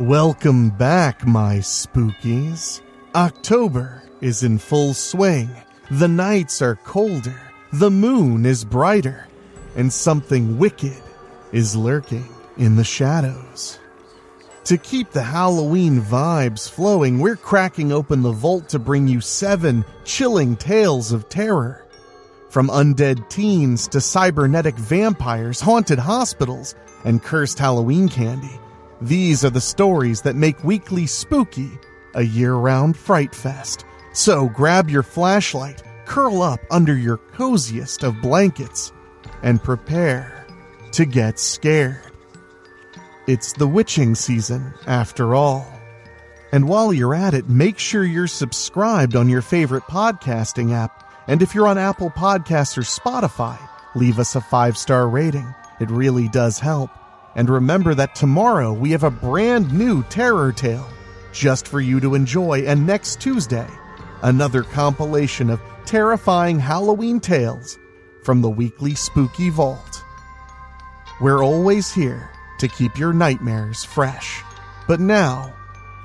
Welcome back, my spookies. October is in full swing. The nights are colder, the moon is brighter, and something wicked is lurking in the shadows. To keep the Halloween vibes flowing, we're cracking open the vault to bring you 7 chilling tales of terror. From undead teens to cybernetic vampires, haunted hospitals, and cursed Halloween candy, these are the stories that make Weekly Spooky a year-round fright fest. So grab your flashlight, curl up under your coziest of blankets, and prepare to get scared. It's the witching season, after all. And while you're at it, make sure you're subscribed on your favorite podcasting app. And if you're on Apple Podcasts or Spotify, leave us a 5-star rating. It really does help. And remember that tomorrow we have a brand new terror tale just for you to enjoy. And next Tuesday, another compilation of terrifying Halloween tales from the Weekly Spooky Vault. We're always here to keep your nightmares fresh. But now,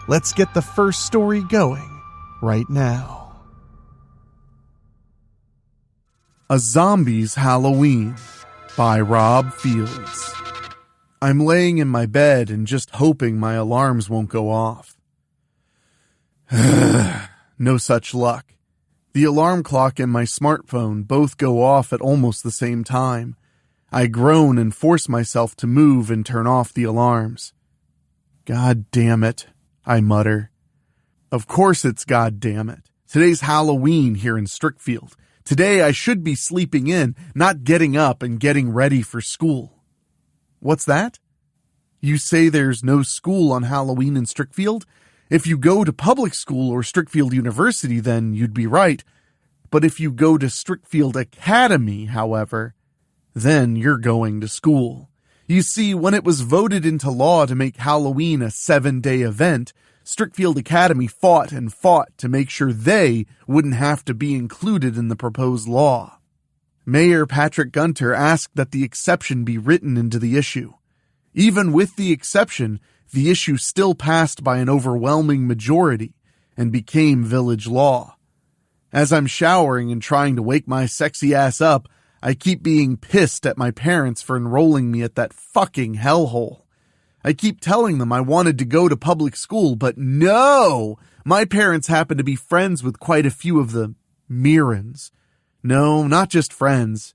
let's get the first story going right now. A Zombie's Halloween by Rob Fields. I'm laying in my bed and just hoping my alarms won't go off. No such luck. The alarm clock and my smartphone both go off at almost the same time. I groan and force myself to move and turn off the alarms. God damn it, I mutter. Of course it's God damn it. Today's Halloween here in Strickfield. Today I should be sleeping in, not getting up and getting ready for school. What's that? You say there's no school on Halloween in Strickfield? If you go to public school or Strickfield University, then you'd be right. But if you go to Strickfield Academy, however, then you're going to school. You see, when it was voted into law to make Halloween a 7-day event, Strickfield Academy fought and fought to make sure they wouldn't have to be included in the proposed law. Mayor Patrick Gunter asked that the exception be written into the issue. Even with the exception, the issue still passed by an overwhelming majority and became village law. As I'm showering and trying to wake my sexy ass up, I keep being pissed at my parents for enrolling me at that fucking hellhole. I keep telling them I wanted to go to public school, but no! My parents happen to be friends with quite a few of the Mirrans. No, not just friends.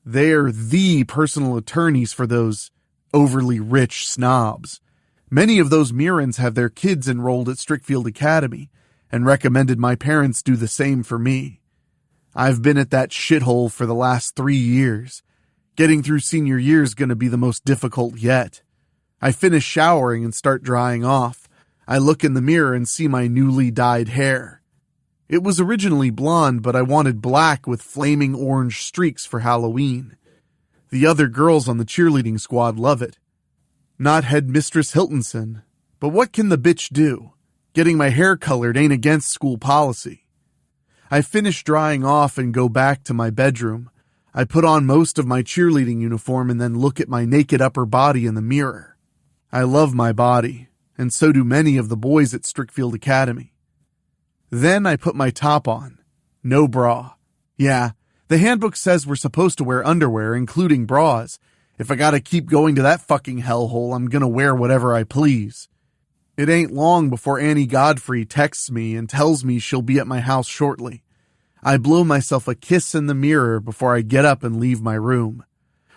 They're the personal attorneys for those overly rich snobs. Many of those Mirrans have their kids enrolled at Strickfield Academy and recommended my parents do the same for me. I've been at that shithole for the last 3 years. Getting through senior year is going to be the most difficult yet. I finish showering and start drying off. I look in the mirror and see my newly dyed hair. It was originally blonde, but I wanted black with flaming orange streaks for Halloween. The other girls on the cheerleading squad love it. Not Headmistress Hiltonson, but what can the bitch do? Getting my hair colored ain't against school policy. I finish drying off and go back to my bedroom. I put on most of my cheerleading uniform and then look at my naked upper body in the mirror. I love my body, and so do many of the boys at Strickfield Academy. Then I put my top on. No bra. Yeah, the handbook says we're supposed to wear underwear, including bras. If I gotta keep going to that fucking hellhole, I'm gonna wear whatever I please. It ain't long before Annie Godfrey texts me and tells me she'll be at my house shortly. I blow myself a kiss in the mirror before I get up and leave my room.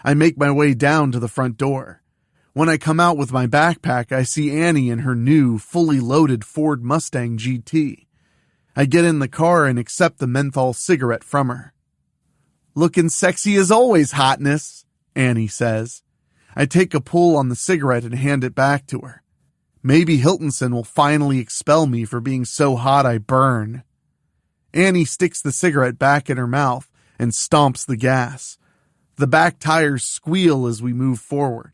I make my way down to the front door. When I come out with my backpack, I see Annie in her new, fully loaded Ford Mustang GT. I get in the car and accept the menthol cigarette from her. "Looking sexy as always, hotness," Annie says. I take a pull on the cigarette and hand it back to her. Maybe Hiltonson will finally expel me for being so hot I burn. Annie sticks the cigarette back in her mouth and stomps the gas. The back tires squeal as we move forward.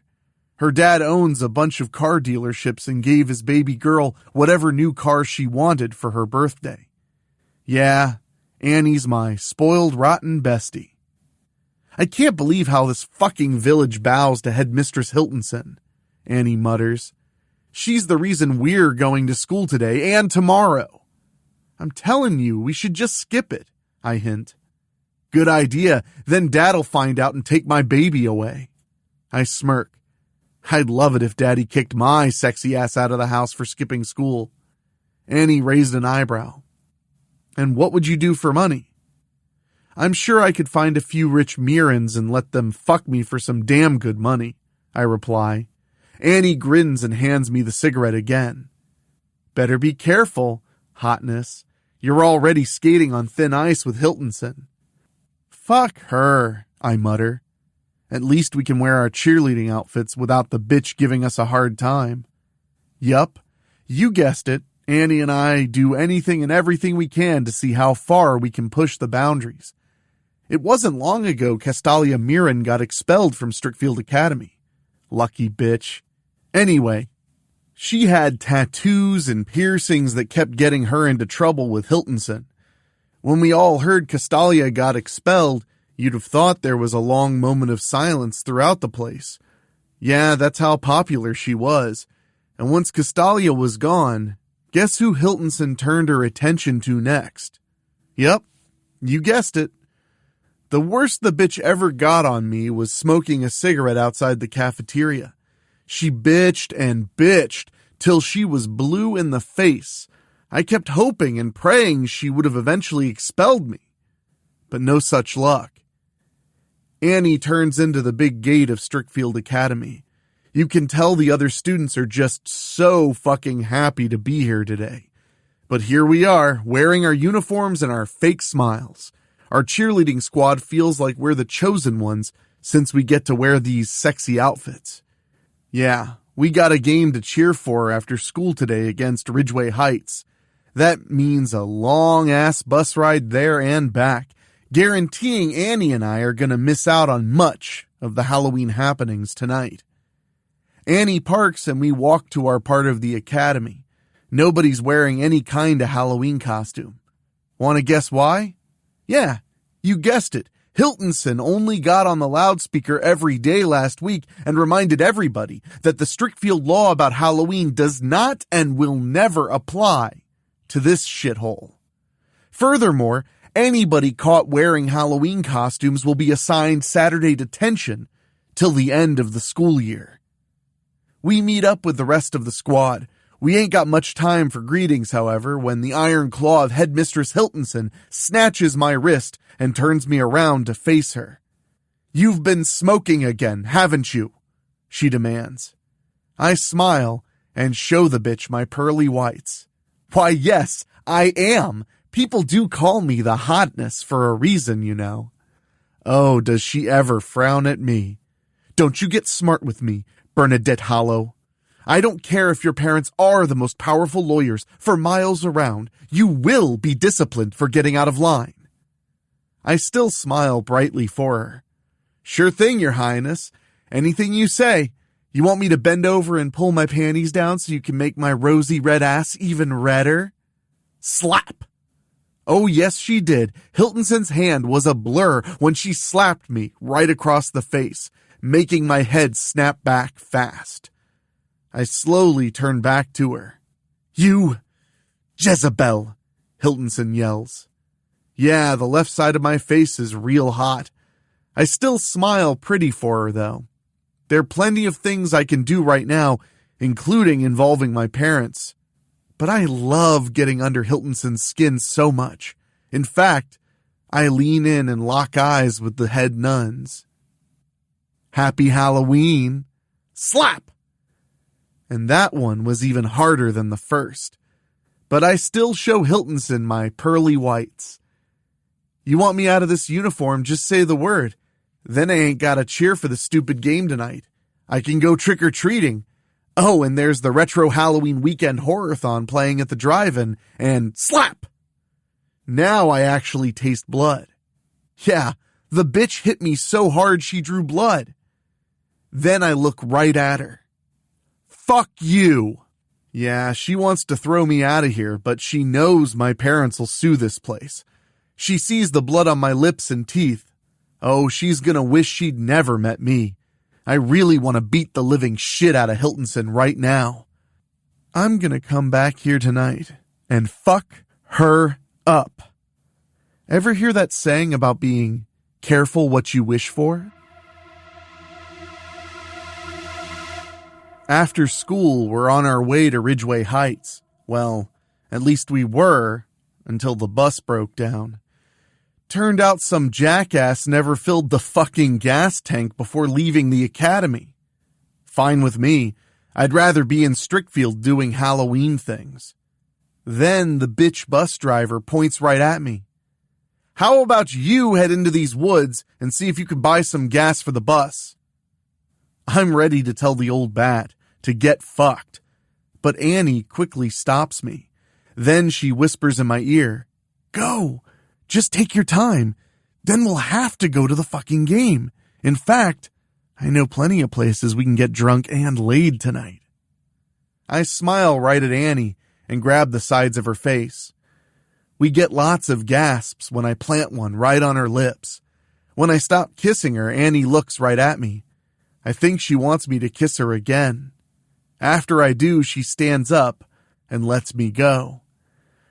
Her dad owns a bunch of car dealerships and gave his baby girl whatever new car she wanted for her birthday. Yeah, Annie's my spoiled rotten bestie. I can't believe how this fucking village bows to Headmistress Hiltonson, Annie mutters. She's the reason we're going to school today and tomorrow. I'm telling you, we should just skip it, I hint. Good idea. Then Dad'll find out and take my baby away. I smirk. I'd love it if Daddy kicked my sexy ass out of the house for skipping school. Annie raised an eyebrow. And what would you do for money? I'm sure I could find a few rich Mirans and let them fuck me for some damn good money, I reply. Annie grins and hands me the cigarette again. Better be careful, hotness. You're already skating on thin ice with Hiltonson. Fuck her, I mutter. At least we can wear our cheerleading outfits without the bitch giving us a hard time. Yup, you guessed it. Annie and I do anything and everything we can to see how far we can push the boundaries. It wasn't long ago Castalia Mirren got expelled from Strickfield Academy. Lucky bitch. Anyway, she had tattoos and piercings that kept getting her into trouble with Hiltonson. When we all heard Castalia got expelled, you'd have thought there was a long moment of silence throughout the place. Yeah, that's how popular she was. And once Castalia was gone, guess who Hiltonson turned her attention to next? Yep, you guessed it. The worst the bitch ever got on me was smoking a cigarette outside the cafeteria. She bitched and bitched till she was blue in the face. I kept hoping and praying she would have eventually expelled me. But no such luck. Annie turns into the big gate of Strickfield Academy. You can tell the other students are just so fucking happy to be here today. But here we are, wearing our uniforms and our fake smiles. Our cheerleading squad feels like we're the chosen ones since we get to wear these sexy outfits. Yeah, we got a game to cheer for after school today against Ridgeway Heights. That means a long-ass bus ride there and back, guaranteeing Annie and I are going to miss out on much of the Halloween happenings tonight. Annie parks and we walk to our part of the academy. Nobody's wearing any kind of Halloween costume. Want to guess why? Yeah, you guessed it. Hiltonson only got on the loudspeaker every day last week and reminded everybody that the Strickfield law about Halloween does not and will never apply to this shithole. Furthermore, anybody caught wearing Halloween costumes will be assigned Saturday detention till the end of the school year. We meet up with the rest of the squad. We ain't got much time for greetings, however, when the iron claw of Headmistress Hiltonson snatches my wrist and turns me around to face her. "You've been smoking again, haven't you?" she demands. I smile and show the bitch my pearly whites. Why, yes, I am. People do call me the hotness for a reason, you know. Oh, does she ever frown at me. Don't you get smart with me, Bernadette Hollow. I don't care if your parents are the most powerful lawyers for miles around. You will be disciplined for getting out of line. I still smile brightly for her. Sure thing, Your Highness. Anything you say. You want me to bend over and pull my panties down so you can make my rosy red ass even redder? Slap! Oh, yes, she did. Hiltonson's hand was a blur when she slapped me right across the face, making my head snap back fast. I slowly turn back to her. "You Jezebel!" Hiltonson yells. Yeah, the left side of my face is real hot. I still smile pretty for her, though. There are plenty of things I can do right now, including involving my parents. But I love getting under Hiltonson's skin so much. In fact, I lean in and lock eyes with the head nuns. Happy Halloween! Slap! And that one was even harder than the first. But I still show Hiltonson my pearly whites. You want me out of this uniform, just say the word. Then I ain't gotta cheer for the stupid game tonight. I can go trick-or-treating. Oh, and there's the retro Halloween weekend horror-thon playing at the drive-in, and slap! Now I actually taste blood. Yeah, the bitch hit me so hard she drew blood. Then I look right at her. Fuck you! Yeah, she wants to throw me out of here, but she knows my parents will sue this place. She sees the blood on my lips and teeth. Oh, she's gonna wish she'd never met me. I really want to beat the living shit out of Hiltonson right now. I'm gonna come back here tonight and fuck her up. Ever hear that saying about being careful what you wish for? After school, we're on our way to Ridgeway Heights. Well, at least we were, until the bus broke down. Turned out some jackass never filled the fucking gas tank before leaving the academy. Fine with me. I'd rather be in Strickfield doing Halloween things. Then the bitch bus driver points right at me. How about you head into these woods and see if you could buy some gas for the bus? I'm ready to tell the old bat to get fucked, but Annie quickly stops me. Then she whispers in my ear, "Go, just take your time. Then we'll have to go to the fucking game. In fact, I know plenty of places we can get drunk and laid tonight." I smile right at Annie and grab the sides of her face. We get lots of gasps when I plant one right on her lips. When I stop kissing her, Annie looks right at me. I think she wants me to kiss her again. After I do, she stands up and lets me go.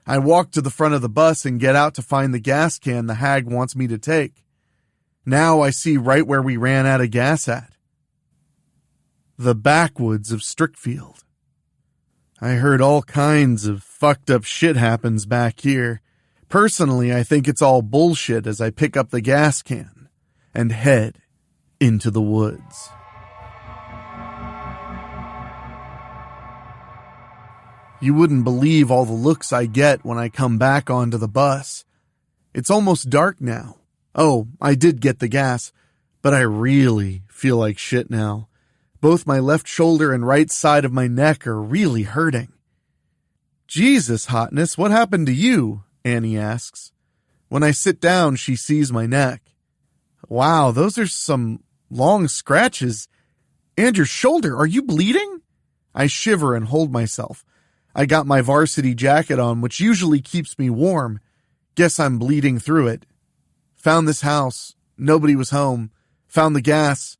I walk to the front of the bus and get out to find the gas can the hag wants me to take. Now I see right where we ran out of gas at. The backwoods of Strickfield. I heard all kinds of fucked up shit happens back here. Personally, I think it's all bullshit as I pick up the gas can and head into the woods. You wouldn't believe all the looks I get when I come back onto the bus. It's almost dark now. Oh, I did get the gas, but I really feel like shit now. Both my left shoulder and right side of my neck are really hurting. "Jesus, hotness, what happened to you?" Annie asks. When I sit down, she sees my neck. "Wow, those are some long scratches. And your shoulder, are you bleeding?" I shiver and hold myself. I got my varsity jacket on, which usually keeps me warm. Guess I'm bleeding through it. Found this house. Nobody was home. Found the gas.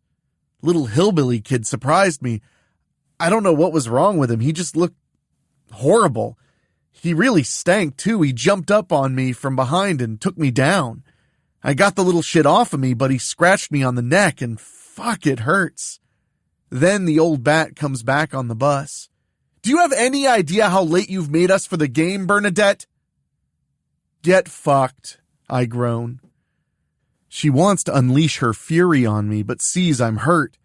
Little hillbilly kid surprised me. I don't know what was wrong with him. He just looked horrible. He really stank, too. He jumped up on me from behind and took me down. I got the little shit off of me, but he scratched me on the neck, and fuck, it hurts. Then the old bat comes back on the bus. "Do you have any idea how late you've made us for the game, Bernadette?" "Get fucked," I groan. She wants to unleash her fury on me, but sees I'm hurt.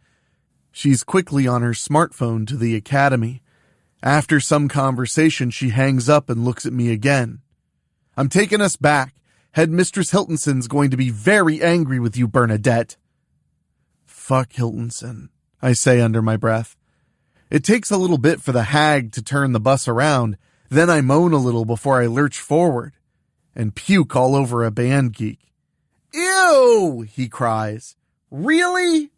She's quickly on her smartphone to the academy. After some conversation, she hangs up and looks at me again. "I'm taking us back. Headmistress Hiltonson's going to be very angry with you, Bernadette." "Fuck Hiltonson," I say under my breath. It takes a little bit for the hag to turn the bus around. Then I moan a little before I lurch forward and puke all over a band geek. "Ew!" he cries. "Really?"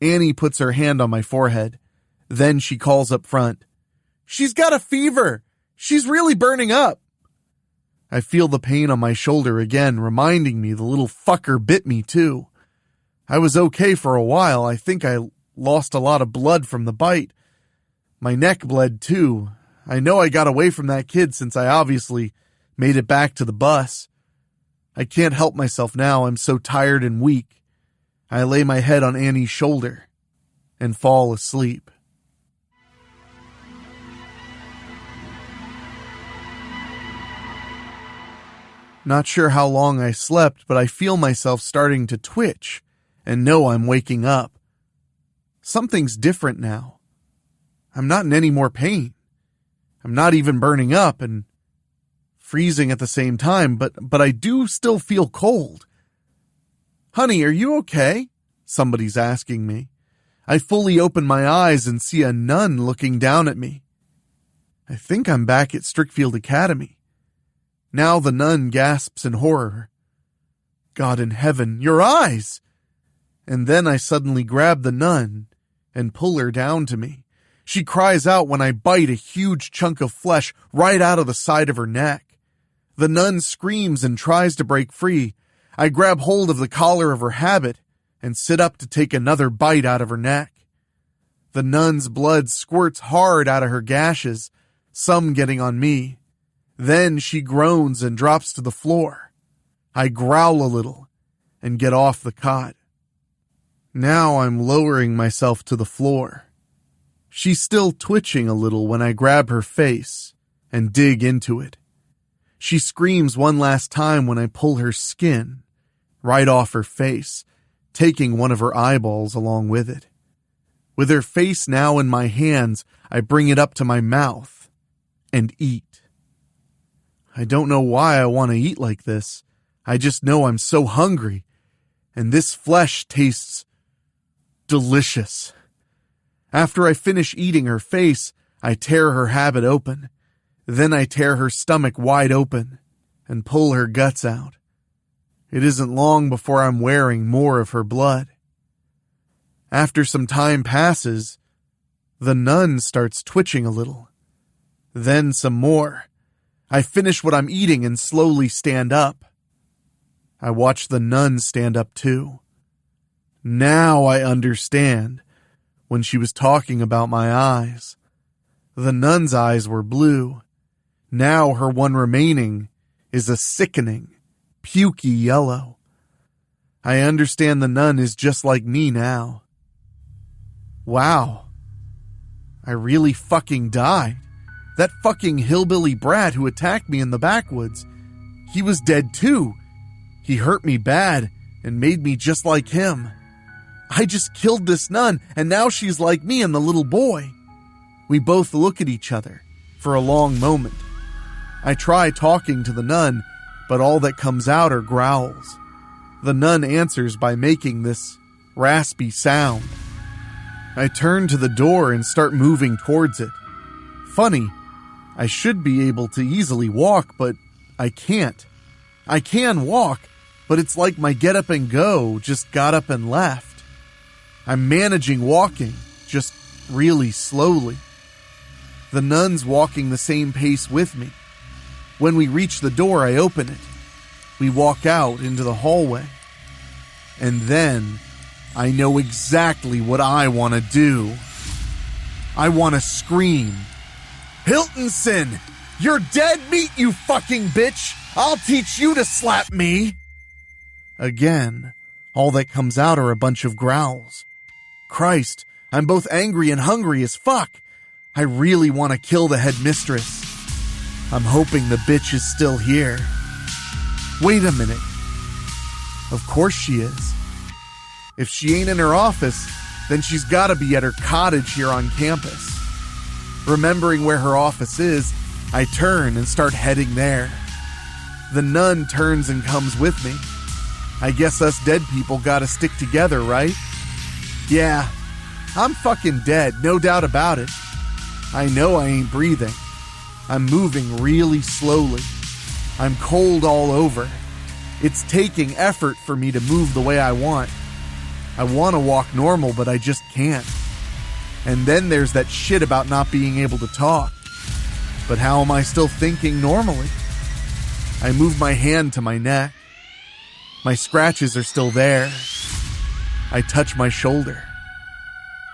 Annie puts her hand on my forehead. Then she calls up front. "She's got a fever. She's really burning up." I feel the pain on my shoulder again, reminding me the little fucker bit me too. I was okay for a while. I think I lost a lot of blood from the bite. My neck bled too. I know I got away from that kid since I obviously made it back to the bus. I can't help myself now. I'm so tired and weak. I lay my head on Annie's shoulder and fall asleep. Not sure how long I slept, but I feel myself starting to twitch and know I'm waking up. Something's different now. I'm not in any more pain. I'm not even burning up and freezing at the same time, but I do still feel cold. "Honey, are you okay?" Somebody's asking me. I fully open my eyes and see a nun looking down at me. I think I'm back at Strickfield Academy. Now the nun gasps in horror. "God in heaven, your eyes!" And then I suddenly grab the nun and pull her down to me. She cries out when I bite a huge chunk of flesh right out of the side of her neck. The nun screams and tries to break free. I grab hold of the collar of her habit and sit up to take another bite out of her neck. The nun's blood squirts hard out of her gashes, some getting on me. Then she groans and drops to the floor. I growl a little and get off the cot. Now I'm lowering myself to the floor. She's still twitching a little when I grab her face and dig into it. She screams one last time when I pull her skin right off her face, taking one of her eyeballs along with it. With her face now in my hands, I bring it up to my mouth and eat. I don't know why I want to eat like this. I just know I'm so hungry, and this flesh tastes delicious. After I finish eating her face, I tear her habit open. Then I tear her stomach wide open and pull her guts out. It isn't long before I'm wearing more of her blood. After some time passes, the nun starts twitching a little. Then some more. I finish what I'm eating and slowly stand up. I watch the nun stand up too. Now I understand when she was talking about my eyes. The nun's eyes were blue. Now her one remaining is a sickening, pukey yellow. I understand the nun is just like me now. Wow. I really fucking died. That fucking hillbilly brat who attacked me in the backwoods, he was dead too. He hurt me bad and made me just like him. I just killed this nun, and now she's like me and the little boy. We both look at each other for a long moment. I try talking to the nun, but all that comes out are growls. The nun answers by making this raspy sound. I turn to the door and start moving towards it. Funny, I should be able to easily walk, but I can't. I can walk, but it's like my get up and go just got up and left. I'm managing walking, just really slowly. The nun's walking the same pace with me. When we reach the door, I open it. We walk out into the hallway. And then I know exactly what I want to do. I want to scream, "Hiltonson, you're dead meat, you fucking bitch! I'll teach you to slap me!" Again, all that comes out are a bunch of growls. Christ, I'm both angry and hungry as fuck. I really want to kill the headmistress. I'm hoping the bitch is still here. Wait a minute. Of course she is. If she ain't in her office, then she's gotta be at her cottage here on campus. Remembering where her office is, I turn and start heading there. The nun turns and comes with me. I guess us dead people gotta stick together, right? Yeah, I'm fucking dead, no doubt about it. I know I ain't breathing. I'm moving really slowly. I'm cold all over. It's taking effort for me to move the way I want. I want to walk normal, but I just can't. And then there's that shit about not being able to talk. But how am I still thinking normally? I move my hand to my neck. My scratches are still there. I touch my shoulder.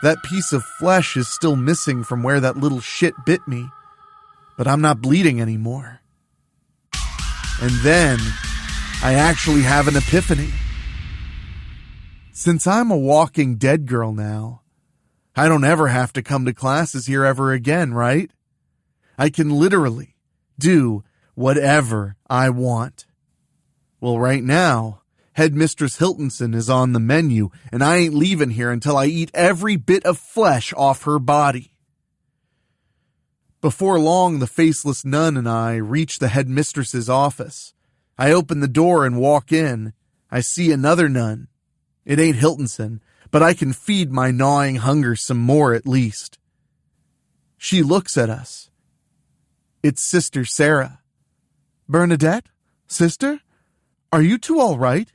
That piece of flesh is still missing from where that little shit bit me, but I'm not bleeding anymore. And then I actually have an epiphany. Since I'm a walking dead girl now, I don't ever have to come to classes here ever again, right? I can literally do whatever I want. Well, right now, Headmistress Hiltonson is on the menu, and I ain't leaving here until I eat every bit of flesh off her body. Before long, the faceless nun and I reach the headmistress's office. I open the door and walk in. I see another nun. It ain't Hiltonson, but I can feed my gnawing hunger some more at least. She looks at us. It's Sister Sarah. "Bernadette? Sister? Are you two all right?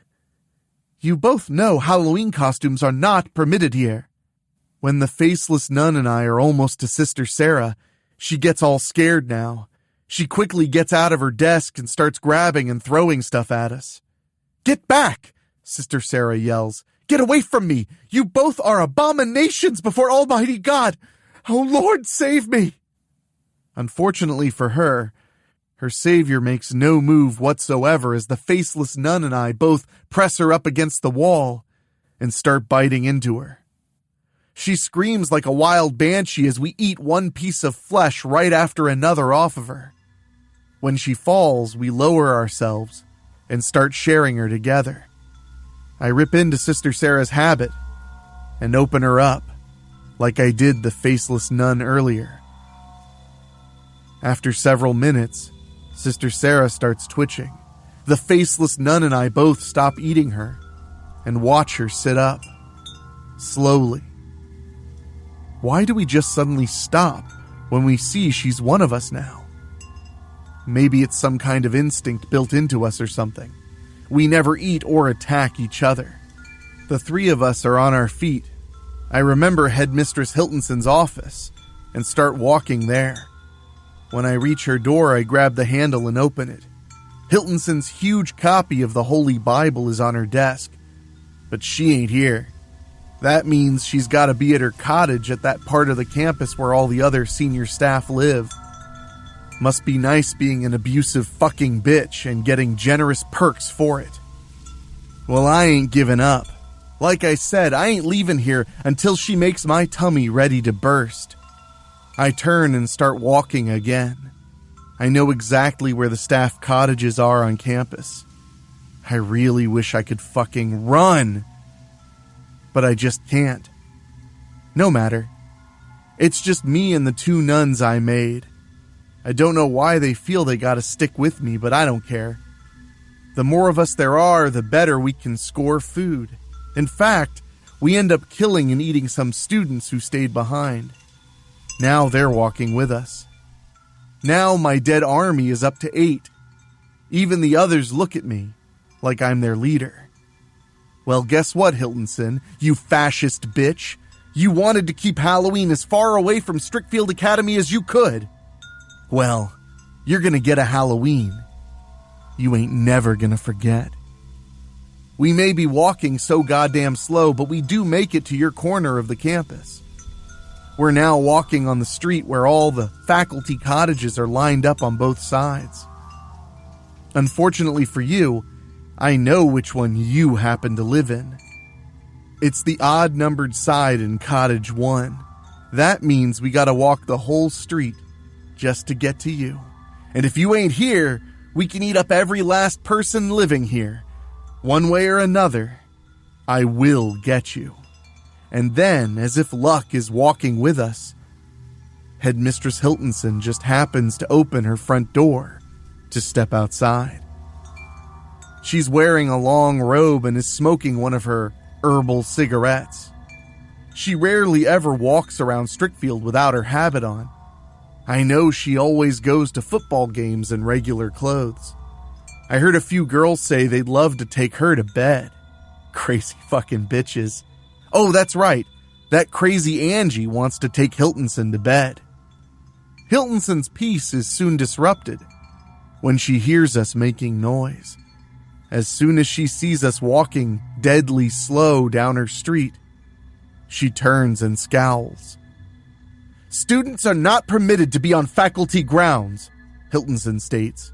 You both know Halloween costumes are not permitted here." When the faceless nun and I are almost to Sister Sarah, she gets all scared now. She quickly gets out of her desk and starts grabbing and throwing stuff at us. "Get back!" Sister Sarah yells. Get away from me! You both are abominations before Almighty God! Oh Lord, save me! Unfortunately for her, her savior makes no move whatsoever as the faceless nun and I both press her up against the wall and start biting into her. She screams like a wild banshee as we eat one piece of flesh right after another off of her. When she falls, we lower ourselves and start sharing her together. I rip into Sister Sarah's habit and open her up like I did the faceless nun earlier. After several minutes, Sister Sarah starts twitching. The faceless nun and I both stop eating her and watch her sit up, slowly. Why do we just suddenly stop when we see she's one of us now? Maybe it's some kind of instinct built into us or something. We never eat or attack each other. The three of us are on our feet. I remember Headmistress Hiltonson's office and start walking there. When I reach her door, I grab the handle and open it. Hiltonson's huge copy of the Holy Bible is on her desk, but she ain't here. That means she's got to be at her cottage at that part of the campus where all the other senior staff live. Must be nice being an abusive fucking bitch and getting generous perks for it. Well, I ain't giving up. Like I said, I ain't leaving here until she makes my tummy ready to burst. I turn and start walking again. I know exactly where the staff cottages are on campus. I really wish I could fucking run. But I just can't. No matter. It's just me and the two nuns I made. I don't know why they feel they gotta stick with me, but I don't care. The more of us there are, the better we can score food. In fact, we end up killing and eating some students who stayed behind. Now they're walking with us. Now my dead army is up to 8. Even the others look at me like I'm their leader. Well, guess what, Hiltonson, you fascist bitch? You wanted to keep Halloween as far away from Strickfield Academy as you could. Well, you're gonna get a Halloween you ain't never gonna forget. We may be walking so goddamn slow, but we do make it to your corner of the campus. We're now walking on the street where all the faculty cottages are lined up on both sides. Unfortunately for you, I know which one you happen to live in. It's the odd-numbered side in Cottage 1. That means we gotta walk the whole street just to get to you. And if you ain't here, we can eat up every last person living here. One way or another, I will get you. And then, as if luck is walking with us, Headmistress Hiltonson just happens to open her front door to step outside. She's wearing a long robe and is smoking one of her herbal cigarettes. She rarely ever walks around Strickfield without her habit on. I know she always goes to football games in regular clothes. I heard a few girls say they'd love to take her to bed. Crazy fucking bitches. Oh, that's right. That crazy Angie wants to take Hiltonson to bed. Hiltonson's peace is soon disrupted when she hears us making noise. As soon as she sees us walking deadly slow down her street, she turns and scowls. Students are not permitted to be on faculty grounds, Hiltonson states.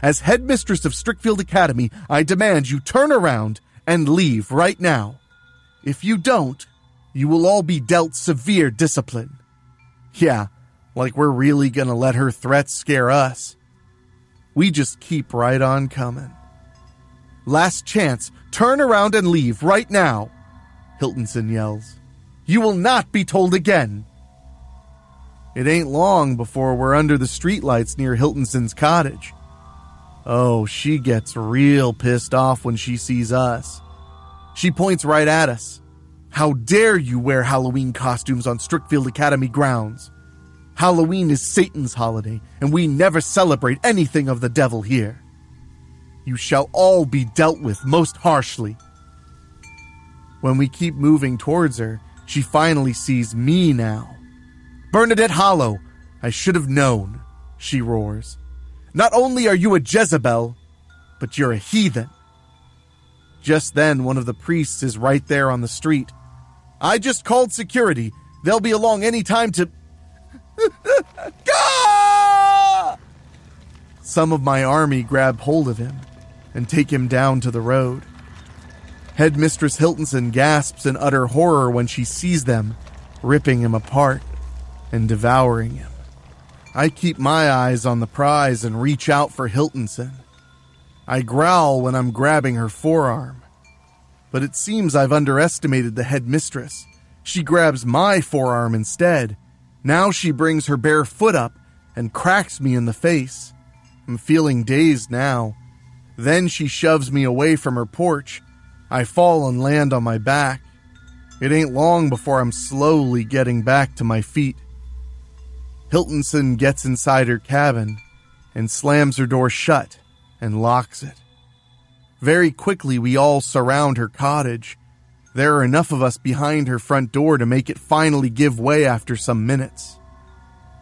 As headmistress of Strickfield Academy, I demand you turn around and leave right now. If you don't, you will all be dealt severe discipline. Yeah, like we're really gonna let her threats scare us. We just keep right on coming. Last chance, turn around and leave right now, Hiltonson yells. You will not be told again. It ain't long before we're under the streetlights near Hiltonson's cottage. Oh, she gets real pissed off when she sees us. She points right at us. How dare you wear Halloween costumes on Strickfield Academy grounds? Halloween is Satan's holiday, and we never celebrate anything of the devil here. You shall all be dealt with most harshly. When we keep moving towards her, she finally sees me now. Bernadette Hollow, I should have known, she roars. Not only are you a Jezebel, but you're a heathen. Just then, one of the priests is right there on the street. "I just called security. They'll be along any time to..." Gah! Some of my army grab hold of him and take him down to the road. Headmistress Hiltonson gasps in utter horror when she sees them, ripping him apart and devouring him. I keep my eyes on the prize and reach out for Hiltonson. I growl when I'm grabbing her forearm. But it seems I've underestimated the headmistress. She grabs my forearm instead. Now she brings her bare foot up and cracks me in the face. I'm feeling dazed now. Then she shoves me away from her porch. I fall and land on my back. It ain't long before I'm slowly getting back to my feet. Hiltonson gets inside her cabin and slams her door shut and locks it. Very quickly, we all surround her cottage. There are enough of us behind her front door to make it finally give way after some minutes.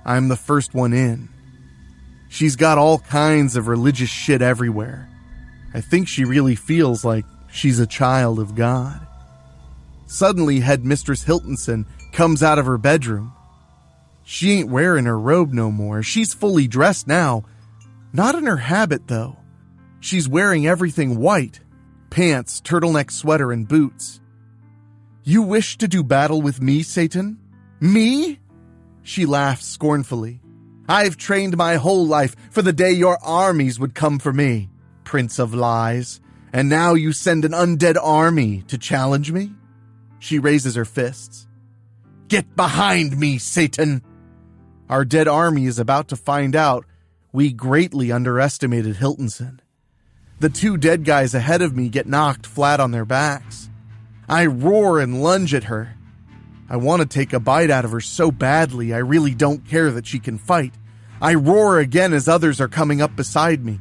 I'm the first one in. She's got all kinds of religious shit everywhere. I think she really feels like she's a child of God. Suddenly, Headmistress Hiltonson comes out of her bedroom. She ain't wearing her robe no more. She's fully dressed now. Not in her habit, though. She's wearing everything white. Pants, turtleneck sweater, and boots. "You wish to do battle with me, Satan? Me?" She laughs scornfully. "I've trained my whole life for the day your armies would come for me, Prince of Lies. And now you send an undead army to challenge me?" She raises her fists. "Get behind me, Satan!" Our dead army is about to find out we greatly underestimated Hiltonson. The two dead guys ahead of me get knocked flat on their backs. I roar and lunge at her. I want to take a bite out of her so badly I really don't care that she can fight. I roar again as others are coming up beside me.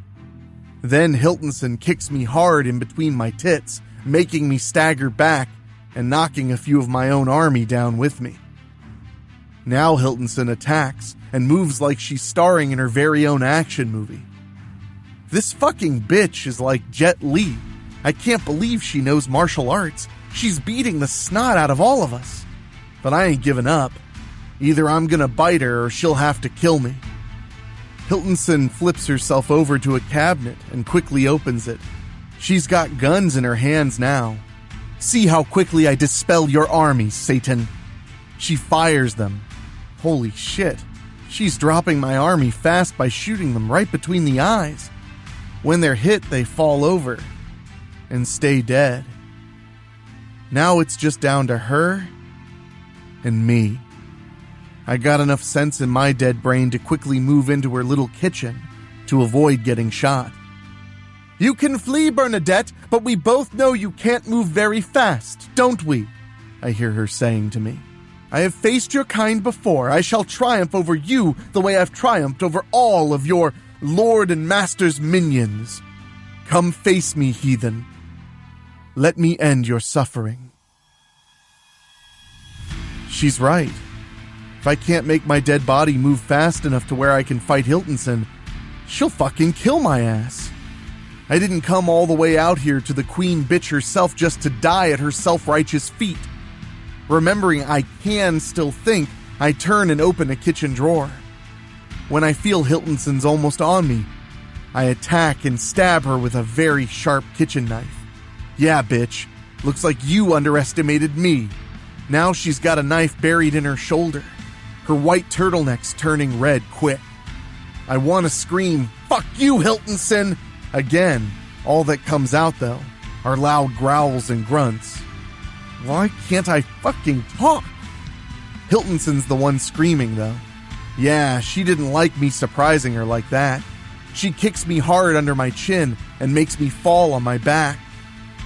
Then Hiltonson kicks me hard in between my tits, making me stagger back and knocking a few of my own army down with me. Now Hiltonson attacks and moves like she's starring in her very own action movie. This fucking bitch is like Jet Li. I can't believe she knows martial arts. She's beating the snot out of all of us. But I ain't giving up. Either I'm gonna bite her or she'll have to kill me. Hiltonson flips herself over to a cabinet and quickly opens it. She's got guns in her hands now. "See how quickly I dispel your army, Satan." She fires them. Holy shit. She's dropping my army fast by shooting them right between the eyes. When they're hit, they fall over and stay dead. Now it's just down to her and me. I got enough sense in my dead brain to quickly move into her little kitchen to avoid getting shot. "You can flee, Bernadette, but we both know you can't move very fast, don't we?" I hear her saying to me. "I have faced your kind before. I shall triumph over you the way I've triumphed over all of your Lord and Master's minions. Come face me, heathen. Let me end your suffering." She's right. If I can't make my dead body move fast enough to where I can fight Hiltonson, she'll fucking kill my ass. I didn't come all the way out here to the queen bitch herself just to die at her self-righteous feet. Remembering I can still think, I turn and open a kitchen drawer. When I feel Hiltonson's almost on me, I attack and stab her with a very sharp kitchen knife. "Yeah, bitch. Looks like you underestimated me." Now she's got a knife buried in her shoulder. Her white turtleneck's turning red quick. I want to scream, "Fuck you, Hiltonson!" Again, all that comes out, though, are loud growls and grunts. Why can't I fucking talk? Hiltonson's the one screaming, though. Yeah, she didn't like me surprising her like that. She kicks me hard under my chin and makes me fall on my back.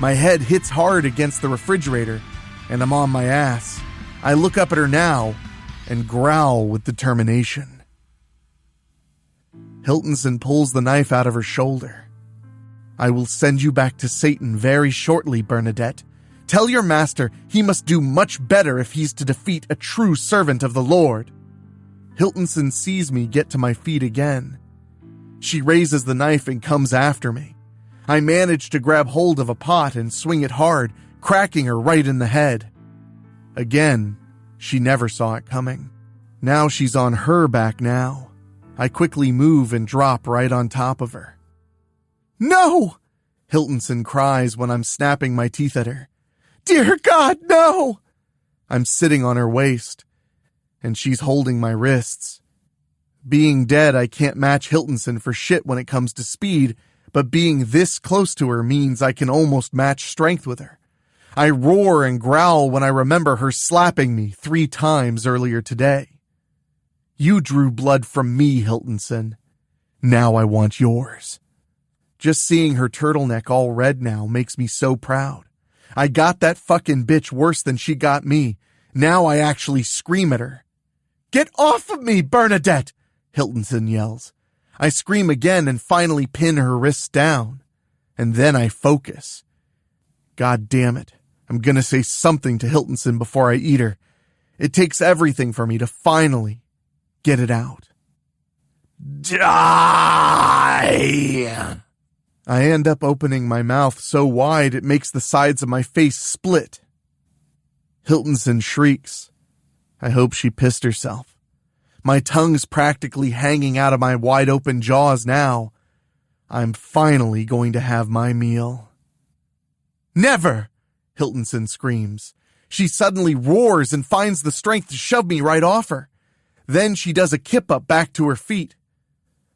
My head hits hard against the refrigerator, and I'm on my ass. I look up at her now and growl with determination. Hiltonson pulls the knife out of her shoulder. "I will send you back to Satan very shortly, Bernadette. Tell your master he must do much better if he's to defeat a true servant of the Lord." Hiltonson sees me get to my feet again. She raises the knife and comes after me. I managed to grab hold of a pot and swing it hard, cracking her right in the head. Again, she never saw it coming. Now she's on her back now. I quickly move and drop right on top of her. "No!" Hiltonson cries when I'm snapping my teeth at her. "Dear God, no!" I'm sitting on her waist, and she's holding my wrists. Being dead, I can't match Hiltonson for shit when it comes to speed, but being this close to her means I can almost match strength with her. I roar and growl when I remember her slapping me 3 times earlier today. "You drew blood from me, Hiltonson. Now I want yours." Just seeing her turtleneck all red now makes me so proud. I got that fucking bitch worse than she got me. Now I actually scream at her. "Get off of me, Bernadette!" Hiltonson yells. I scream again and finally pin her wrists down. And then I focus. God damn it. I'm gonna say something to Hiltonson before I eat her. It takes everything for me to finally get it out. Die! I end up opening my mouth so wide it makes the sides of my face split. Hiltonson shrieks. I hope she pissed herself. My tongue's practically hanging out of my wide-open jaws now. I'm finally going to have my meal. "Never!" Hiltonson screams. She suddenly roars and finds the strength to shove me right off her. Then she does a kip-up back to her feet.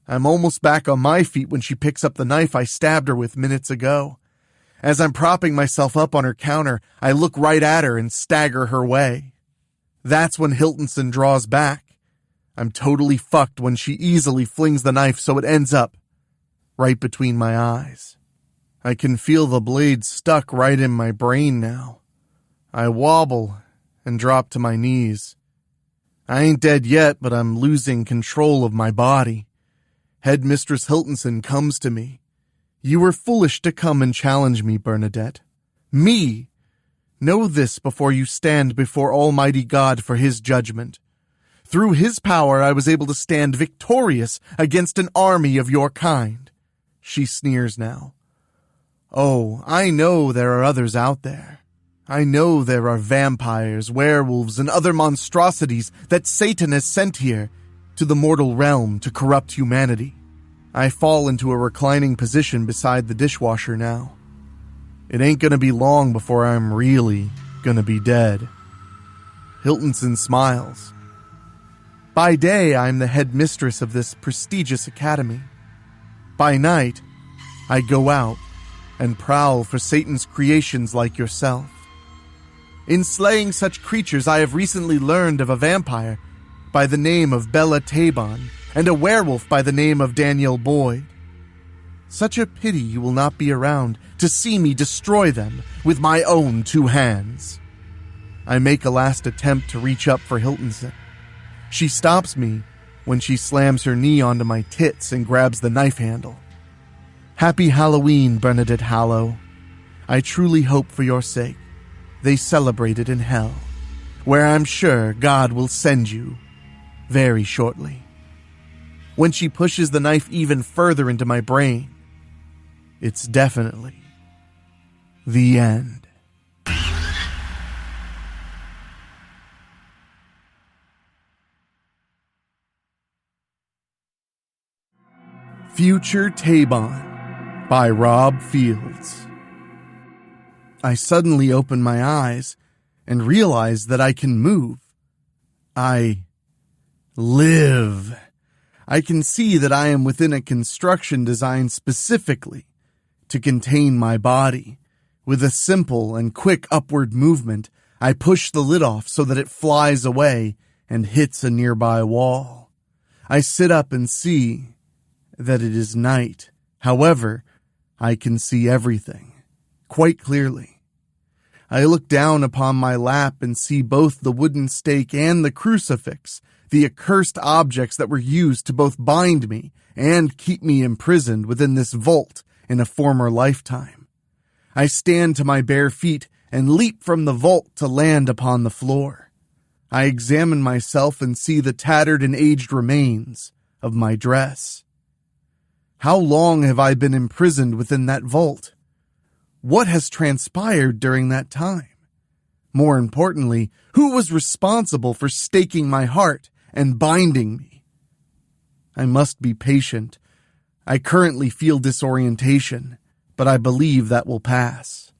I'm almost back on my feet when she picks up the knife I stabbed her with minutes ago. As I'm propping myself up on her counter, I look right at her and stagger her way. That's when Hiltonson draws back. I'm totally fucked when she easily flings the knife so it ends up right between my eyes. I can feel the blade stuck right in my brain now. I wobble and drop to my knees. I ain't dead yet, but I'm losing control of my body. Headmistress Hiltonson comes to me. "You were foolish to come and challenge me, Bernadette. Me! Know this before you stand before Almighty God for His judgment. Through His power I was able to stand victorious against an army of your kind." She sneers now. "Oh, I know there are others out there. I know there are vampires, werewolves, and other monstrosities that Satan has sent here to the mortal realm to corrupt humanity." I fall into a reclining position beside the dishwasher now. It ain't gonna be long before I'm really gonna be dead. Hiltonson smiles. By day, I'm the headmistress of this prestigious academy. By night, I go out and prowl for Satan's creations like yourself. In slaying such creatures, I have recently learned of a vampire by the name of Bella Taibon and a werewolf by the name of Daniel Boyd. Such a pity you will not be around to see me destroy them with my own 2 hands. I make a last attempt to reach up for Hiltonson. She stops me when she slams her knee onto my tits and grabs the knife handle. "Happy Halloween, Bernadette Hallow. I truly hope for your sake they celebrate it in hell, where I'm sure God will send you very shortly." When she pushes the knife even further into my brain, it's definitely the end. Future Taibon by Rob Fields. I suddenly open my eyes and realize that I can move. I live. I can see that I am within a construction designed specifically to contain my body. With a simple and quick upward movement, I push the lid off so that it flies away and hits a nearby wall. I sit up and see that it is night. However, I can see everything quite clearly. I look down upon my lap and see both the wooden stake and the crucifix, the accursed objects that were used to both bind me and keep me imprisoned within this vault in a former lifetime. I stand to my bare feet and leap from the vault to land upon the floor. I examine myself and see the tattered and aged remains of my dress. How long have I been imprisoned within that vault? What has transpired during that time? More importantly, who was responsible for staking my heart and binding me? I must be patient. I currently feel disorientation, but I believe that will pass.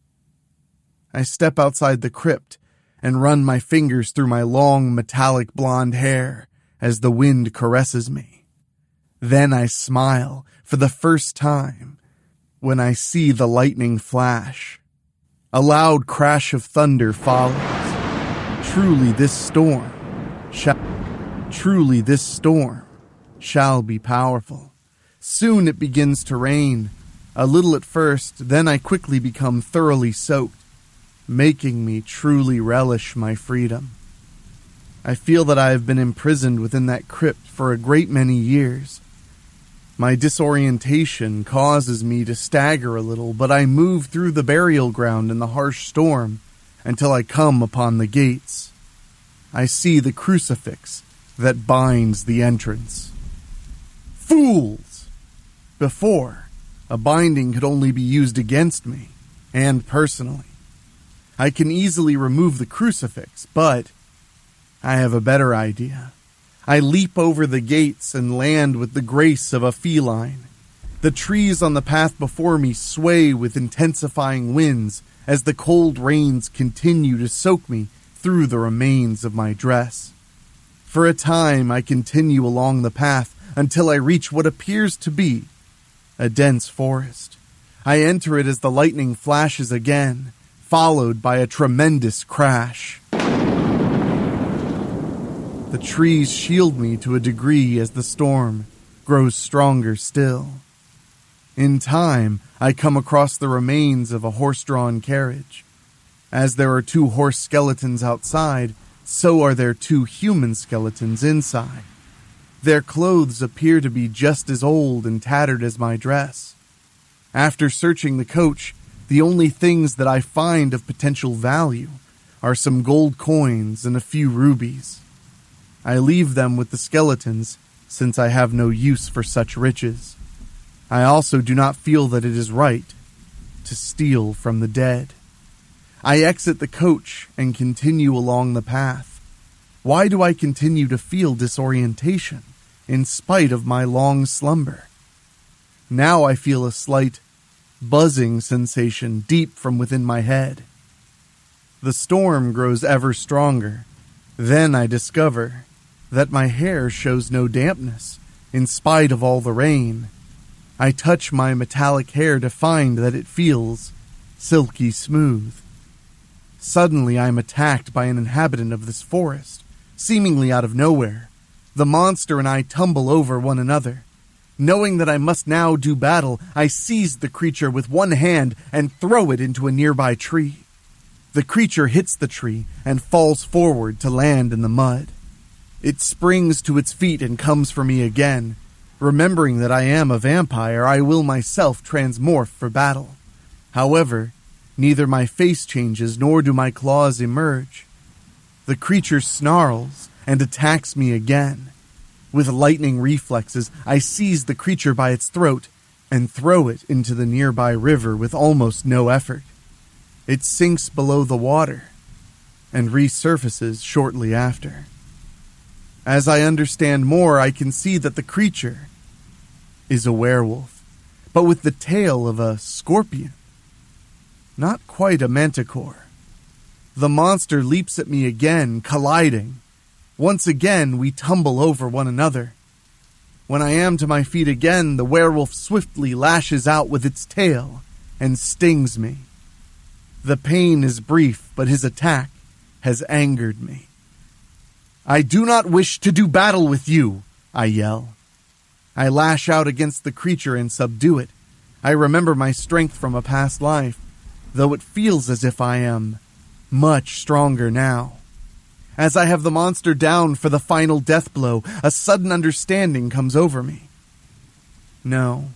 I step outside the crypt and run my fingers through my long metallic blonde hair as the wind caresses me. Then I smile for the first time when I see the lightning flash. A loud crash of thunder follows. Truly this storm shall be powerful. Soon it begins to rain, a little at first, then I quickly become thoroughly soaked, making me truly relish my freedom. I feel that I have been imprisoned within that crypt for a great many years. My disorientation causes me to stagger a little, but I move through the burial ground in the harsh storm until I come upon the gates. I see the crucifix that binds the entrance. Fools! Before, a binding could only be used against me, and personally. I can easily remove the crucifix, but I have a better idea. I leap over the gates and land with the grace of a feline. The trees on the path before me sway with intensifying winds as the cold rains continue to soak me through the remains of my dress. For a time, I continue along the path until I reach what appears to be a dense forest. I enter it as the lightning flashes again, followed by a tremendous crash. The trees shield me to a degree as the storm grows stronger still. In time, I come across the remains of a horse-drawn carriage. As there are 2 horse skeletons outside, so are there 2 human skeletons inside. Their clothes appear to be just as old and tattered as my dress. After searching the coach, the only things that I find of potential value are some gold coins and a few rubies. I leave them with the skeletons, since I have no use for such riches. I also do not feel that it is right to steal from the dead. I exit the coach and continue along the path. Why do I continue to feel disorientation, in spite of my long slumber? Now I feel a slight buzzing sensation deep from within my head. The storm grows ever stronger. Then I discover that my hair shows no dampness, in spite of all the rain. I touch my metallic hair to find that it feels silky smooth. Suddenly I am attacked by an inhabitant of this forest, seemingly out of nowhere. The monster and I tumble over one another. Knowing that I must now do battle, I seize the creature with one hand and throw it into a nearby tree. The creature hits the tree and falls forward to land in the mud. It springs to its feet and comes for me again. Remembering that I am a vampire, I will myself transmorph for battle. However, neither my face changes nor do my claws emerge. The creature snarls and attacks me again. With lightning reflexes, I seize the creature by its throat and throw it into the nearby river with almost no effort. It sinks below the water and resurfaces shortly after. As I understand more, I can see that the creature is a werewolf, but with the tail of a scorpion. Not quite a manticore. The monster leaps at me again, colliding. Once again, we tumble over one another. When I am to my feet again, the werewolf swiftly lashes out with its tail and stings me. The pain is brief, but his attack has angered me. "I do not wish to do battle with you," I yell. I lash out against the creature and subdue it. I remember my strength from a past life, though it feels as if I am much stronger now. As I have the monster down for the final death blow, a sudden understanding comes over me. No,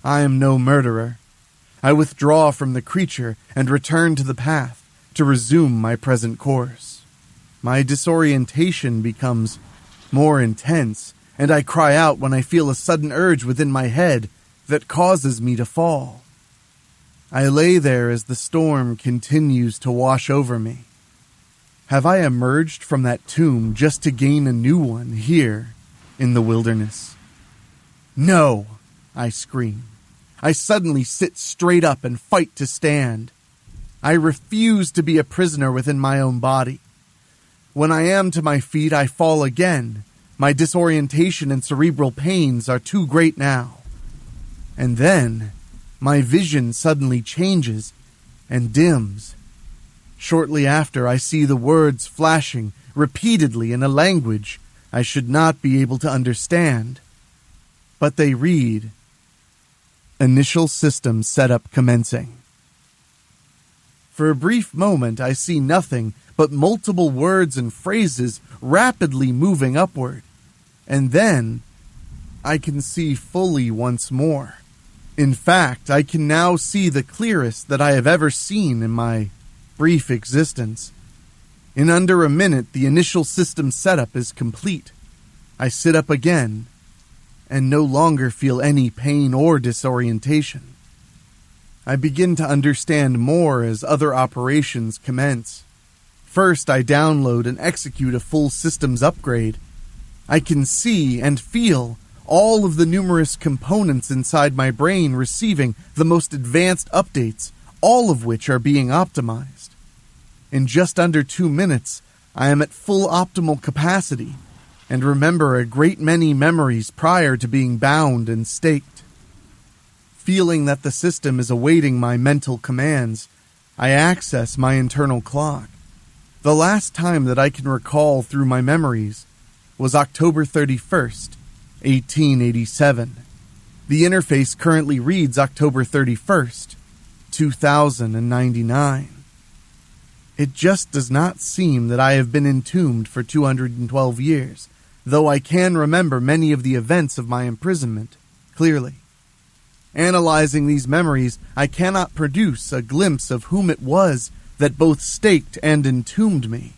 I am no murderer. I withdraw from the creature and return to the path to resume my present course. My disorientation becomes more intense and I cry out when I feel a sudden urge within my head that causes me to fall. I lay there as the storm continues to wash over me. Have I emerged from that tomb just to gain a new one here in the wilderness? No, I scream. I suddenly sit straight up and fight to stand. I refuse to be a prisoner within my own body. When I am to my feet, I fall again. My disorientation and cerebral pains are too great now. And then, my vision suddenly changes and dims. Shortly after, I see the words flashing repeatedly in a language I should not be able to understand. But they read, "Initial system setup commencing." For a brief moment, I see nothing but multiple words and phrases rapidly moving upward. And then, I can see fully once more. In fact, I can now see the clearest that I have ever seen in my brief existence. In under a minute, the initial system setup is complete. I sit up again, and no longer feel any pain or disorientation. I begin to understand more as other operations commence. First, I download and execute a full systems upgrade. I can see and feel all of the numerous components inside my brain receiving the most advanced updates, all of which are being optimized. In just under 2 minutes, I am at full optimal capacity and remember a great many memories prior to being bound and staked. Feeling that the system is awaiting my mental commands, I access my internal clock. The last time that I can recall through my memories was October 31st, 1887. The interface currently reads October 31st, 2099. It just does not seem that I have been entombed for 212 years, though I can remember many of the events of my imprisonment clearly. Analyzing these memories, I cannot produce a glimpse of whom it was that both staked and entombed me.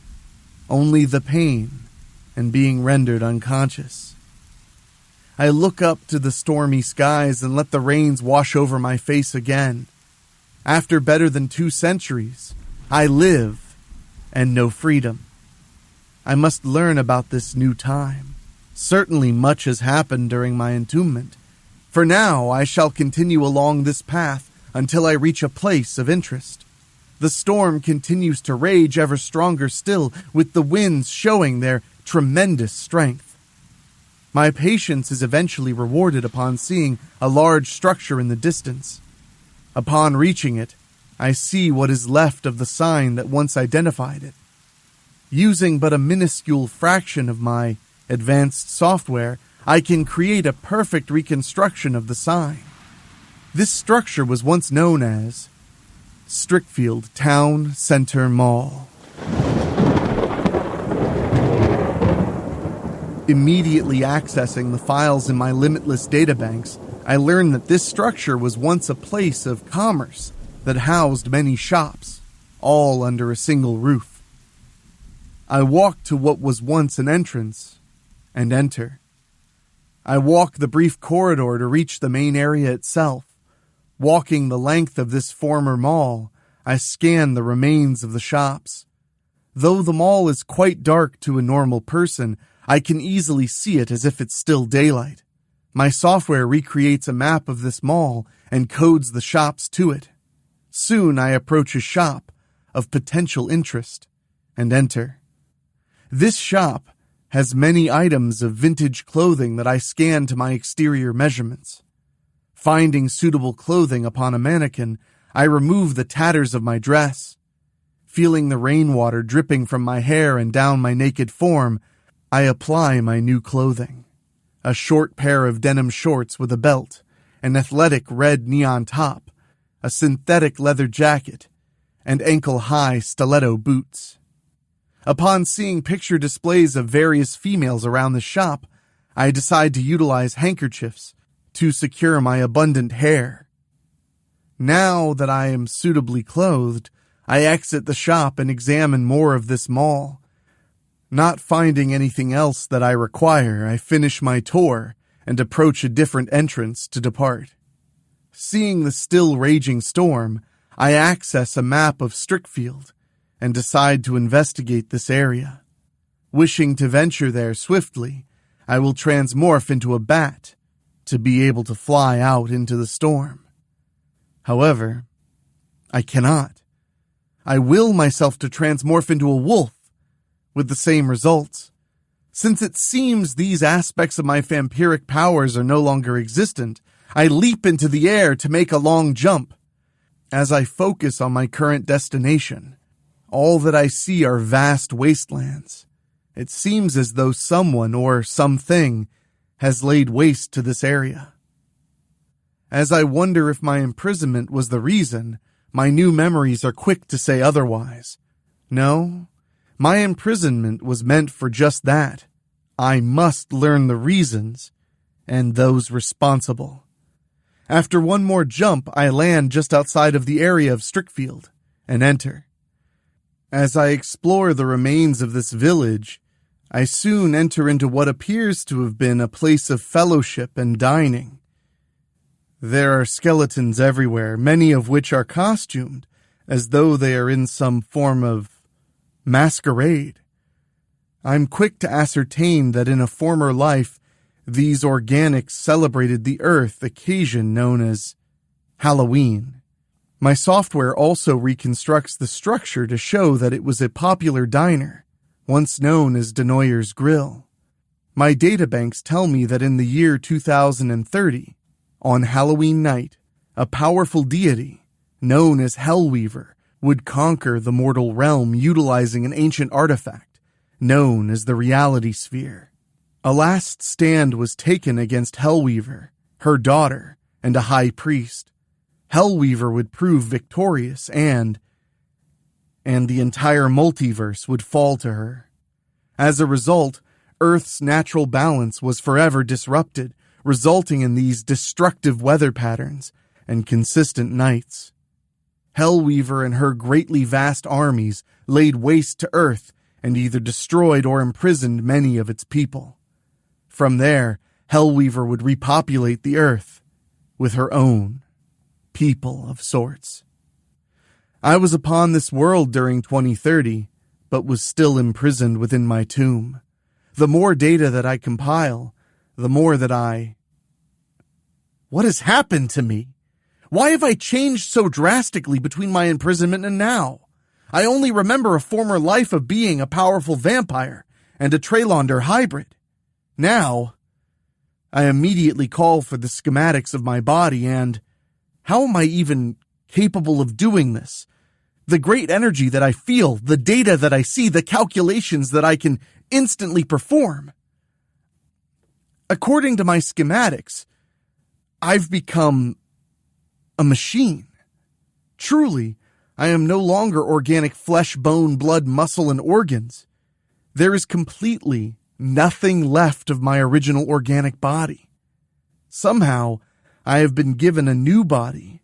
Only the pain and being rendered unconscious. I look up to the stormy skies and let the rains wash over my face again. After better than 2 centuries, I live and know freedom. I must learn about this new time. Certainly much has happened during my entombment. For now, I shall continue along this path until I reach a place of interest. The storm continues to rage ever stronger still, with the winds showing their tremendous strength. My patience is eventually rewarded upon seeing a large structure in the distance. Upon reaching it, I see what is left of the sign that once identified it. Using but a minuscule fraction of my advanced software, I can create a perfect reconstruction of the sign. This structure was once known as Strickfield Town Center Mall. Immediately accessing the files in my limitless databanks, I learned that this structure was once a place of commerce that housed many shops, all under a single roof. I walk to what was once an entrance and enter. I walk the brief corridor to reach the main area itself. Walking the length of this former mall, I scan the remains of the shops. Though the mall is quite dark to a normal person, I can easily see it as if it's still daylight. My software recreates a map of this mall and codes the shops to it. Soon I approach a shop of potential interest and enter. This shop has many items of vintage clothing that I scan to my exterior measurements. Finding suitable clothing upon a mannequin, I remove the tatters of my dress. Feeling the rainwater dripping from my hair and down my naked form, I apply my new clothing. A short pair of denim shorts with a belt, an athletic red neon top, a synthetic leather jacket, and ankle-high stiletto boots. Upon seeing picture displays of various females around the shop, I decide to utilize handkerchiefs to secure my abundant hair. Now that I am suitably clothed, I exit the shop and examine more of this mall. Not finding anything else that I require, I finish my tour and approach a different entrance to depart. Seeing the still raging storm, I access a map of Strickfield and decide to investigate this area. Wishing to venture there swiftly, I will transmorph into a bat to be able to fly out into the storm. However, I cannot. I will myself to transmorph into a wolf, with the same results. Since it seems these aspects of my vampiric powers are no longer existent, I leap into the air to make a long jump. As I focus on my current destination, all that I see are vast wastelands. It seems as though someone or something has laid waste to this area. As I wonder if my imprisonment was the reason, my new memories are quick to say otherwise. No, my imprisonment was meant for just that. I must learn the reasons and those responsible. After one more jump, I land just outside of the area of Strickfield and enter. As I explore the remains of this village, I soon enter into what appears to have been a place of fellowship and dining. There are skeletons everywhere, many of which are costumed, as though they are in some form of masquerade. I'm quick to ascertain that in a former life, these organics celebrated the Earth occasion known as Halloween. My software also reconstructs the structure to show that it was a popular diner, once known as Denoyer's Grill. My databanks tell me that in the year 2030, on Halloween night, a powerful deity, known as Hellweaver, would conquer the mortal realm utilizing an ancient artifact, known as the Reality Sphere. A last stand was taken against Hellweaver, her daughter, and a high priest. Hellweaver would prove victorious and the entire multiverse would fall to her. As a result, Earth's natural balance was forever disrupted, resulting in these destructive weather patterns and consistent nights. Hellweaver and her greatly vast armies laid waste to Earth and either destroyed or imprisoned many of its people. From there, Hellweaver would repopulate the Earth with her own people of sorts. I was upon this world during 2030, but was still imprisoned within my tomb. The more data that I compile, the more that What has happened to me? Why have I changed so drastically between my imprisonment and now? I only remember a former life of being a powerful vampire and a Trailander hybrid. Now, I immediately call for the schematics of my body and how am I even capable of doing this? The great energy that I feel, the data that I see, the calculations that I can instantly perform. According to my schematics, I've become a machine. Truly, I am no longer organic flesh, bone, blood, muscle, and organs. There is completely nothing left of my original organic body. Somehow, I have been given a new body,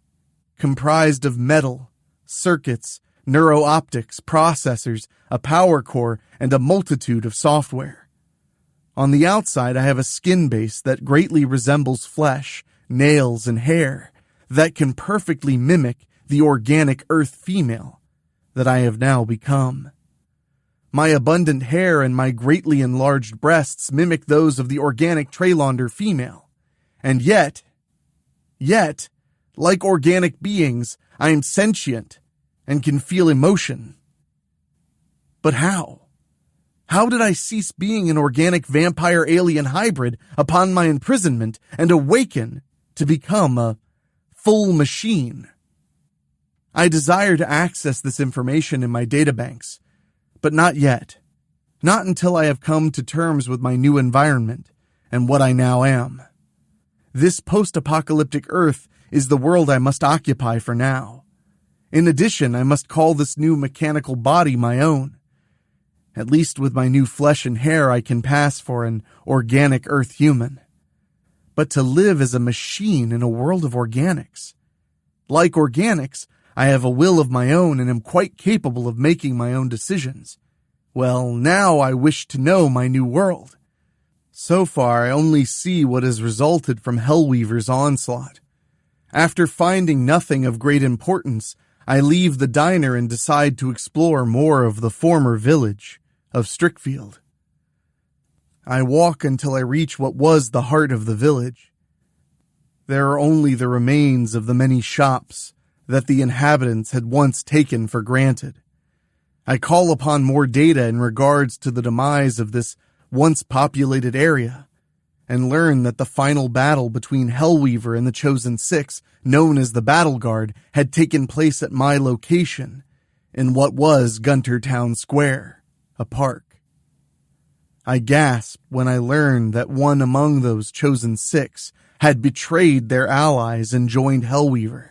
comprised of metal, circuits, neuro-optics, processors, a power core, and a multitude of software. On the outside, I have a skin base that greatly resembles flesh, nails, and hair that can perfectly mimic the organic Earth female that I have now become. My abundant hair and my greatly enlarged breasts mimic those of the organic Trailander female. And yet, like organic beings, I am sentient and can feel emotion. But how? How did I cease being an organic vampire alien hybrid upon my imprisonment and awaken to become a full machine? I desire to access this information in my databanks, but not yet. Not until I have come to terms with my new environment and what I now am. This post-apocalyptic Earth is the world I must occupy for now. In addition, I must call this new mechanical body my own. At least with my new flesh and hair, I can pass for an organic Earth human. But to live as a machine in a world of organics. Like organics, I have a will of my own and am quite capable of making my own decisions, Well, now I wish to know my new world. So far, I only see what has resulted from Hellweaver's onslaught. After finding nothing of great importance, I leave the diner and decide to explore more of the former village of Strickfield. I walk until I reach what was the heart of the village. There are only the remains of the many shops that the inhabitants had once taken for granted. I call upon more data in regards to the demise of this once populated area, and learn that the final battle between Hellweaver and the Chosen Six, known as the Battle Guard, had taken place at my location, in what was Gunter Town Square, a park. I gasp when I learn that one among those Chosen Six had betrayed their allies and joined Hellweaver,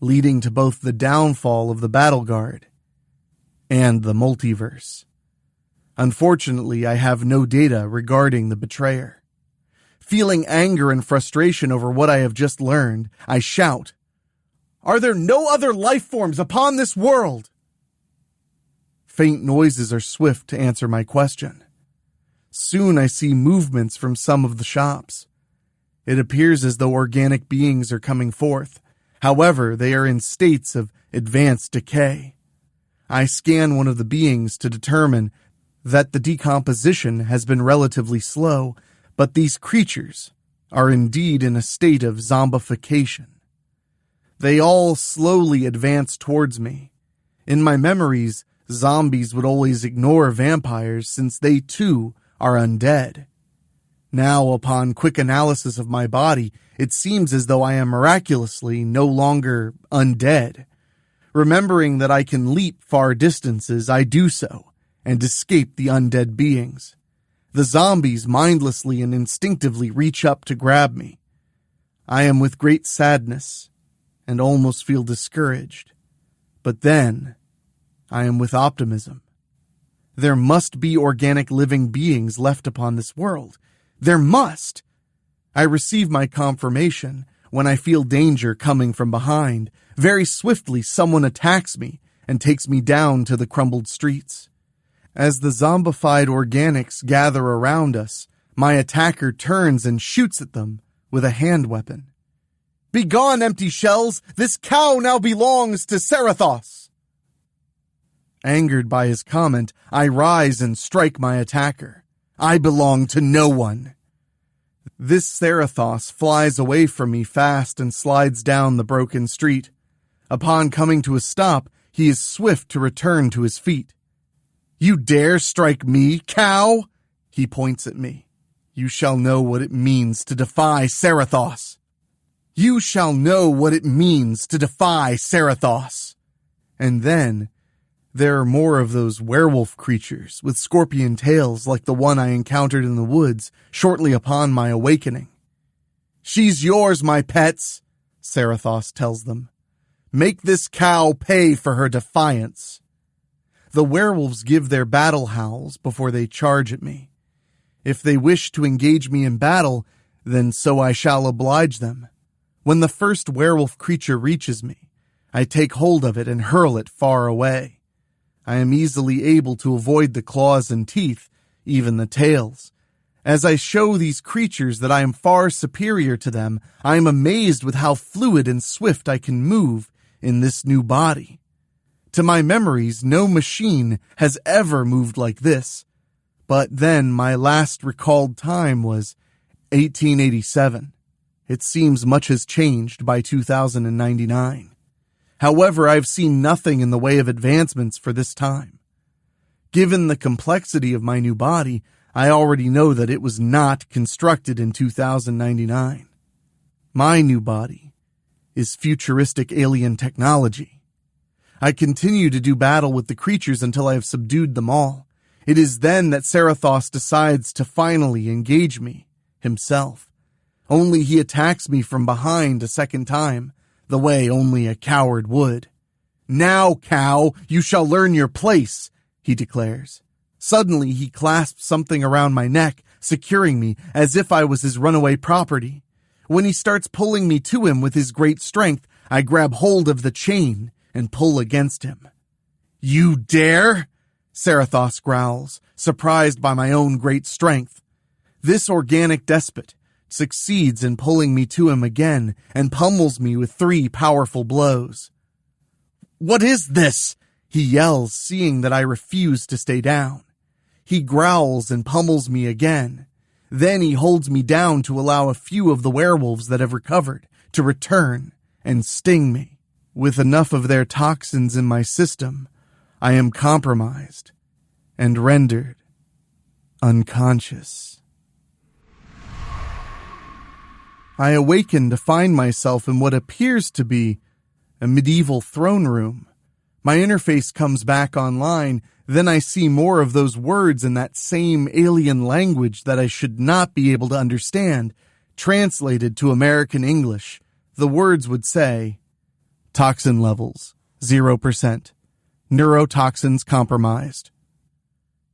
leading to both the downfall of the Battle Guard and the multiverse. Unfortunately, I have no data regarding the betrayer. Feeling anger and frustration over what I have just learned, I shout, "Are there no other life forms upon this world?" Faint noises are swift to answer my question. Soon I see movements from some of the shops. It appears as though organic beings are coming forth. However, they are in states of advanced decay. I scan one of the beings to determine that the decomposition has been relatively slow, but these creatures are indeed in a state of zombification. They all slowly advance towards me. In my memories, zombies would always ignore vampires since they too are undead. Now, upon quick analysis of my body, it seems as though I am miraculously no longer undead. Remembering that I can leap far distances, I do so, and escape the undead beings. The zombies mindlessly and instinctively reach up to grab me. I am with great sadness, and almost feel discouraged. But then, I am with optimism. There must be organic living beings left upon this world. There must! I receive my confirmation when I feel danger coming from behind. Very swiftly, someone attacks me and takes me down to the crumbled streets. As the zombified organics gather around us, my attacker turns and shoots at them with a hand weapon. "Begone, empty shells! This cow now belongs to Sarathos!" Angered by his comment, I rise and strike my attacker. I belong to no one. This Sarathos flies away from me fast and slides down the broken street. Upon coming to a stop, he is swift to return to his feet. "You dare strike me, cow?" He points at me. "You shall know what it means to defy Sarathos. You shall know what it means to defy Sarathos." And then, there are more of those werewolf creatures with scorpion tails like the one I encountered in the woods shortly upon my awakening. "She's yours, my pets," Sarathos tells them. "Make this cow pay for her defiance." The werewolves give their battle howls before they charge at me. If they wish to engage me in battle, then so I shall oblige them. When the first werewolf creature reaches me, I take hold of it and hurl it far away. I am easily able to avoid the claws and teeth, even the tails. As I show these creatures that I am far superior to them, I am amazed with how fluid and swift I can move in this new body. To my memories, no machine has ever moved like this. But then my last recalled time was 1887. It seems much has changed by 2099. However, I've seen nothing in the way of advancements for this time. Given the complexity of my new body, I already know that it was not constructed in 2099. My new body is futuristic alien technology. I continue to do battle with the creatures until I have subdued them all. It is then that Sarathos decides to finally engage me, himself. Only he attacks me from behind a second time, the way only a coward would. "Now, cow, you shall learn your place," he declares. Suddenly, he clasps something around my neck, securing me as if I was his runaway property. When he starts pulling me to him with his great strength, I grab hold of the chain and pull against him. "You dare?" Sarathos growls, surprised by my own great strength. This organic despot succeeds in pulling me to him again and pummels me with 3 powerful blows. "What is this?" he yells, seeing that I refuse to stay down. He growls and pummels me again. Then he holds me down to allow a few of the werewolves that have recovered to return and sting me. With enough of their toxins in my system, I am compromised and rendered unconscious. I awaken to find myself in what appears to be a medieval throne room. My interface comes back online, then I see more of those words in that same alien language that I should not be able to understand, translated to American English. The words would say, toxin levels, 0%. Neurotoxins compromised.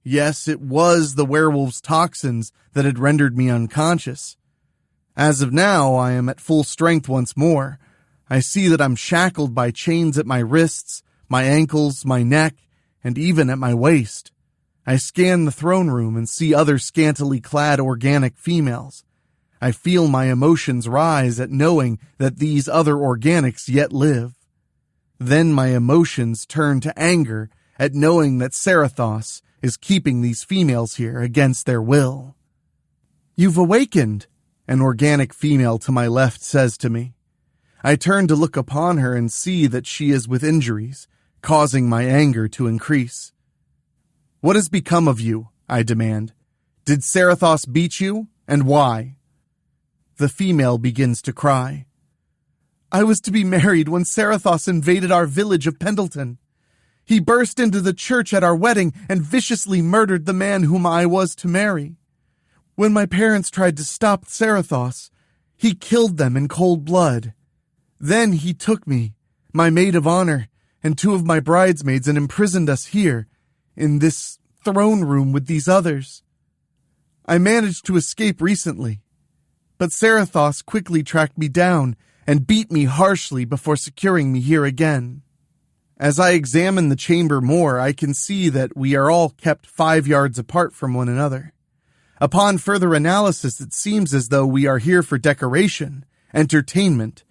Yes, it was the werewolf's toxins that had rendered me unconscious. As of now, I am at full strength once more. I see that I'm shackled by chains at my wrists, my ankles, my neck, and even at my waist. I scan the throne room and see other scantily clad organic females. I feel my emotions rise at knowing that these other organics yet live. Then my emotions turn to anger at knowing that Sarathos is keeping these females here against their will. "You've awakened," an organic female to my left says to me. I turn to look upon her and see that she is with injuries, causing my anger to increase. "What has become of you?" I demand. "Did Sarathos beat you, and why?" The female begins to cry. "I was to be married when Sarathos invaded our village of Pendleton. He burst into the church at our wedding and viciously murdered the man whom I was to marry. When my parents tried to stop Sarathos, he killed them in cold blood. Then he took me, my maid of honor, and 2 of my bridesmaids and imprisoned us here, in this throne room with these others. I managed to escape recently, but Sarathos quickly tracked me down and beat me harshly before securing me here again. As I examine the chamber more, I can see that we are all kept 5 yards apart from one another. Upon further analysis, it seems as though we are here for decoration, entertainment,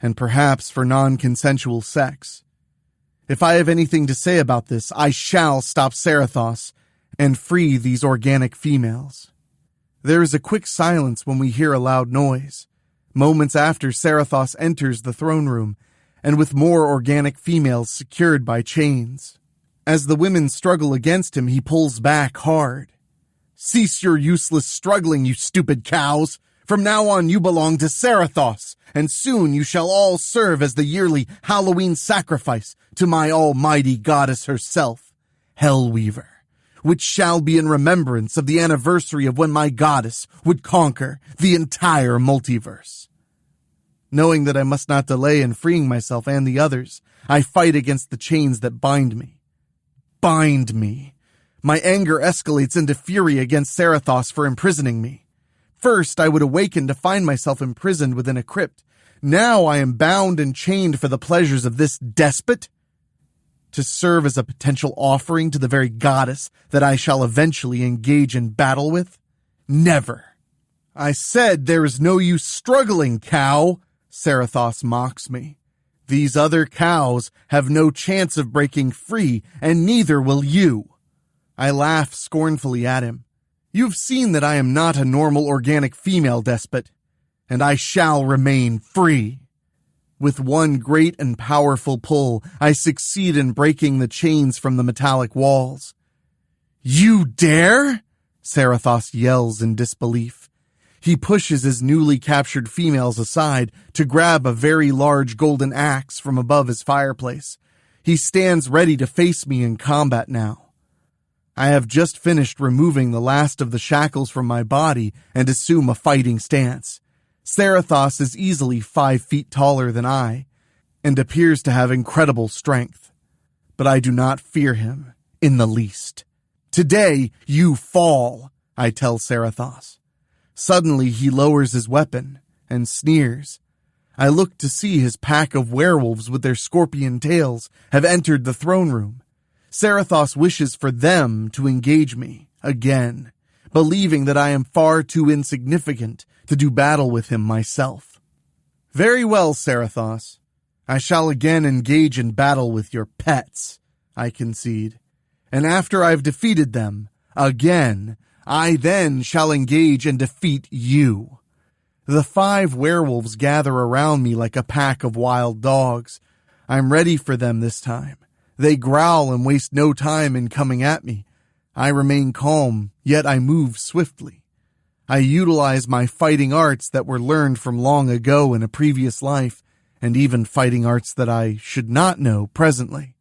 and perhaps for non-consensual sex. If I have anything to say about this, I shall stop Sarathos and free these organic females. There is a quick silence when we hear a loud noise. Moments after, Sarathos enters the throne room, and with more organic females secured by chains. As the women struggle against him, he pulls back hard. "Cease your useless struggling, you stupid cows! From now on you belong to Sarathos, and soon you shall all serve as the yearly Halloween sacrifice to my almighty goddess herself, Hellweaver, which shall be in remembrance of the anniversary of when my goddess would conquer the entire multiverse." Knowing that I must not delay in freeing myself and the others, I fight against the chains that bind me. Bind me. My anger escalates into fury against Sarathos for imprisoning me. First, I would awaken to find myself imprisoned within a crypt. Now I am bound and chained for the pleasures of this despot? To serve as a potential offering to the very goddess that I shall eventually engage in battle with? Never. "I said there is no use struggling, cow," Sarathos mocks me. "These other cows have no chance of breaking free, and neither will you." I laugh scornfully at him. "You've seen that I am not a normal organic female despot, and I shall remain free." With one great and powerful pull, I succeed in breaking the chains from the metallic walls. "You dare?" Sarathos yells in disbelief. He pushes his newly captured females aside to grab a very large golden axe from above his fireplace. He stands ready to face me in combat now. I have just finished removing the last of the shackles from my body and assume a fighting stance. Sarathos is easily 5 feet taller than I, and appears to have incredible strength. But I do not fear him in the least. "Today you fall," I tell Sarathos. Suddenly he lowers his weapon and sneers. I look to see his pack of werewolves with their scorpion tails have entered the throne room. Sarathos wishes for them to engage me again, believing that I am far too insignificant to do battle with him myself. Very well, Sarathos. I shall again engage in battle with your pets, I concede. And after I've defeated them, again, I then shall engage and defeat you. The 5 werewolves gather around me like a pack of wild dogs. I'm ready for them this time. They growl and waste no time in coming at me. I remain calm, yet I move swiftly. I utilize my fighting arts that were learned from long ago in a previous life, and even fighting arts that I should not know presently.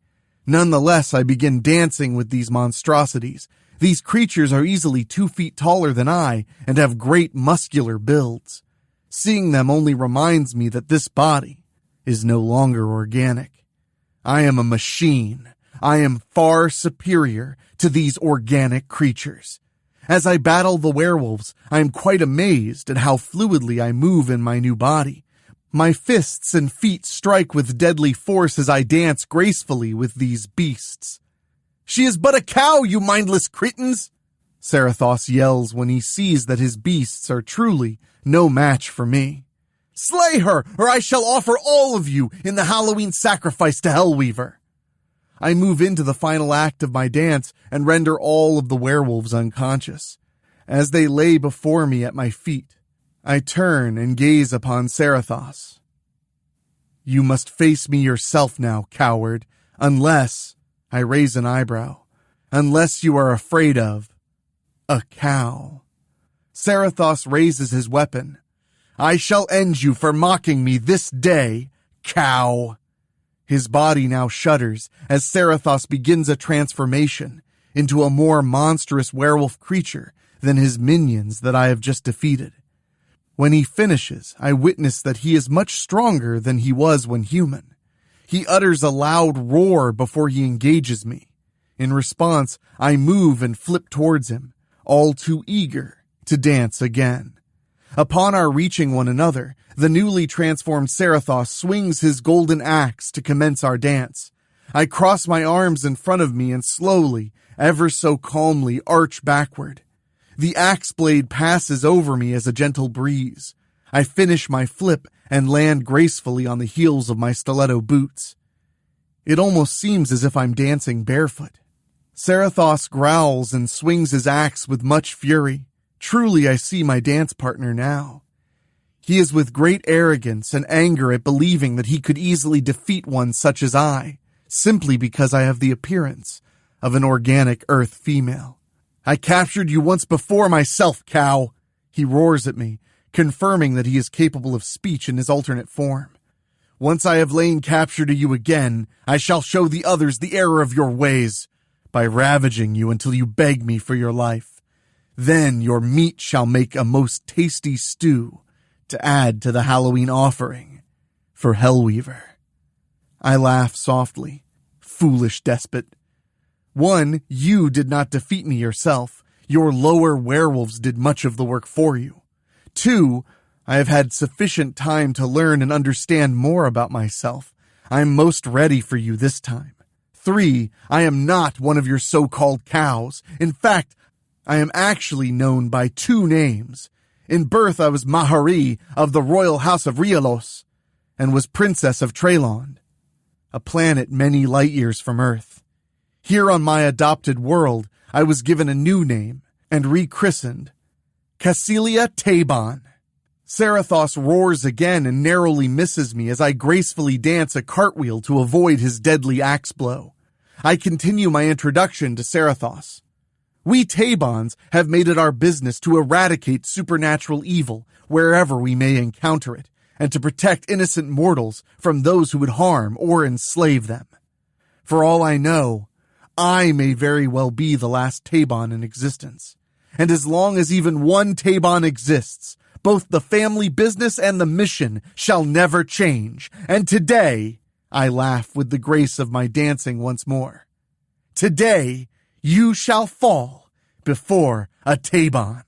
Nonetheless, I begin dancing with these monstrosities. These creatures are easily 2 feet taller than I and have great muscular builds. Seeing them only reminds me that this body is no longer organic. I am a machine. I am far superior to these organic creatures. As I battle the werewolves, I am quite amazed at how fluidly I move in my new body. My fists and feet strike with deadly force as I dance gracefully with these beasts. "She is but a cow, you mindless cretins!" Sarathos yells when he sees that his beasts are truly no match for me. "Slay her, or I shall offer all of you in the Halloween sacrifice to Hellweaver." I move into the final act of my dance and render all of the werewolves unconscious. As they lay before me at my feet, I turn and gaze upon Sarathos. "You must face me yourself now, coward, unless," I raise an eyebrow, "unless you are afraid of a cow." Sarathos raises his weapon. "I shall end you for mocking me this day, cow." His body now shudders as Sarathos begins a transformation into a more monstrous werewolf creature than his minions that I have just defeated. When he finishes, I witness that he is much stronger than he was when human. He utters a loud roar before he engages me. In response, I move and flip towards him, all too eager to dance again. Upon our reaching one another, the newly transformed Sarathos swings his golden axe to commence our dance. I cross my arms in front of me and slowly, ever so calmly, arch backward. The axe blade passes over me as a gentle breeze. I finish my flip and land gracefully on the heels of my stiletto boots. It almost seems as if I'm dancing barefoot. Sarathos growls and swings his axe with much fury. Truly, I see my dance partner now. He is with great arrogance and anger at believing that he could easily defeat one such as I, simply because I have the appearance of an organic earth female. "I captured you once before myself, cow," he roars at me, confirming that he is capable of speech in his alternate form. "Once I have lain capture to you again, I shall show the others the error of your ways, by ravaging you until you beg me for your life. Then your meat shall make a most tasty stew to add to the Halloween offering for Hellweaver." I laugh softly. Foolish despot. 1, you did not defeat me yourself. Your lower werewolves did much of the work for you. 2, I have had sufficient time to learn and understand more about myself. I am most ready for you this time. 3, I am not one of your so-called cows. In fact, I am actually known by 2 names. In birth, I was Mahari of the royal house of Rielos and was princess of Trelond, a planet many light years from Earth. Here on my adopted world, I was given a new name and rechristened Casilia Taibon. Sarathos roars again and narrowly misses me as I gracefully dance a cartwheel to avoid his deadly axe blow. I continue my introduction to Sarathos. "We Taibons have made it our business to eradicate supernatural evil wherever we may encounter it, and to protect innocent mortals from those who would harm or enslave them. For all I know, I may very well be the last Taibon in existence. And as long as even one Taibon exists, both the family business and the mission shall never change. And today," I laugh with the grace of my dancing once more, "today you shall fall before a Taibon."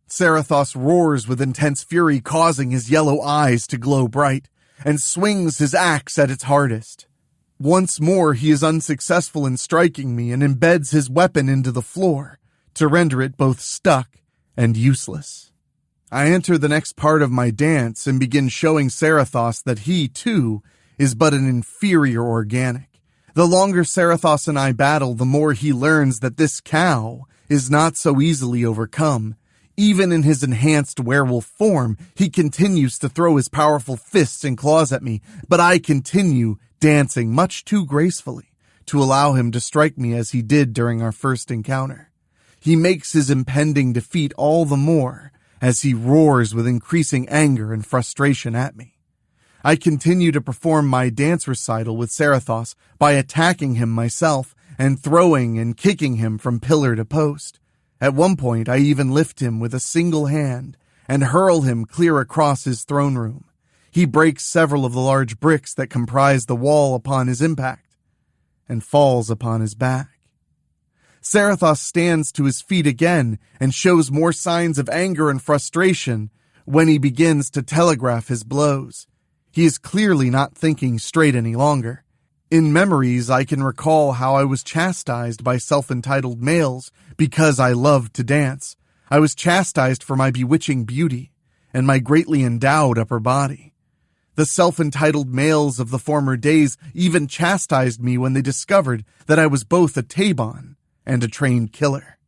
Sarathos roars with intense fury, causing his yellow eyes to glow bright, and swings his axe at its hardest. Once more he is unsuccessful in striking me and embeds his weapon into the floor to render it both stuck and useless. I enter the next part of my dance and begin showing Sarathos that he, too, is but an inferior organic. The longer Sarathos and I battle, the more he learns that this cow is not so easily overcome. Even in his enhanced werewolf form, he continues to throw his powerful fists and claws at me, but I continue dancing much too gracefully to allow him to strike me as he did during our first encounter. He makes his impending defeat all the more as he roars with increasing anger and frustration at me. I continue to perform my dance recital with Sarathos by attacking him myself and throwing and kicking him from pillar to post. At one point, I even lift him with a single hand and hurl him clear across his throne room. He breaks several of the large bricks that comprise the wall upon his impact and falls upon his back. Sarathos stands to his feet again and shows more signs of anger and frustration when he begins to telegraph his blows. He is clearly not thinking straight any longer. In memories, I can recall how I was chastised by self-entitled males because I loved to dance. I was chastised for my bewitching beauty and my greatly endowed upper body. The self-entitled males of the former days even chastised me when they discovered that I was both a Taibon and a trained killer.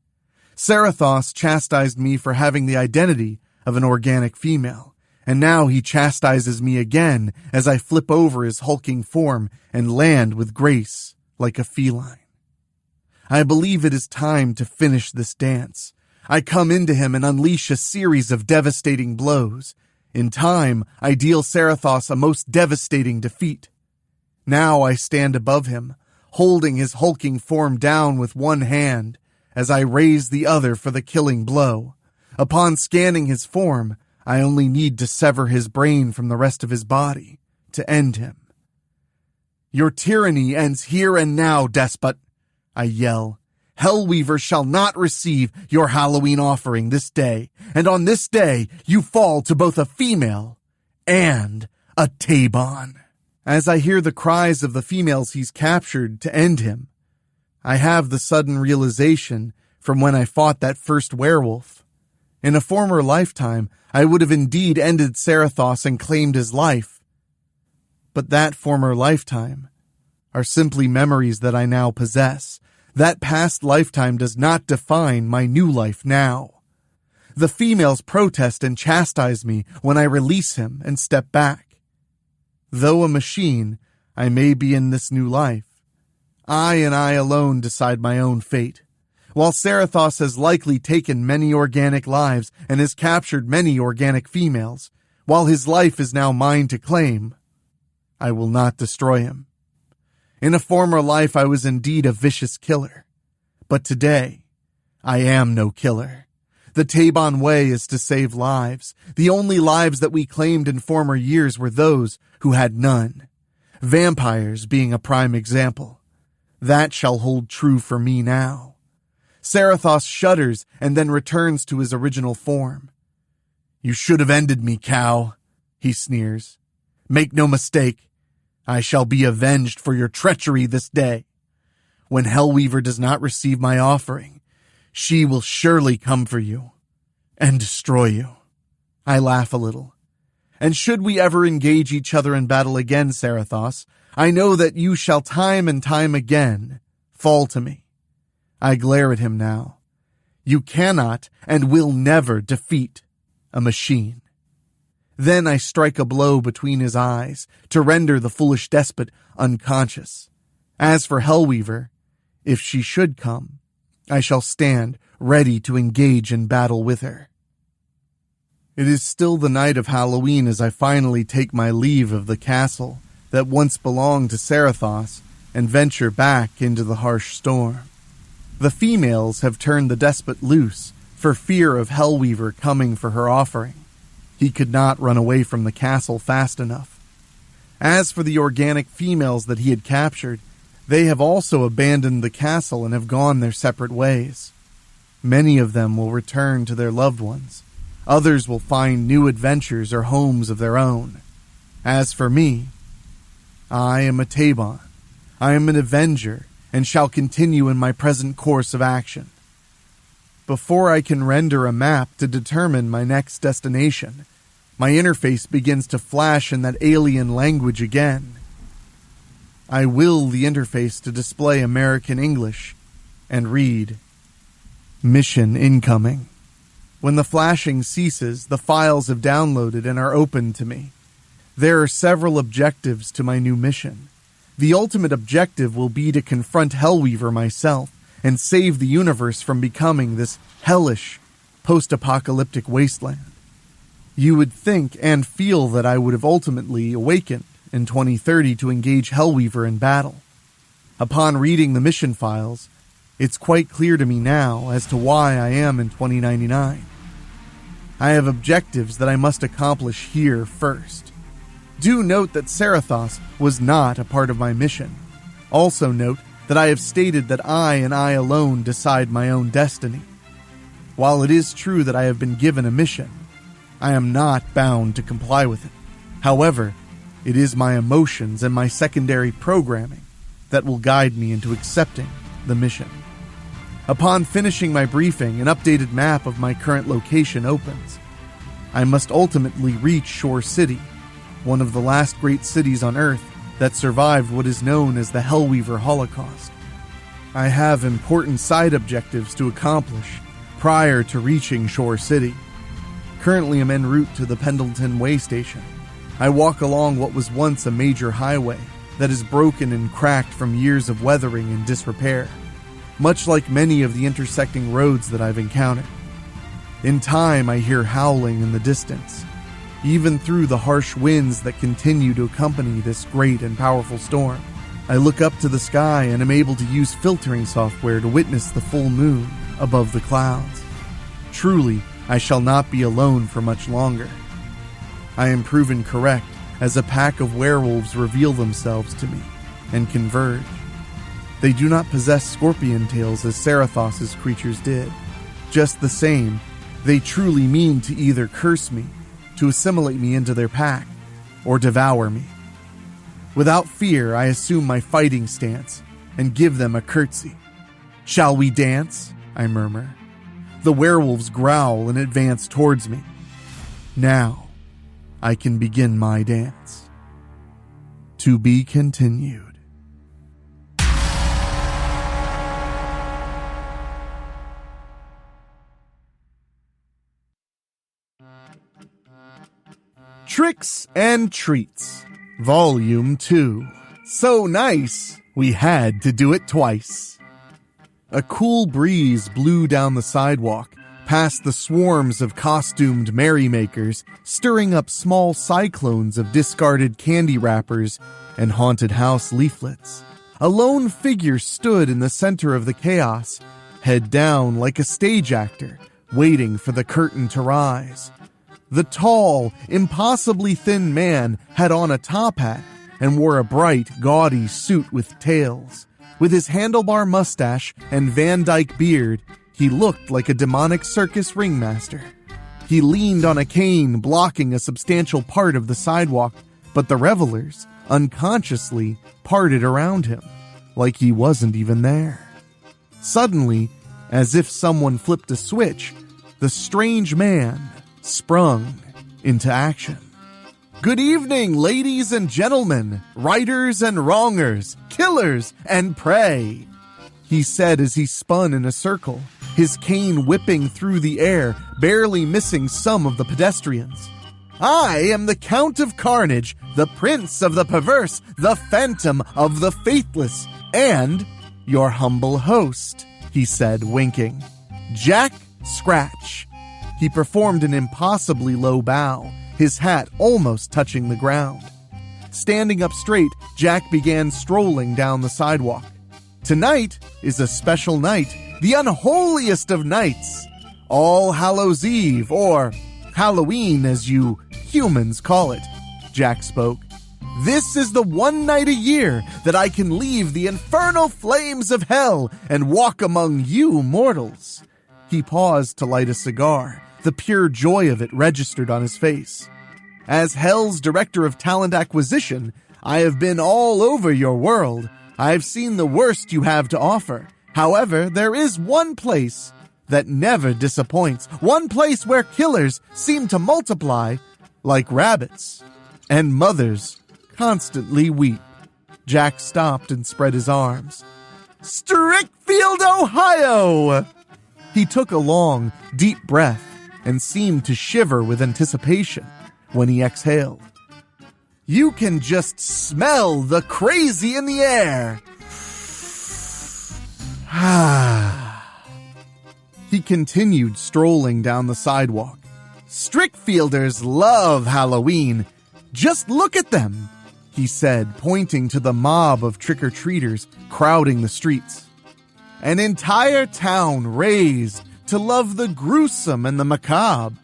Sarathos chastised me for having the identity of an organic female, and now he chastises me again as I flip over his hulking form and land with grace like a feline. I believe it is time to finish this dance. I come into him and unleash a series of devastating blows. In time, I deal Sarathos a most devastating defeat. Now I stand above him, holding his hulking form down with one hand as I raise the other for the killing blow. Upon scanning his form, I only need to sever his brain from the rest of his body to end him. "Your tyranny ends here and now, despot," I yell. "Hellweaver shall not receive your Halloween offering this day, and on this day you fall to both a female and a Taibon." As I hear the cries of the females he's captured to end him, I have the sudden realization from when I fought that first werewolf. In a former lifetime, I would have indeed ended Sarathos and claimed his life. But that former lifetime are simply memories that I now possess. That past lifetime does not define my new life now. The females protest and chastise me when I release him and step back. Though a machine, I may be in this new life. I and I alone decide my own fate. While Sarathos has likely taken many organic lives and has captured many organic females, while his life is now mine to claim, I will not destroy him. In a former life, I was indeed a vicious killer. But today, I am no killer. The Taibon way is to save lives. The only lives that we claimed in former years were those who had none. Vampires being a prime example. That shall hold true for me now. Sarathos shudders and then returns to his original form. "You should have ended me, cow," he sneers. "Make no mistake, I shall be avenged for your treachery this day. When Hellweaver does not receive my offering, she will surely come for you and destroy you." I laugh a little. "And should we ever engage each other in battle again, Sarathos, I know that you shall time and time again fall to me." I glare at him now. "You cannot and will never defeat a machine." Then I strike a blow between his eyes to render the foolish despot unconscious. As for Hellweaver, if she should come, I shall stand ready to engage in battle with her. It is still the night of Halloween as I finally take my leave of the castle that once belonged to Sarathos and venture back into the harsh storm. The females have turned the despot loose for fear of Hellweaver coming for her offering. He could not run away from the castle fast enough. As for the organic females that he had captured, they have also abandoned the castle and have gone their separate ways. Many of them will return to their loved ones. Others will find new adventures or homes of their own. As for me, I am a Taibon, I am an avenger and shall continue in my present course of action. Before I can render a map to determine my next destination, my interface begins to flash in that alien language again. I will the interface to display American English and read, "Mission incoming." When the flashing ceases, the files have downloaded and are opened to me. There are several objectives to my new mission. The ultimate objective will be to confront Hellweaver myself and save the universe from becoming this hellish, post-apocalyptic wasteland. You would think and feel that I would have ultimately awakened in 2030 to engage Hellweaver in battle. Upon reading the mission files, it's quite clear to me now as to why I am in 2099. I have objectives that I must accomplish here first. Do note that Sarathos was not a part of my mission. Also note that I have stated that I and I alone decide my own destiny. While it is true that I have been given a mission, I am not bound to comply with it. However, it is my emotions and my secondary programming that will guide me into accepting the mission. Upon finishing my briefing, an updated map of my current location opens. I must ultimately reach Shore City, one of the last great cities on Earth that survived what is known as the Hellweaver Holocaust. I have important side objectives to accomplish prior to reaching Shore City. Currently, I'm en route to the Pendleton Way Station. I walk along what was once a major highway that is broken and cracked from years of weathering and disrepair, much like many of the intersecting roads that I've encountered. In time, I hear howling in the distance, even through the harsh winds that continue to accompany this great and powerful storm. I look up to the sky and am able to use filtering software to witness the full moon above the clouds. Truly, I shall not be alone for much longer. I am proven correct as a pack of werewolves reveal themselves to me and converge. They do not possess scorpion tails as Sarathos's creatures did. Just the same, they truly mean to either curse me, to assimilate me into their pack, or devour me. Without fear, I assume my fighting stance and give them a curtsy. "Shall we dance?" I murmur. The werewolves growl and advance towards me. Now, I can begin my dance. To be continued. Tricks and Treats, Volume 2. So nice, we had to do it twice. A cool breeze blew down the sidewalk, past the swarms of costumed merrymakers, stirring up small cyclones of discarded candy wrappers and haunted house leaflets. A lone figure stood in the center of the chaos, head down like a stage actor, waiting for the curtain to rise. The tall, impossibly thin man had on a top hat and wore a bright, gaudy suit with tails. With his handlebar mustache and Van Dyke beard, he looked like a demonic circus ringmaster. He leaned on a cane, blocking a substantial part of the sidewalk, but the revelers, unconsciously, parted around him, like he wasn't even there. Suddenly, as if someone flipped a switch, the strange man sprung into action. "Good evening, ladies and gentlemen, righters and wrongers, killers and prey," he said as he spun in a circle, his cane whipping through the air, barely missing some of the pedestrians. "I am the Count of Carnage, the Prince of the Perverse, the Phantom of the Faithless, and your humble host," he said, winking. "Jack Scratch." He performed an impossibly low bow, his hat almost touching the ground. Standing up straight, Jack began strolling down the sidewalk. "Tonight is a special night, the unholiest of nights. All Hallows Eve, or Halloween as you humans call it," Jack spoke. "This is the one night a year that I can leave the infernal flames of hell and walk among you mortals." He paused to light a cigar. The pure joy of it registered on his face. "As Hell's Director of Talent Acquisition, I have been all over your world, I've seen the worst you have to offer. However, there is one place that never disappoints. One place where killers seem to multiply like rabbits, and mothers constantly weep. Jack stopped and spread his arms. Strickfield, Ohio! He took a long, deep breath and seemed to shiver with anticipation when he exhaled. You can just smell the crazy in the air. He continued strolling down the sidewalk. Strickfielders love Halloween. Just look at them, he said, pointing to the mob of trick-or-treaters crowding the streets. An entire town raised to love the gruesome and the macabre,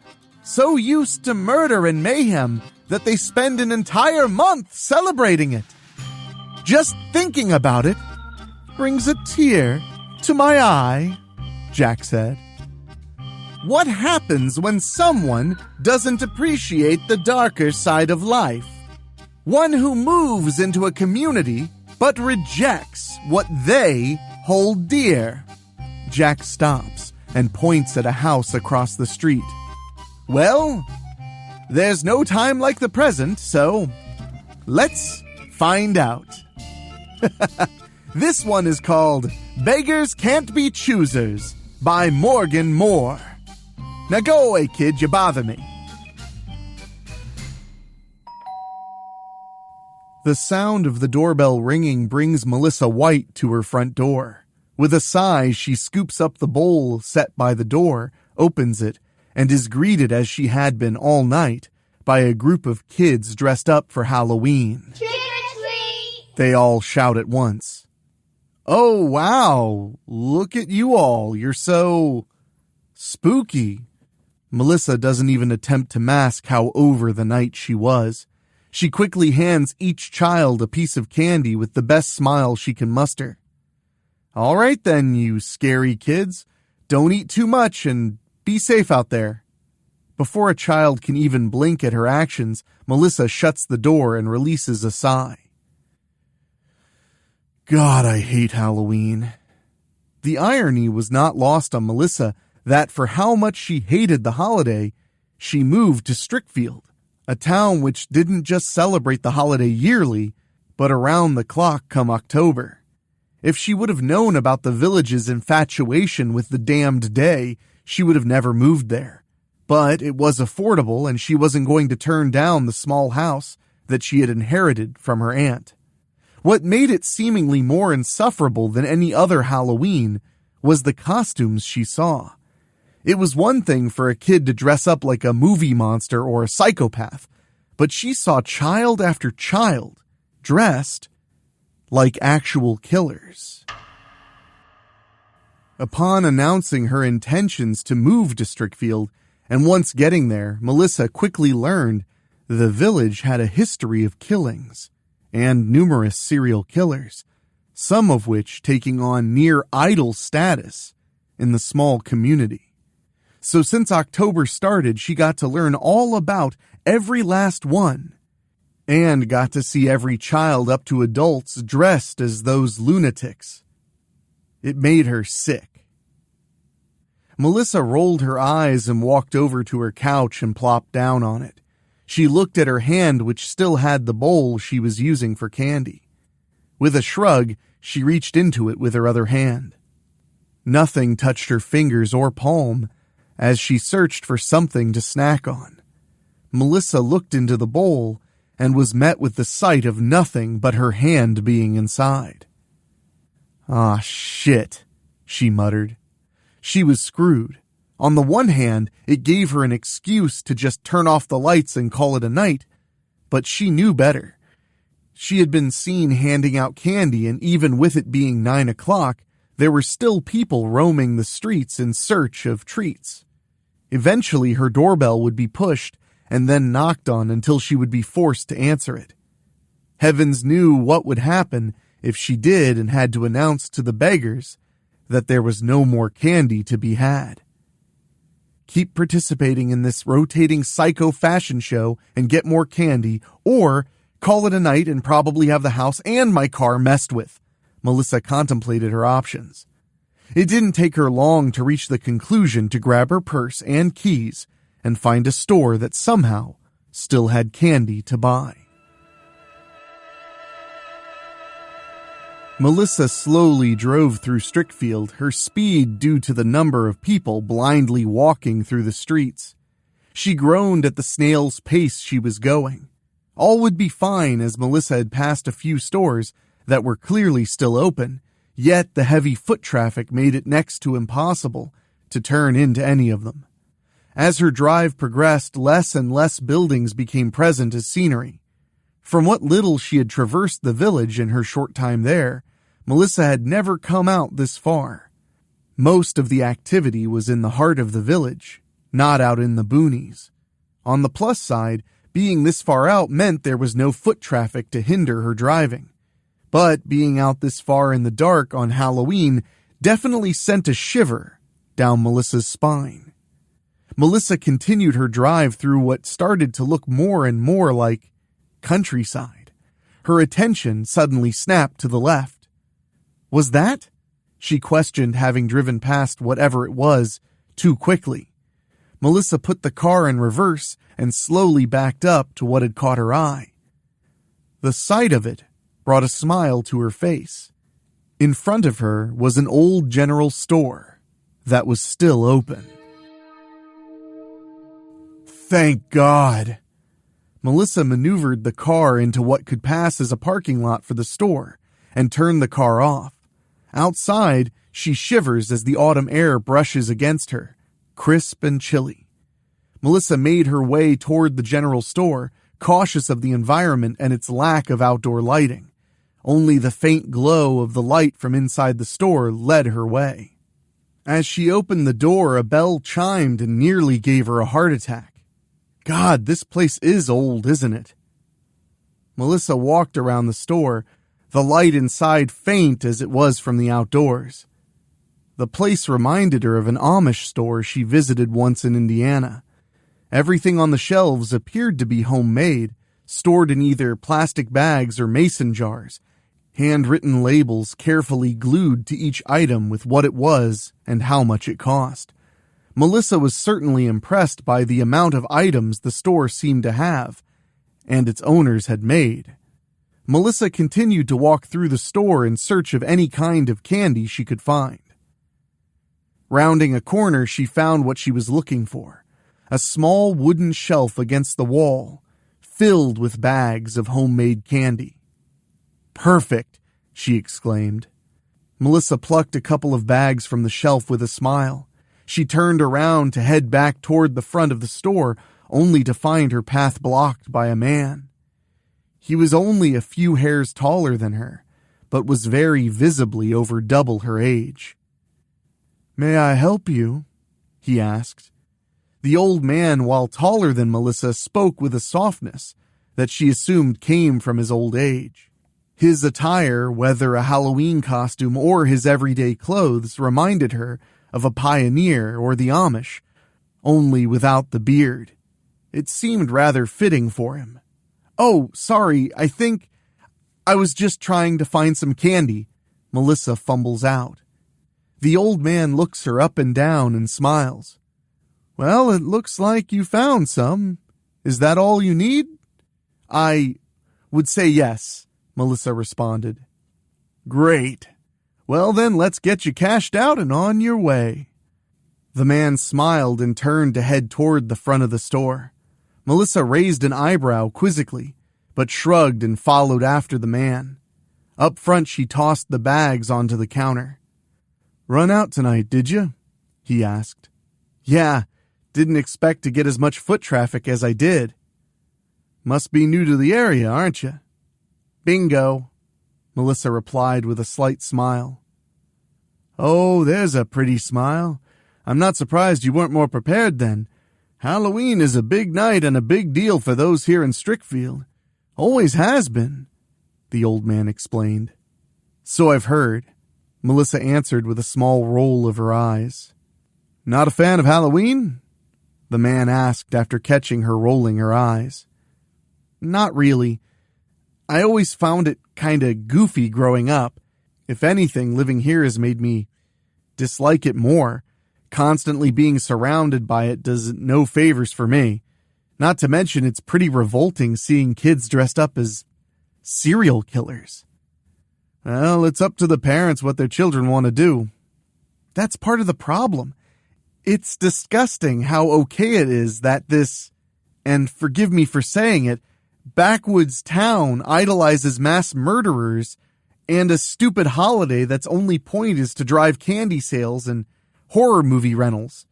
so used to murder and mayhem that they spend an entire month celebrating it. Just thinking about it brings a tear to my eye, Jack said. What happens when someone doesn't appreciate the darker side of life? One who moves into a community but rejects what they hold dear. Jack stops and points at a house across the street. Well, there's no time like the present, so let's find out. This one is called Beggars Can't Be Choosers by Morgan Moore. Now go away, kid, you bother me. The sound of the doorbell ringing brings Melissa White to her front door. With a sigh, she scoops up the bowl set by the door, opens it, and is greeted as she had been all night by a group of kids dressed up for Halloween. Trick or treat! They all shout at once. Oh, wow, look at you all, you're so spooky. Melissa doesn't even attempt to mask how over the night she was. She quickly hands each child a piece of candy with the best smile she can muster. All right then, you scary kids. Don't eat too much and be safe out there. Before a child can even blink at her actions, Melissa shuts the door and releases a sigh. God, I hate Halloween. The irony was not lost on Melissa that for how much she hated the holiday, she moved to Strickfield, a town which didn't just celebrate the holiday yearly, but around the clock come October. If she would have known about the village's infatuation with the damned day, she would have never moved there. But it was affordable, and she wasn't going to turn down the small house that she had inherited from her aunt. What made it seemingly more insufferable than any other Halloween was the costumes she saw. It was one thing for a kid to dress up like a movie monster or a psychopath, but she saw child after child dressed like actual killers. Upon announcing her intentions to move to Strickfield, and once getting there, Melissa quickly learned the village had a history of killings and numerous serial killers, some of which taking on near idol status in the small community. So since October started, she got to learn all about every last one, and got to see every child up to adults dressed as those lunatics. It made her sick. Melissa rolled her eyes and walked over to her couch and plopped down on it. She looked at her hand, which still had the bowl she was using for candy. With a shrug, she reached into it with her other hand. Nothing touched her fingers or palm as she searched for something to snack on. Melissa looked into the bowl and was met with the sight of nothing but her hand being inside. Ah, shit, she muttered. She was screwed. On the one hand, it gave her an excuse to just turn off the lights and call it a night, but she knew better. She had been seen handing out candy, and even with it being 9 o'clock, there were still people roaming the streets in search of treats. Eventually, her doorbell would be pushed and then knocked on until she would be forced to answer it. Heavens knew what would happen if she did and had to announce to the beggars that there was no more candy to be had. Keep participating in this rotating psycho fashion show and get more candy, or call it a night and probably have the house and my car messed with. Melissa contemplated her options. It didn't take her long to reach the conclusion to grab her purse and keys and find a store that somehow still had candy to buy. Melissa slowly drove through Strickfield, her speed due to the number of people blindly walking through the streets. She groaned at the snail's pace she was going. All would be fine as Melissa had passed a few stores that were clearly still open, yet the heavy foot traffic made it next to impossible to turn into any of them. As her drive progressed, less and less buildings became present as scenery. From what little she had traversed the village in her short time there, Melissa had never come out this far. Most of the activity was in the heart of the village, not out in the boonies. On the plus side, being this far out meant there was no foot traffic to hinder her driving. But being out this far in the dark on Halloween definitely sent a shiver down Melissa's spine. Melissa continued her drive through what started to look more and more like countryside. Her attention suddenly snapped to the left. Was that? She questioned, having driven past whatever it was too quickly. Melissa put the car in reverse and slowly backed up to what had caught her eye. The sight of it brought a smile to her face. In front of her was an old general store that was still open. Thank God! Melissa maneuvered the car into what could pass as a parking lot for the store and turned the car off. Outside, she shivers as the autumn air brushes against her, crisp and chilly. Melissa made her way toward the general store, cautious of the environment and its lack of outdoor lighting. Only the faint glow of the light from inside the store led her way. As she opened the door, a bell chimed and nearly gave her a heart attack. God, this place is old, isn't it? Melissa walked around the store, the light inside faint as it was from the outdoors. The place reminded her of an Amish store she visited once in Indiana. Everything on the shelves appeared to be homemade, stored in either plastic bags or mason jars, handwritten labels carefully glued to each item with what it was and how much it cost. Melissa was certainly impressed by the amount of items the store seemed to have, and its owners had made. Melissa continued to walk through the store in search of any kind of candy she could find. Rounding a corner, she found what she was looking for, a small wooden shelf against the wall, filled with bags of homemade candy. Perfect, she exclaimed. Melissa plucked a couple of bags from the shelf with a smile. She turned around to head back toward the front of the store, only to find her path blocked by a man. He was only a few hairs taller than her, but was very visibly over double her age. "May I help you?" he asked. The old man, while taller than Melissa, spoke with a softness that she assumed came from his old age. His attire, whether a Halloween costume or his everyday clothes, reminded her of a pioneer or the Amish, only without the beard. It seemed rather fitting for him. "Oh, sorry, I was just trying to find some candy," Melissa fumbles out. The old man looks her up and down and smiles. "Well, it looks like you found some. Is that all you need?" "I would say yes," Melissa responded. "Great. Well then, let's get you cashed out and on your way." The man smiled and turned to head toward the front of the store. Melissa raised an eyebrow quizzically, but shrugged and followed after the man. Up front, she tossed the bags onto the counter. "Run out tonight, did you?" he asked. "Yeah, didn't expect to get as much foot traffic as I did." "Must be new to the area, aren't you?" "Bingo," Melissa replied with a slight smile. "Oh, there's a pretty smile. I'm not surprised you weren't more prepared then. Halloween is a big night and a big deal for those here in Strickfield. Always has been," the old man explained. "So I've heard," Melissa answered with a small roll of her eyes. "Not a fan of Halloween?" the man asked after catching her rolling her eyes. "Not really. I always found it kinda goofy growing up. If anything, living here has made me dislike it more. Constantly being surrounded by it does no favors for me. Not to mention, it's pretty revolting seeing kids dressed up as serial killers. Well, it's up to the parents what their children want to do. That's part of the problem. It's disgusting how okay it is that this, and forgive me for saying it, backwoods town idolizes mass murderers and a stupid holiday that's only point is to drive candy sales and horror movie rentals.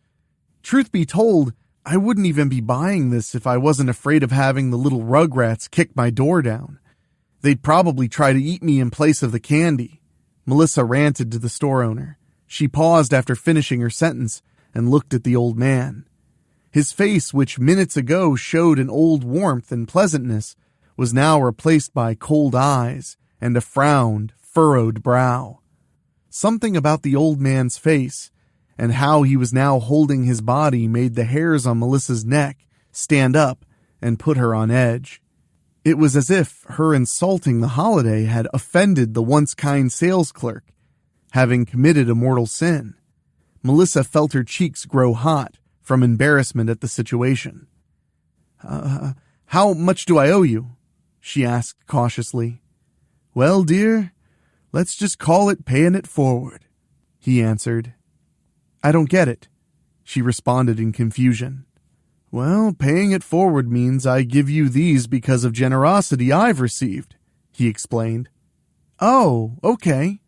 Truth be told, I wouldn't even be buying this if I wasn't afraid of having the little rugrats kick my door down. They'd probably try to eat me in place of the candy. Melissa ranted to the store owner. She paused after finishing her sentence and looked at the old man. His face, which minutes ago showed an old warmth and pleasantness, was now replaced by cold eyes and a frowned, furrowed brow. Something about the old man's face and how he was now holding his body made the hairs on Melissa's neck stand up and put her on edge. It was as if her insulting the holiday had offended the once kind sales clerk, having committed a mortal sin. Melissa felt her cheeks grow hot from embarrassment at the situation. How much do I owe you? She asked cautiously. Well, dear, let's just call it paying it forward, he answered. I don't get it, she responded in confusion. Well, paying it forward means I give you these because of generosity I've received, he explained. Oh, okay.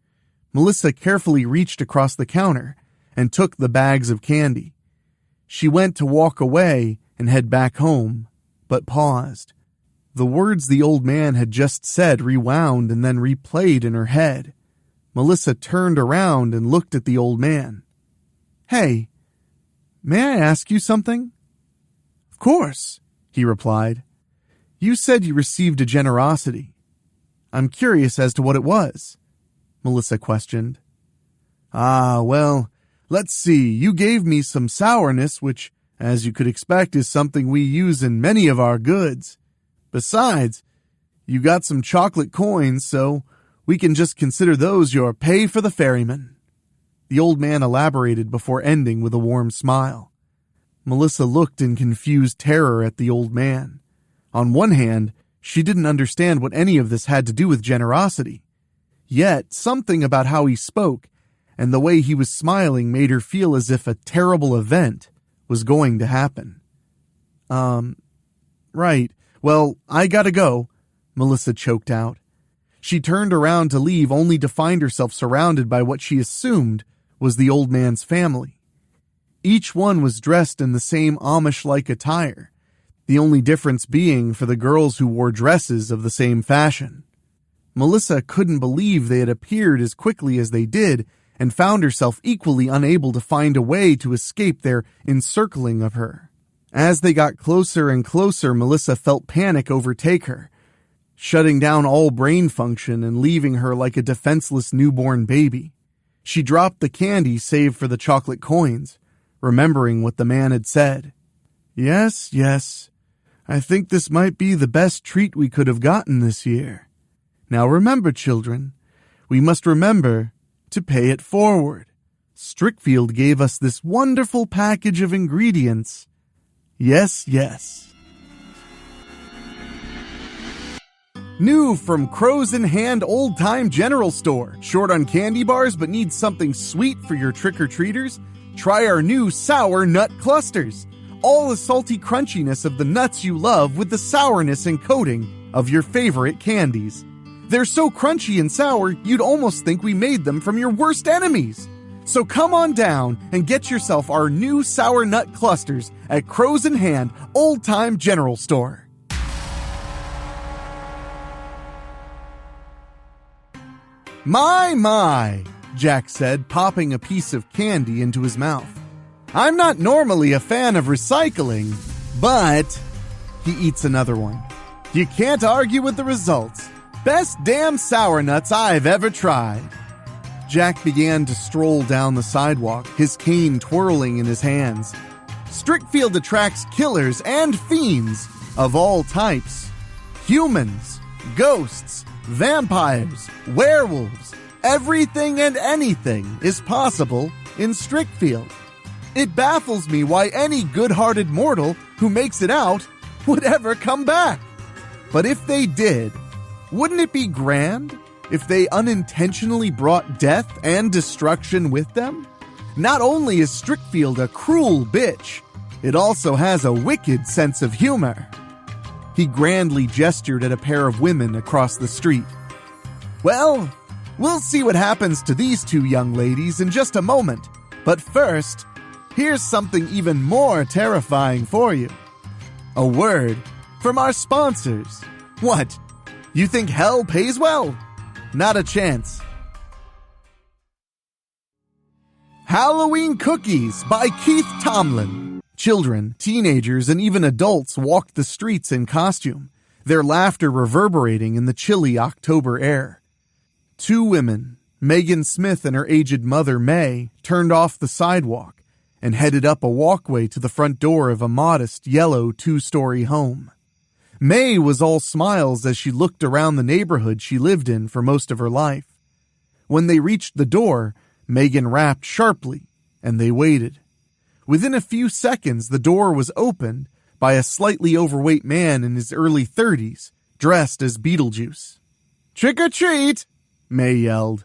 Melissa carefully reached across the counter and took the bags of candy. She went to walk away and head back home, but paused. The words the old man had just said rewound and then replayed in her head. Melissa turned around and looked at the old man. Hey, may I ask you something? Of course, he replied. You said you received a generosity. I'm curious as to what it was, Melissa questioned. Well, let's see. You gave me some sourness, which, as you could expect, is something we use in many of our goods. Besides, you got some chocolate coins, so we can just consider those your pay for the ferryman. The old man elaborated before ending with a warm smile. Melissa looked in confused terror at the old man. On one hand, she didn't understand what any of this had to do with generosity. Yet, something about how he spoke and the way he was smiling made her feel as if a terrible event was going to happen. Right. Well, I gotta go, Melissa choked out. She turned around to leave only to find herself surrounded by what she assumed was the old man's family. Each one was dressed in the same Amish-like attire, the only difference being for the girls who wore dresses of the same fashion. Melissa couldn't believe they had appeared as quickly as they did and found herself equally unable to find a way to escape their encircling of her. As they got closer and closer, Melissa felt panic overtake her, shutting down all brain function and leaving her like a defenseless newborn baby. She dropped the candy save for the chocolate coins, remembering what the man had said. Yes, I think this might be the best treat we could have gotten this year. Now remember, children, we must remember to pay it forward. Strickfield gave us this wonderful package of ingredients. Yes. New from Crows in Hand Old Time General Store. Short on candy bars but need something sweet for your trick-or-treaters? Try our new Sour Nut Clusters. All the salty crunchiness of the nuts you love with the sourness and coating of your favorite candies. They're so crunchy and sour, you'd almost think we made them from your worst enemies. So come on down and get yourself our new Sour Nut Clusters at Crows in Hand Old Time General Store. My, Jack said, popping a piece of candy into his mouth. I'm not normally a fan of recycling, but he eats another one. You can't argue with the results. Best damn sour nuts I've ever tried. Jack began to stroll down the sidewalk, his cane twirling in his hands. Strickfield attracts killers and fiends of all types. Humans, ghosts, vampires, werewolves, Everything and anything is possible in Strickfield. It baffles me why any good-hearted mortal who makes it out would ever come back. But if they did, wouldn't it be grand if they unintentionally brought death and destruction with them? Not only is Strickfield a cruel bitch, it also has a wicked sense of humor. He grandly gestured at a pair of women across the street. Well, we'll see what happens to these two young ladies in just a moment. But first, here's something even more terrifying for you. A word from our sponsors. What? You think hell pays well? Not a chance. Halloween Cookies by Keith Tomlin. Children, teenagers, and even adults walked the streets in costume, their laughter reverberating in the chilly October air. Two women, Megan Smith and her aged mother May, turned off the sidewalk and headed up a walkway to the front door of a modest yellow 2-story home. May was all smiles as she looked around the neighborhood she lived in for most of her life. When they reached the door, Megan rapped sharply, and they waited. Within a few seconds, the door was opened by a slightly overweight man in his early 30s, dressed as Beetlejuice. "Trick or treat!" May yelled.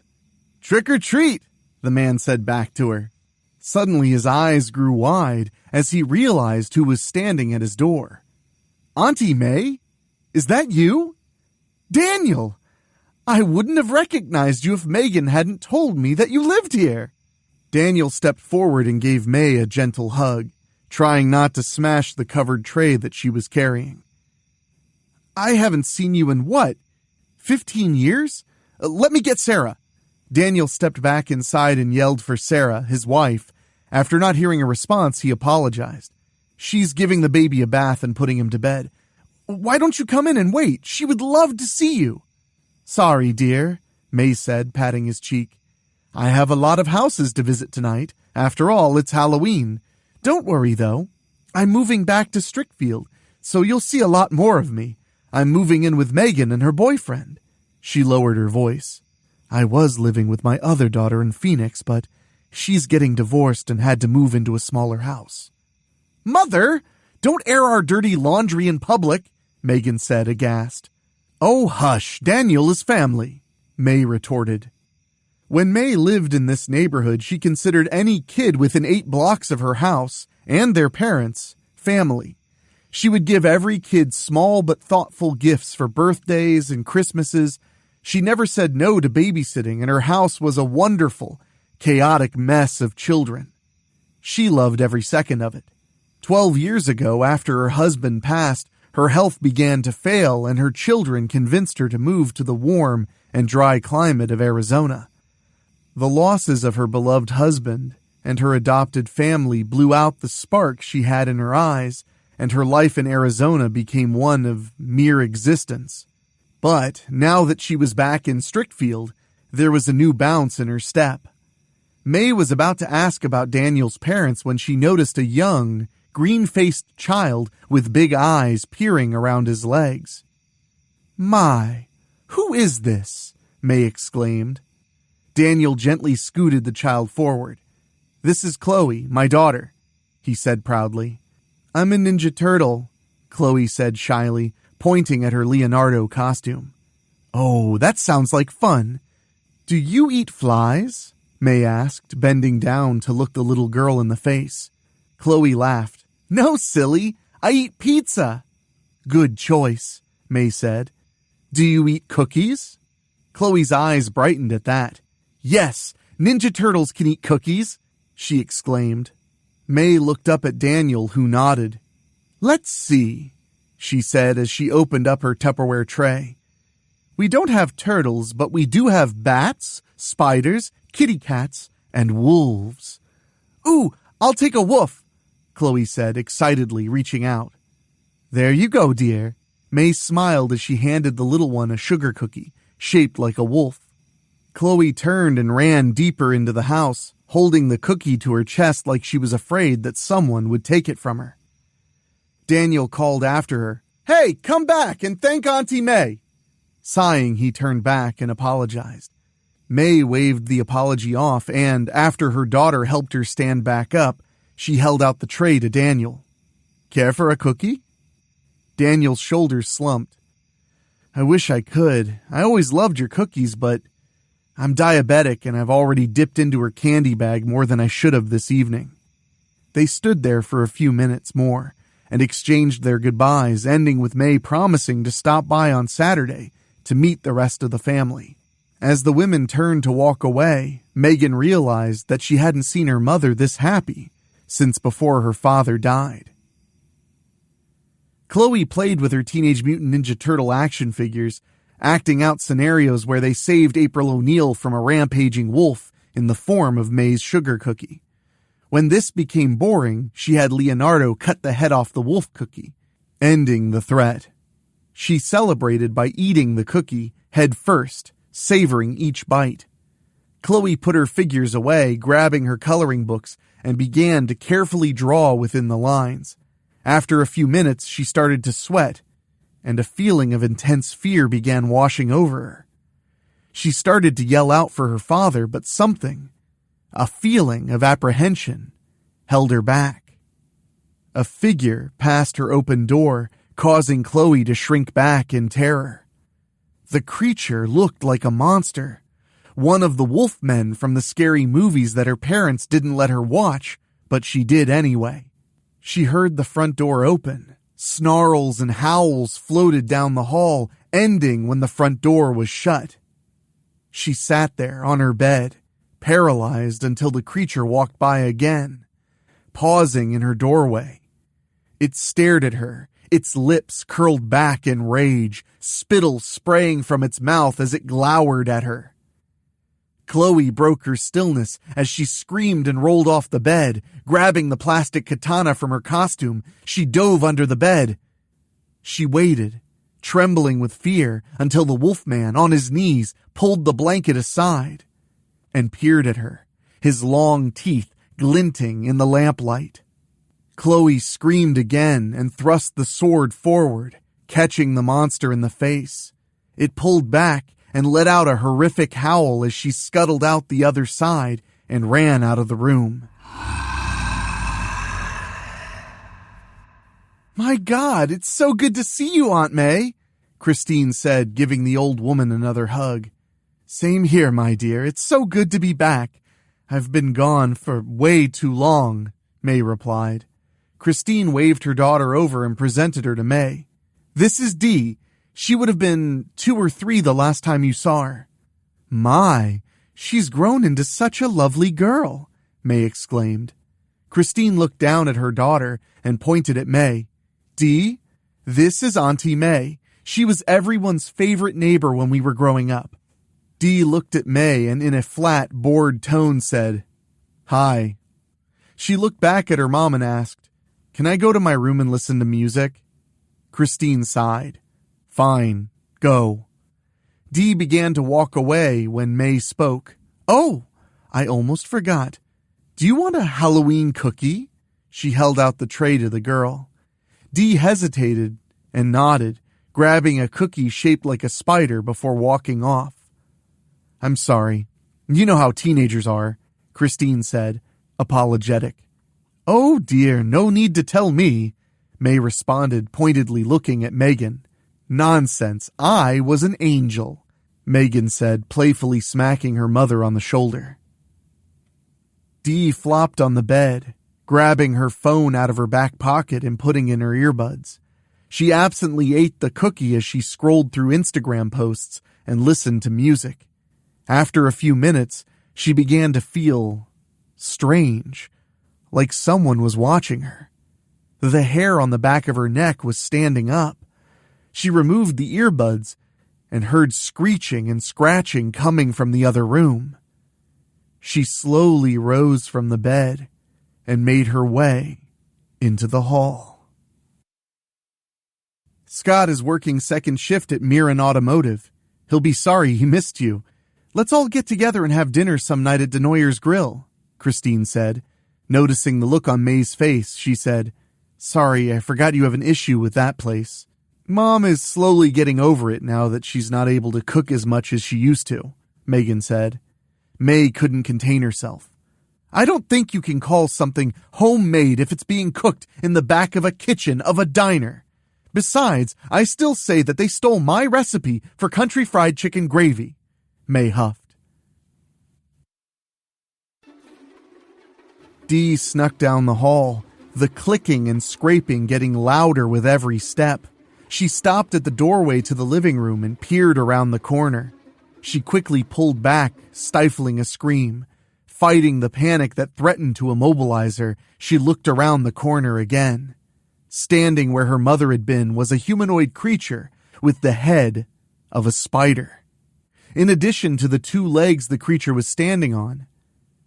"Trick or treat!" the man said back to her. Suddenly his eyes grew wide as he realized who was standing at his door. "Auntie May? Is that you?" "Daniel! I wouldn't have recognized you if Megan hadn't told me that you lived here." Daniel stepped forward and gave May a gentle hug, trying not to smash the covered tray that she was carrying. "I haven't seen you in what? 15 years? Let me get Sarah." Daniel stepped back inside and yelled for Sarah, his wife. After not hearing a response, he apologized. "She's giving the baby a bath and putting him to bed. Why don't you come in and wait? She would love to see you." "Sorry, dear," May said, patting his cheek. "I have a lot of houses to visit tonight. After all, it's Halloween. Don't worry, though. I'm moving back to Strickfield, so you'll see a lot more of me. I'm moving in with Megan and her boyfriend." She lowered her voice. "I was living with my other daughter in Phoenix, but she's getting divorced and had to move into a smaller house." "Mother, don't air our dirty laundry in public," Megan said, aghast. "Oh, hush, Daniel is family," May retorted. When May lived in this neighborhood, she considered any kid within 8 blocks of her house, and their parents, family. She would give every kid small but thoughtful gifts for birthdays and Christmases. She never said no to babysitting, and her house was a wonderful, chaotic mess of children. She loved every second of it. 12 years ago, after her husband passed, her health began to fail, and her children convinced her to move to the warm and dry climate of Arizona. The losses of her beloved husband and her adopted family blew out the spark she had in her eyes, and her life in Arizona became one of mere existence. But now that she was back in Strickfield, there was a new bounce in her step. May was about to ask about Daniel's parents when she noticed a young, green-faced child with big eyes peering around his legs. "My, who is this?" May exclaimed. Daniel gently scooted the child forward. "This is Chloe, my daughter," he said proudly. "I'm a Ninja Turtle," Chloe said shyly, pointing at her Leonardo costume. "Oh, that sounds like fun. Do you eat flies?" May asked, bending down to look the little girl in the face. Chloe laughed. "No, silly. I eat pizza." "Good choice," May said. "Do you eat cookies?" Chloe's eyes brightened at that. "Yes, Ninja Turtles can eat cookies," she exclaimed. May looked up at Daniel, who nodded. "Let's see," she said as she opened up her Tupperware tray. "We don't have turtles, but we do have bats, spiders, kitty cats, and wolves." "Ooh, I'll take a woof," Chloe said excitedly, reaching out. "There you go, dear." May smiled as she handed the little one a sugar cookie, shaped like a wolf. Chloe turned and ran deeper into the house, holding the cookie to her chest like she was afraid that someone would take it from her. Daniel called after her, "Hey, come back and thank Auntie May." Sighing, he turned back and apologized. May waved the apology off, and after her daughter helped her stand back up, she held out the tray to Daniel. "Care for a cookie?" Daniel's shoulders slumped. "I wish I could. I always loved your cookies, but I'm diabetic and I've already dipped into her candy bag more than I should have this evening." They stood there for a few minutes more and exchanged their goodbyes, ending with May promising to stop by on Saturday to meet the rest of the family. As the women turned to walk away, Megan realized that she hadn't seen her mother this happy since before her father died. Chloe played with her Teenage Mutant Ninja Turtle action figures, acting out scenarios where they saved April O'Neil from a rampaging wolf in the form of May's sugar cookie. When this became boring, she had Leonardo cut the head off the wolf cookie, ending the threat. She celebrated by eating the cookie head first, savoring each bite. Chloe put her figures away, grabbing her coloring books, and began to carefully draw within the lines. After a few minutes, she started to sweat, and a feeling of intense fear began washing over her. She started to yell out for her father, but something, a feeling of apprehension, held her back. A figure passed her open door, causing Chloe to shrink back in terror. The creature looked like a monster, one of the wolfmen from the scary movies that her parents didn't let her watch, but she did anyway. She heard the front door open. Snarls and howls floated down the hall, ending when the front door was shut. She sat there on her bed, paralyzed until the creature walked by again, pausing in her doorway. It stared at her, its lips curled back in rage, spittle spraying from its mouth as it glowered at her. Chloe broke her stillness as she screamed and rolled off the bed. Grabbing the plastic katana from her costume, she dove under the bed. She waited, trembling with fear, until the wolfman, on his knees, pulled the blanket aside and peered at her, his long teeth glinting in the lamplight. Chloe screamed again and thrust the sword forward, catching the monster in the face. It pulled back and let out a horrific howl as she scuttled out the other side and ran out of the room. "My God, it's so good to see you, Aunt May," Christine said, giving the old woman another hug. "Same here, my dear. It's so good to be back. I've been gone for way too long," May replied. Christine waved her daughter over and presented her to May. "This is Dee. She would have been 2 or 3 the last time you saw her." "My, she's grown into such a lovely girl," May exclaimed. Christine looked down at her daughter and pointed at May. "Dee, this is Auntie May. She was everyone's favorite neighbor when we were growing up." Dee looked at May and in a flat, bored tone said, "Hi." She looked back at her mom and asked, "Can I go to my room and listen to music?" Christine sighed. "Fine, go." Dee began to walk away when May spoke. "Oh, I almost forgot. Do you want a Halloween cookie?" She held out the tray to the girl. Dee hesitated and nodded, grabbing a cookie shaped like a spider before walking off. "I'm sorry. You know how teenagers are," Christine said, apologetic. "Oh dear, no need to tell me," May responded, pointedly looking at Megan. "Nonsense, I was an angel," Megan said, playfully smacking her mother on the shoulder. Dee flopped on the bed, grabbing her phone out of her back pocket and putting in her earbuds. She absently ate the cookie as she scrolled through Instagram posts and listened to music. After a few minutes, she began to feel strange, like someone was watching her. The hair on the back of her neck was standing up. She removed the earbuds and heard screeching and scratching coming from the other room. She slowly rose from the bed and made her way into the hall. "Scott is working second shift at Mirren Automotive. He'll be sorry he missed you. Let's all get together and have dinner some night at Denoyer's Grill," Christine said. Noticing the look on May's face, she said, "Sorry, I forgot you have an issue with that place. Mom is slowly getting over it now that she's not able to cook as much as she used to," Megan said. May couldn't contain herself. I don't think you can call something homemade if it's being cooked in the back of a kitchen of a diner. Besides, I still say that they stole my recipe for country fried chicken gravy, May huffed. Dee snuck down the hall, the clicking and scraping getting louder with every step. She stopped at the doorway to the living room and peered around the corner. She quickly pulled back, stifling a scream. Fighting the panic that threatened to immobilize her, she looked around the corner again. Standing where her mother had been was a humanoid creature with the head of a spider. In addition to the 2 legs the creature was standing on,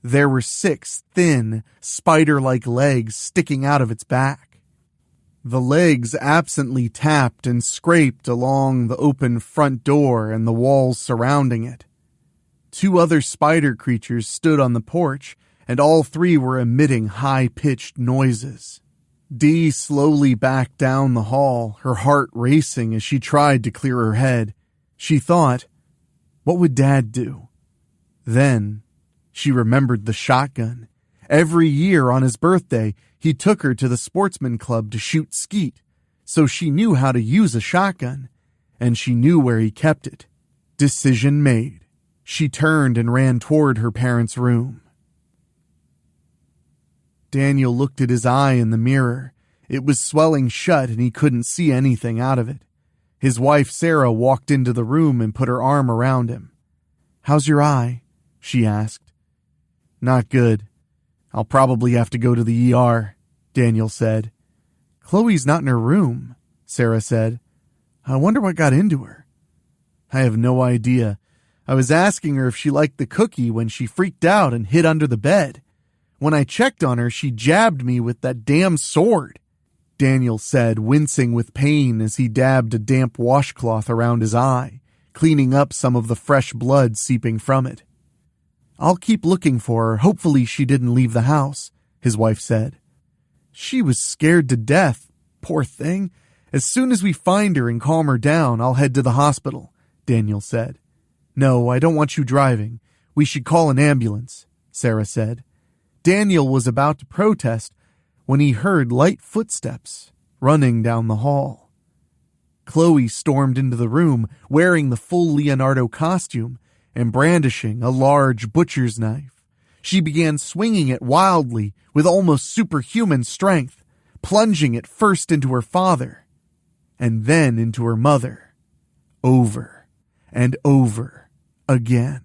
there were 6 thin, spider-like legs sticking out of its back. The legs absently tapped and scraped along the open front door and the walls surrounding it. 2 other spider creatures stood on the porch, and all 3 were emitting high-pitched noises. Dee slowly backed down the hall, her heart racing as she tried to clear her head. She thought, what would Dad do? Then she remembered the shotgun. Every year on his birthday, he took her to the sportsman club to shoot skeet, so she knew how to use a shotgun, and she knew where he kept it. Decision made. She turned and ran toward her parents' room. Daniel looked at his eye in the mirror. It was swelling shut and he couldn't see anything out of it. His wife Sarah walked into the room and put her arm around him. "How's your eye?" she asked. "Not good. I'll probably have to go to the ER, Daniel said. "Chloe's not in her room," Sarah said. "I wonder what got into her." "I have no idea. I was asking her if she liked the cookie when she freaked out and hid under the bed. When I checked on her, she jabbed me with that damn sword," Daniel said, wincing with pain as he dabbed a damp washcloth around his eye, cleaning up some of the fresh blood seeping from it. "I'll keep looking for her. Hopefully she didn't leave the house," his wife said. "She was scared to death. Poor thing. As soon as we find her and calm her down, I'll head to the hospital," Daniel said. "No, I don't want you driving. We should call an ambulance," Sarah said. Daniel was about to protest when he heard light footsteps running down the hall. Chloe stormed into the room wearing the full Leonardo costume and brandishing a large butcher's knife. She began swinging it wildly with almost superhuman strength, plunging it first into her father and then into her mother, over and over again.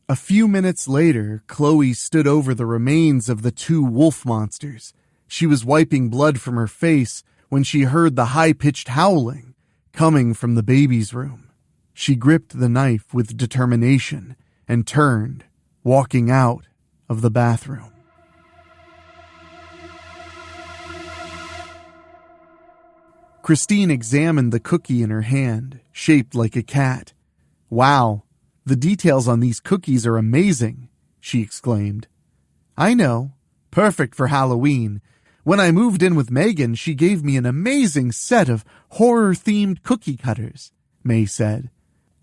A few minutes later, Chloe stood over the remains of the 2 wolf monsters. She was wiping blood from her face when she heard the high-pitched howling coming from the baby's room. She gripped the knife with determination and turned, walking out of the bathroom. Christine examined the cookie in her hand, shaped like a cat. "Wow, the details on these cookies are amazing," she exclaimed. "I know. Perfect for Halloween. When I moved in with Megan, she gave me an amazing set of horror-themed cookie cutters," May said.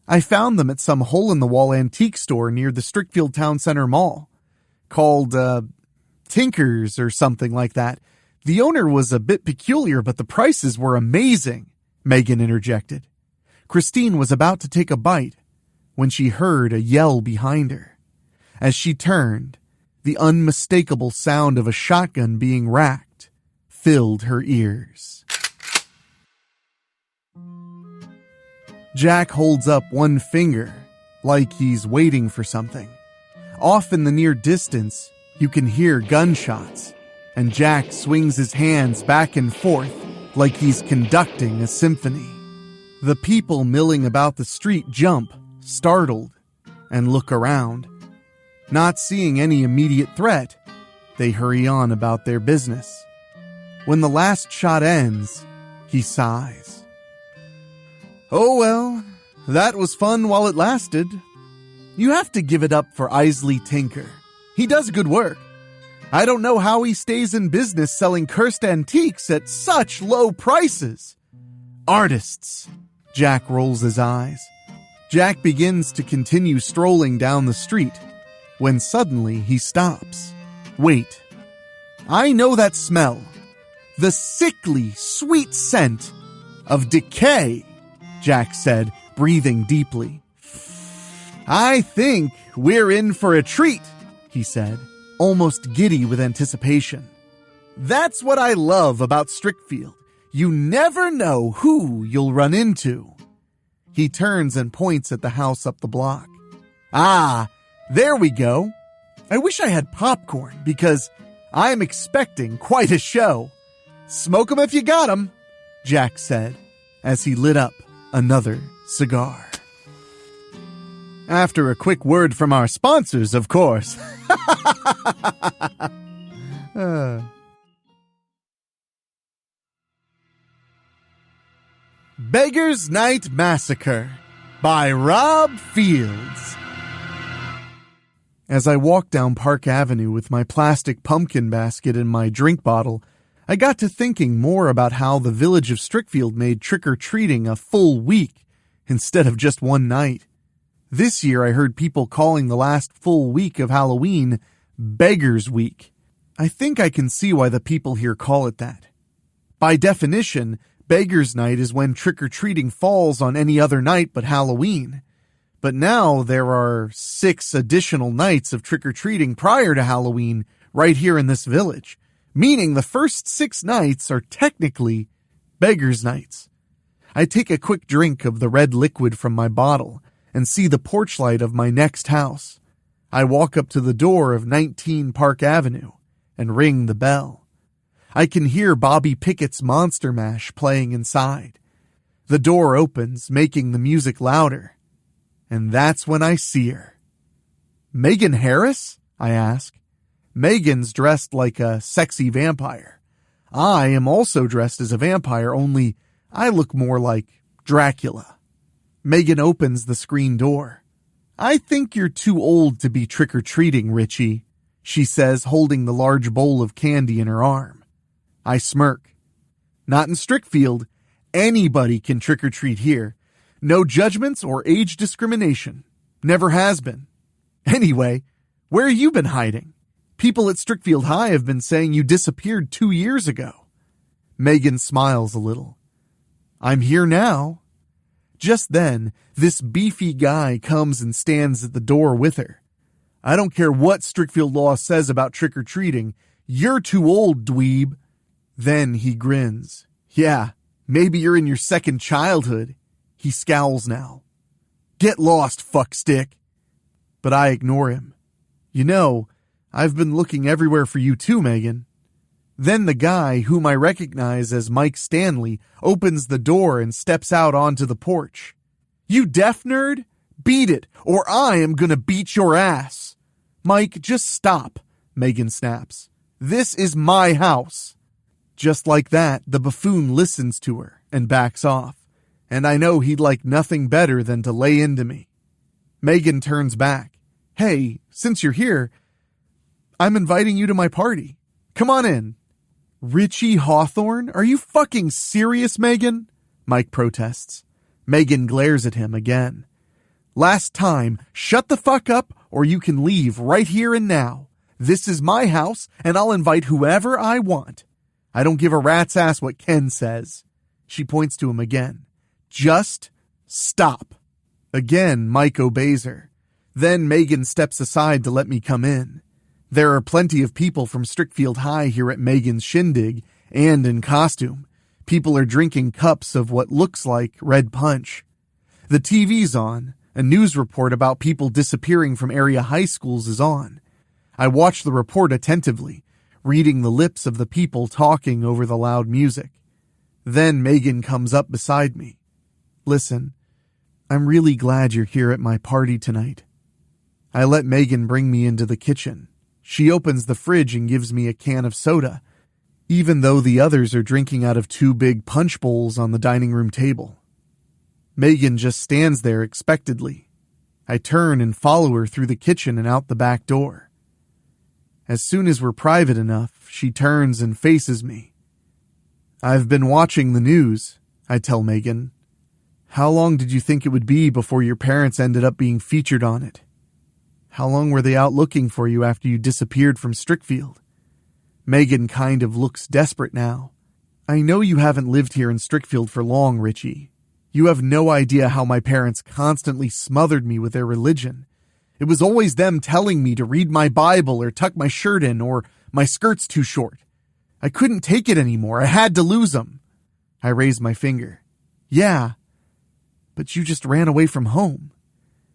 "I found them at some hole-in-the-wall antique store near the Strickfield Town Center Mall. Called, Tinker's or something like that. The owner was a bit peculiar, but the prices were amazing," Megan interjected. Christine was about to take a bite when she heard a yell behind her. As she turned, the unmistakable sound of a shotgun being racked filled her ears. Jack holds up one finger, like he's waiting for something. Off in the near distance, you can hear gunshots, and Jack swings his hands back and forth like he's conducting a symphony. The people milling about the street jump, startled, and look around. Not seeing any immediate threat, they hurry on about their business. When the last shot ends, he sighs. "Oh well, that was fun while it lasted. You have to give it up for Isley Tinker. He does good work. I don't know how he stays in business selling cursed antiques at such low prices. Artists." Jack rolls his eyes. Jack begins to continue strolling down the street, when suddenly he stops. Wait. I know that smell. The sickly, sweet scent of decay, Jack said, breathing deeply. I think we're in for a treat, he said, almost giddy with anticipation. That's what I love about Strickfield. You never know who you'll run into. He turns and points at the house up the block. Ah, there we go. I wish I had popcorn because I'm expecting quite a show. Smoke 'em if you got 'em, Jack said as he lit up another cigar. After a quick word from our sponsors, of course. Beggar's Night Massacre by Rob Fields. As I walked down Park Avenue with my plastic pumpkin basket and my drink bottle, I got to thinking more about how the village of Strickfield made trick-or-treating a full week instead of just one night. This year I heard people calling the last full week of Halloween Beggar's Week. I think I can see why the people here call it that. By definition, Beggar's Night is when trick-or-treating falls on any other night but Halloween. But now there are 6 additional nights of trick-or-treating prior to Halloween right here in this village, meaning the first 6 nights are technically Beggar's Nights. I take a quick drink of the red liquid from my bottle and see the porch light of my next house. I walk up to the door of 19 Park Avenue and ring the bell. I can hear Bobby Pickett's Monster Mash playing inside. The door opens, making the music louder. And that's when I see her. Megan Harris? I ask. Megan's dressed like a sexy vampire. I am also dressed as a vampire, only I look more like Dracula. Megan opens the screen door. I think you're too old to be trick-or-treating, Richie, she says, holding the large bowl of candy in her arm. I smirk. Not in Strickfield. Anybody can trick-or-treat here. No judgments or age discrimination. Never has been. Anyway, where you been hiding? People at Strickfield High have been saying you disappeared 2 years ago. Megan smiles a little. I'm here now. Just then, this beefy guy comes and stands at the door with her. I don't care what Strickfield law says about trick-or-treating. You're too old, dweeb. Then he grins. Yeah, maybe you're in your second childhood. He scowls now. Get lost, fuckstick. But I ignore him. You know, I've been looking everywhere for you too, Megan. Then the guy, whom I recognize as Mike Stanley, opens the door and steps out onto the porch. You deaf nerd? Beat it, or I am gonna beat your ass. Mike, just stop, Megan snaps. This is my house. Just like that, the buffoon listens to her and backs off. And I know he'd like nothing better than to lay into me. Megan turns back. Hey, since you're here, I'm inviting you to my party. Come on in. Richie Hawthorne? Are you fucking serious, Megan? Mike protests. Megan glares at him again. Last time, shut the fuck up or you can leave right here and now. This is my house and I'll invite whoever I want. I don't give a rat's ass what Ken says. She points to him again. Just stop. Again, Mike obeys her. Then Megan steps aside to let me come in. There are plenty of people from Strickfield High here at Megan's shindig, and in costume. People are drinking cups of what looks like red punch. The TV's on. A news report about people disappearing from area high schools is on. I watch the report attentively, reading the lips of the people talking over the loud music. Then Megan comes up beside me. Listen, I'm really glad you're here at my party tonight. I let Megan bring me into the kitchen. She opens the fridge and gives me a can of soda, even though the others are drinking out of 2 big punch bowls on the dining room table. Megan just stands there expectantly. I turn and follow her through the kitchen and out the back door. As soon as we're private enough, she turns and faces me. I've been watching the news, I tell Megan. How long did you think it would be before your parents ended up being featured on it? How long were they out looking for you after you disappeared from Strickfield? Megan kind of looks desperate now. I know you haven't lived here in Strickfield for long, Richie. You have no idea how my parents constantly smothered me with their religion. It was always them telling me to read my Bible or tuck my shirt in or my skirt's too short. I couldn't take it anymore. I had to lose them. I raised my finger. Yeah, but you just ran away from home.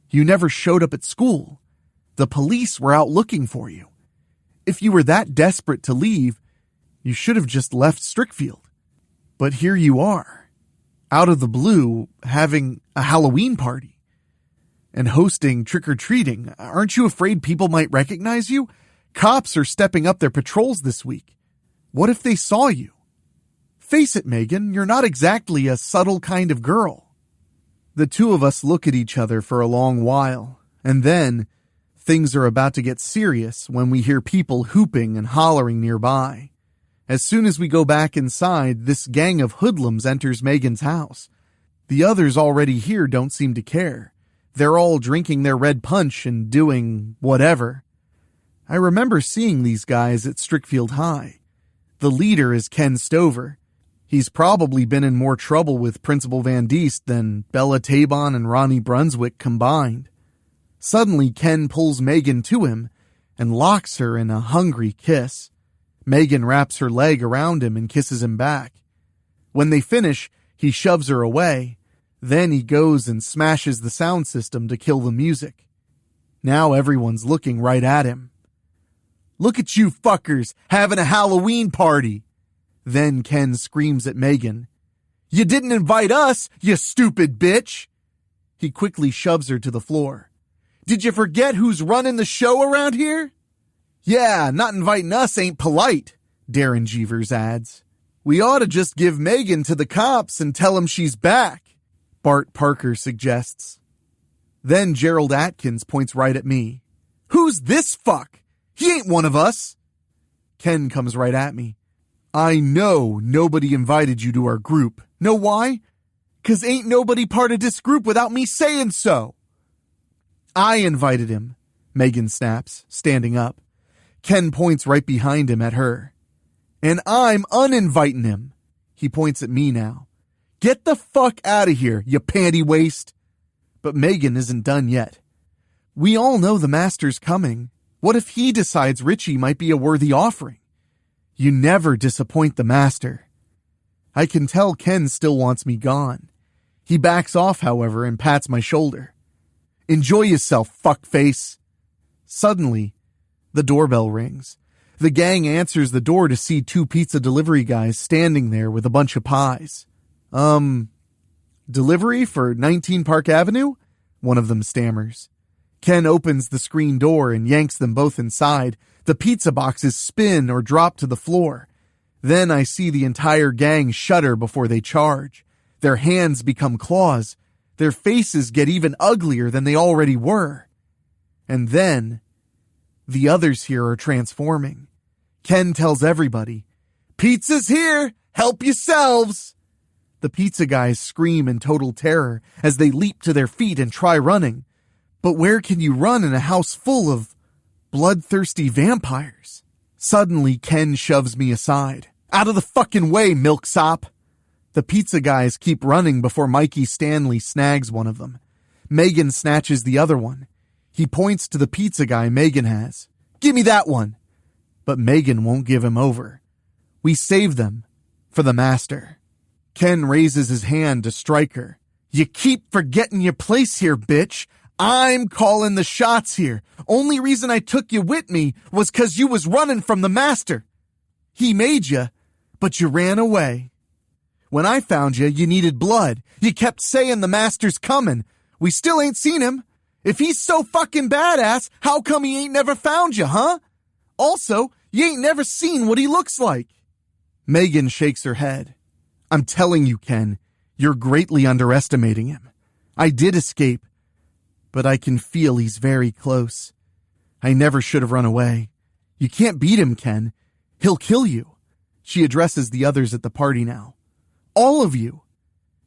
You never showed up at school. The police were out looking for you. If you were that desperate to leave, you should have just left Strickfield. But here you are, out of the blue, having a Halloween party and hosting trick-or-treating. Aren't you afraid people might recognize you? Cops are stepping up their patrols this week. What if they saw you? Face it, Megan, you're not exactly a subtle kind of girl. The two of us look at each other for a long while, and then things are about to get serious when we hear people hooping and hollering nearby. As soon as we go back inside, this gang of hoodlums enters Megan's house. The others already here don't seem to care. They're all drinking their red punch and doing whatever. I remember seeing these guys at Strickfield High. The leader is Ken Stover. He's probably been in more trouble with Principal Van Diest than Bella Taibon and Ronnie Brunswick combined. Suddenly, Ken pulls Megan to him and locks her in a hungry kiss. Megan wraps her leg around him and kisses him back. When they finish, he shoves her away. Then he goes and smashes the sound system to kill the music. Now everyone's looking right at him. Look at you fuckers having a Halloween party. Then Ken screams at Megan. You didn't invite us, you stupid bitch. He quickly shoves her to the floor. Did you forget who's running the show around here? Yeah, not inviting us ain't polite, Darren Jeevers adds. We ought to just give Megan to the cops and tell them she's back, Bart Parker suggests. Then Gerald Atkins points right at me. Who's this fuck? He ain't one of us. Ken comes right at me. I know nobody invited you to our group. Know why? 'Cause ain't nobody part of this group without me saying so. I invited him, Megan snaps, standing up. Ken points right behind him at her. And I'm uninviting him. He points at me now. Get the fuck out of here, you panty waste. But Megan isn't done yet. We all know the master's coming. What if he decides Richie might be a worthy offering? You never disappoint the master. I can tell Ken still wants me gone. He backs off, however, and pats my shoulder. Enjoy yourself, fuckface. Suddenly, the doorbell rings. The gang answers the door to see two pizza delivery guys standing there with a bunch of pies. Delivery for 19 Park Avenue? One of them stammers. Ken opens the screen door and yanks them both inside. The pizza boxes spin or drop to the floor. Then I see the entire gang shudder before they charge. Their hands become claws. Their faces get even uglier than they already were. And then, the others here are transforming. Ken tells everybody, Pizza's here! Help yourselves! The pizza guys scream in total terror as they leap to their feet and try running. But where can you run in a house full of bloodthirsty vampires? Suddenly, Ken shoves me aside. Out of the fucking way, milksop! The pizza guys keep running before Mikey Stanley snags one of them. Megan snatches the other one. He points to the pizza guy Megan has. Give me that one! But Megan won't give him over. We save them for the master. Ken raises his hand to strike her. You keep forgetting your place here, bitch. I'm calling the shots here. Only reason I took you with me was 'cause you was running from the master. He made you, but you ran away. When I found you, you needed blood. You kept saying the master's coming. We still ain't seen him. If he's so fucking badass, how come he ain't never found you, huh? Also, you ain't never seen what he looks like. Megan shakes her head. I'm telling you, Ken, you're greatly underestimating him. I did escape, but I can feel he's very close. I never should have run away. You can't beat him, Ken. He'll kill you. She addresses the others at the party now. All of you.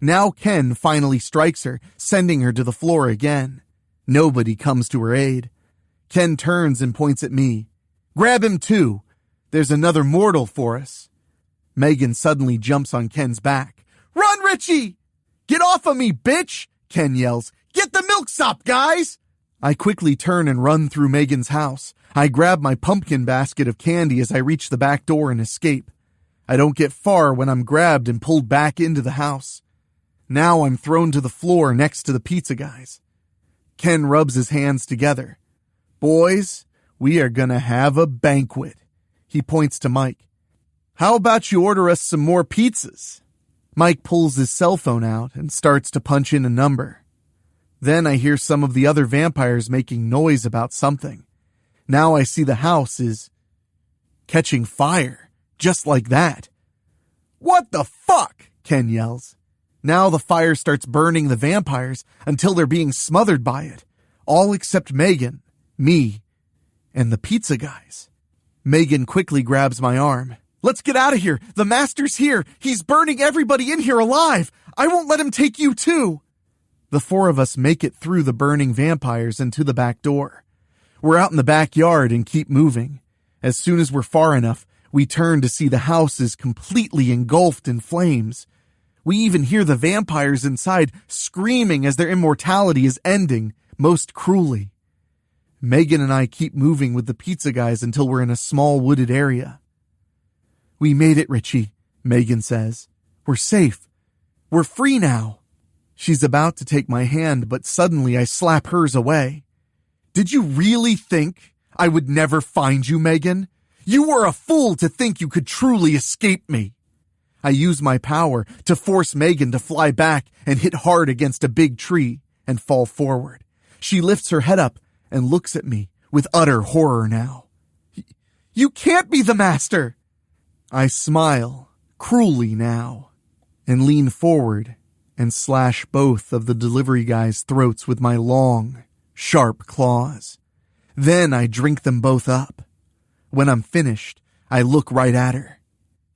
Now Ken finally strikes her, sending her to the floor again. Nobody comes to her aid. Ken turns and points at me. Grab him too. There's another mortal for us. Megan suddenly jumps on Ken's back. Run, Richie! Get off of me, bitch! Ken yells. Get the milksop, guys! I quickly turn and run through Megan's house. I grab my pumpkin basket of candy as I reach the back door and escape. I don't get far when I'm grabbed and pulled back into the house. Now I'm thrown to the floor next to the pizza guys. Ken rubs his hands together. Boys, we are gonna have a banquet. He points to Mike. How about you order us some more pizzas? Mike pulls his cell phone out and starts to punch in a number. Then I hear some of the other vampires making noise about something. Now I see the house is catching fire, just like that. What the fuck? Ken yells. Now the fire starts burning the vampires until they're being smothered by it, all except Megan, me, and the pizza guys. Megan quickly grabs my arm. Let's get out of here. The master's here. He's burning everybody in here alive. I won't let him take you too. The four of us make it through the burning vampires and to the back door. We're out in the backyard and keep moving. As soon as we're far enough, we turn to see the house is completely engulfed in flames. We even hear the vampires inside screaming as their immortality is ending, most cruelly. Megan and I keep moving with the pizza guys until we're in a small wooded area. We made it, Richie, Megan says. We're safe. We're free now. She's about to take my hand, but suddenly I slap hers away. Did you really think I would never find you, Megan? You were a fool to think you could truly escape me. I use my power to force Megan to fly back and hit hard against a big tree and fall forward. She lifts her head up and looks at me with utter horror now. You can't be the master! I smile, cruelly now, and lean forward and slash both of the delivery guys' throats with my long, sharp claws. Then I drink them both up. When I'm finished, I look right at her.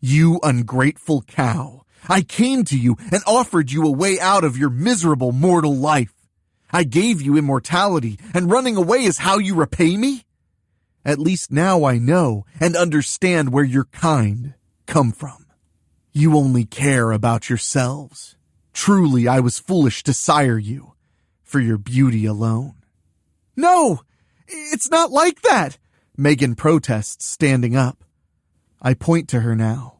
You ungrateful cow. I came to you and offered you a way out of your miserable mortal life. I gave you immortality, and running away is how you repay me? At least now I know and understand where your kind come from. You only care about yourselves. Truly, I was foolish to sire you for your beauty alone. No, it's not like that, Megan protests, standing up. I point to her now.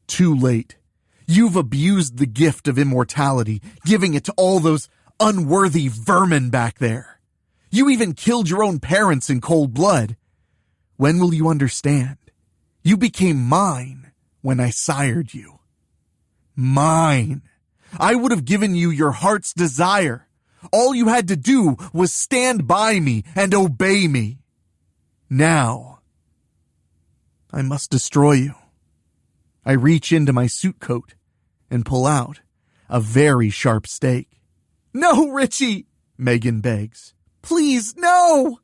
Too late. You've abused the gift of immortality, giving it to all those unworthy vermin back there. You even killed your own parents in cold blood. When will you understand? You became mine when I sired you. Mine. I would have given you your heart's desire. All you had to do was stand by me and obey me. Now, I must destroy you. I reach into my suit coat and pull out a very sharp stake. No, Richie, Megan begs. Please, no!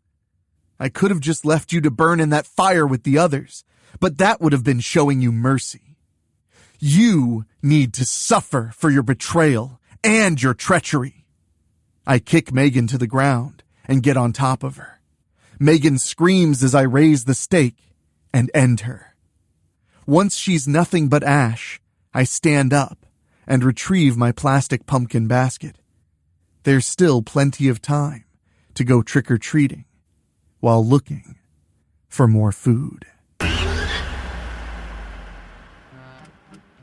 I could have just left you to burn in that fire with the others, but that would have been showing you mercy. You need to suffer for your betrayal and your treachery. I kick Megan to the ground and get on top of her. Megan screams as I raise the stake and end her. Once she's nothing but ash, I stand up and retrieve my plastic pumpkin basket. There's still plenty of time to go trick-or-treating while looking for more food.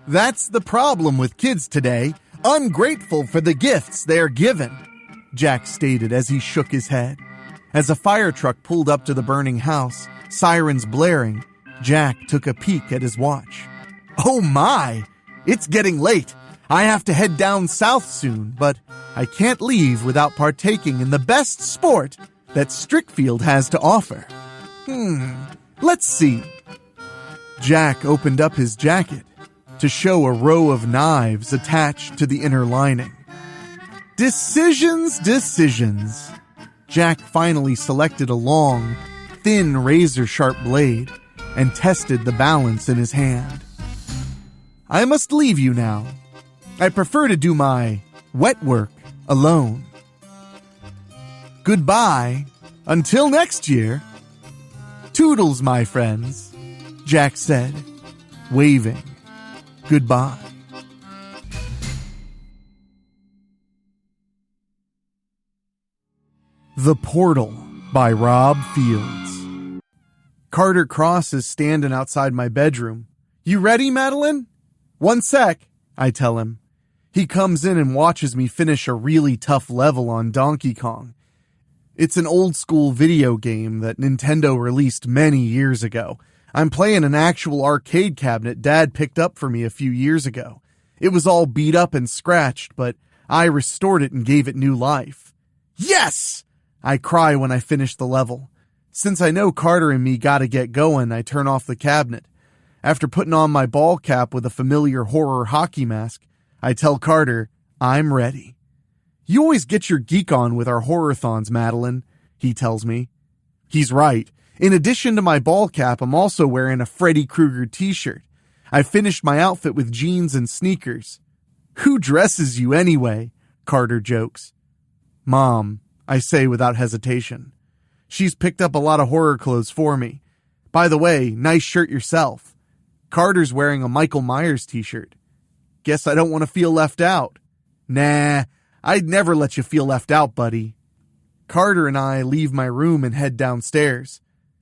That's the problem with kids today, ungrateful for the gifts they are given, Jack stated as he shook his head. As a fire truck pulled up to the burning house, sirens blaring, Jack took a peek at his watch. Oh my! It's getting late. I have to head down south soon, but I can't leave without partaking in the best sport that Strickfield has to offer. Let's see. Jack opened up his jacket to show a row of knives attached to the inner lining. Decisions. Jack finally selected a long, thin razor-sharp blade and tested the balance in his hand. I must leave you now. I prefer to do my wet work alone. Goodbye until next year. Toodles, my friends, Jack said, waving goodbye. The Portal by Rob Fields. Carter Cross is standing outside my bedroom. You ready, Madeline? 1 sec, I tell him. He comes in and watches me finish a really tough level on Donkey Kong. It's an old school video game that Nintendo released many years ago. I'm playing an actual arcade cabinet Dad picked up for me a few years ago. It was all beat up and scratched, but I restored it and gave it new life. Yes! I cry when I finish the level. Since I know Carter and me gotta get going, I turn off the cabinet. After putting on my ball cap with a familiar horror hockey mask, I tell Carter, I'm ready. You always get your geek on with our horror-thons, Madeline, he tells me. He's right. In addition to my ball cap, I'm also wearing a Freddy Krueger t-shirt. I finished my outfit with jeans and sneakers. Who dresses you anyway? Carter jokes. Mom, I say without hesitation. She's picked up a lot of horror clothes for me. By the way, nice shirt yourself. Carter's wearing a Michael Myers t-shirt. Guess I don't want to feel left out. Nah, I'd never let you feel left out, buddy. Carter and I leave my room and head downstairs.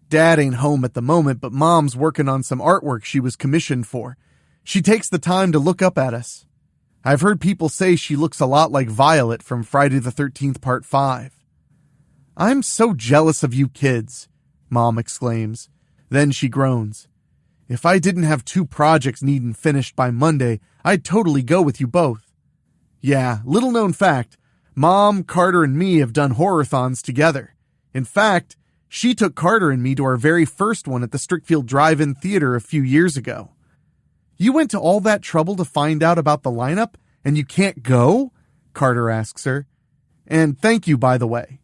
Dad ain't home at the moment, but Mom's working on some artwork she was commissioned for. She takes the time to look up at us. I've heard people say she looks a lot like Violet from Friday the 13th Part 5. I'm so jealous of you kids, Mom exclaims. Then she groans. If I didn't have 2 projects needing finished by Monday, I'd totally go with you both. Yeah, little known fact, Mom, Carter, and me have done horror-thons together. In fact, she took Carter and me to our very first one at the Strickfield Drive-In Theater a few years ago. You went to all that trouble to find out about the lineup, and you can't go? Carter asks her. And thank you, by the way.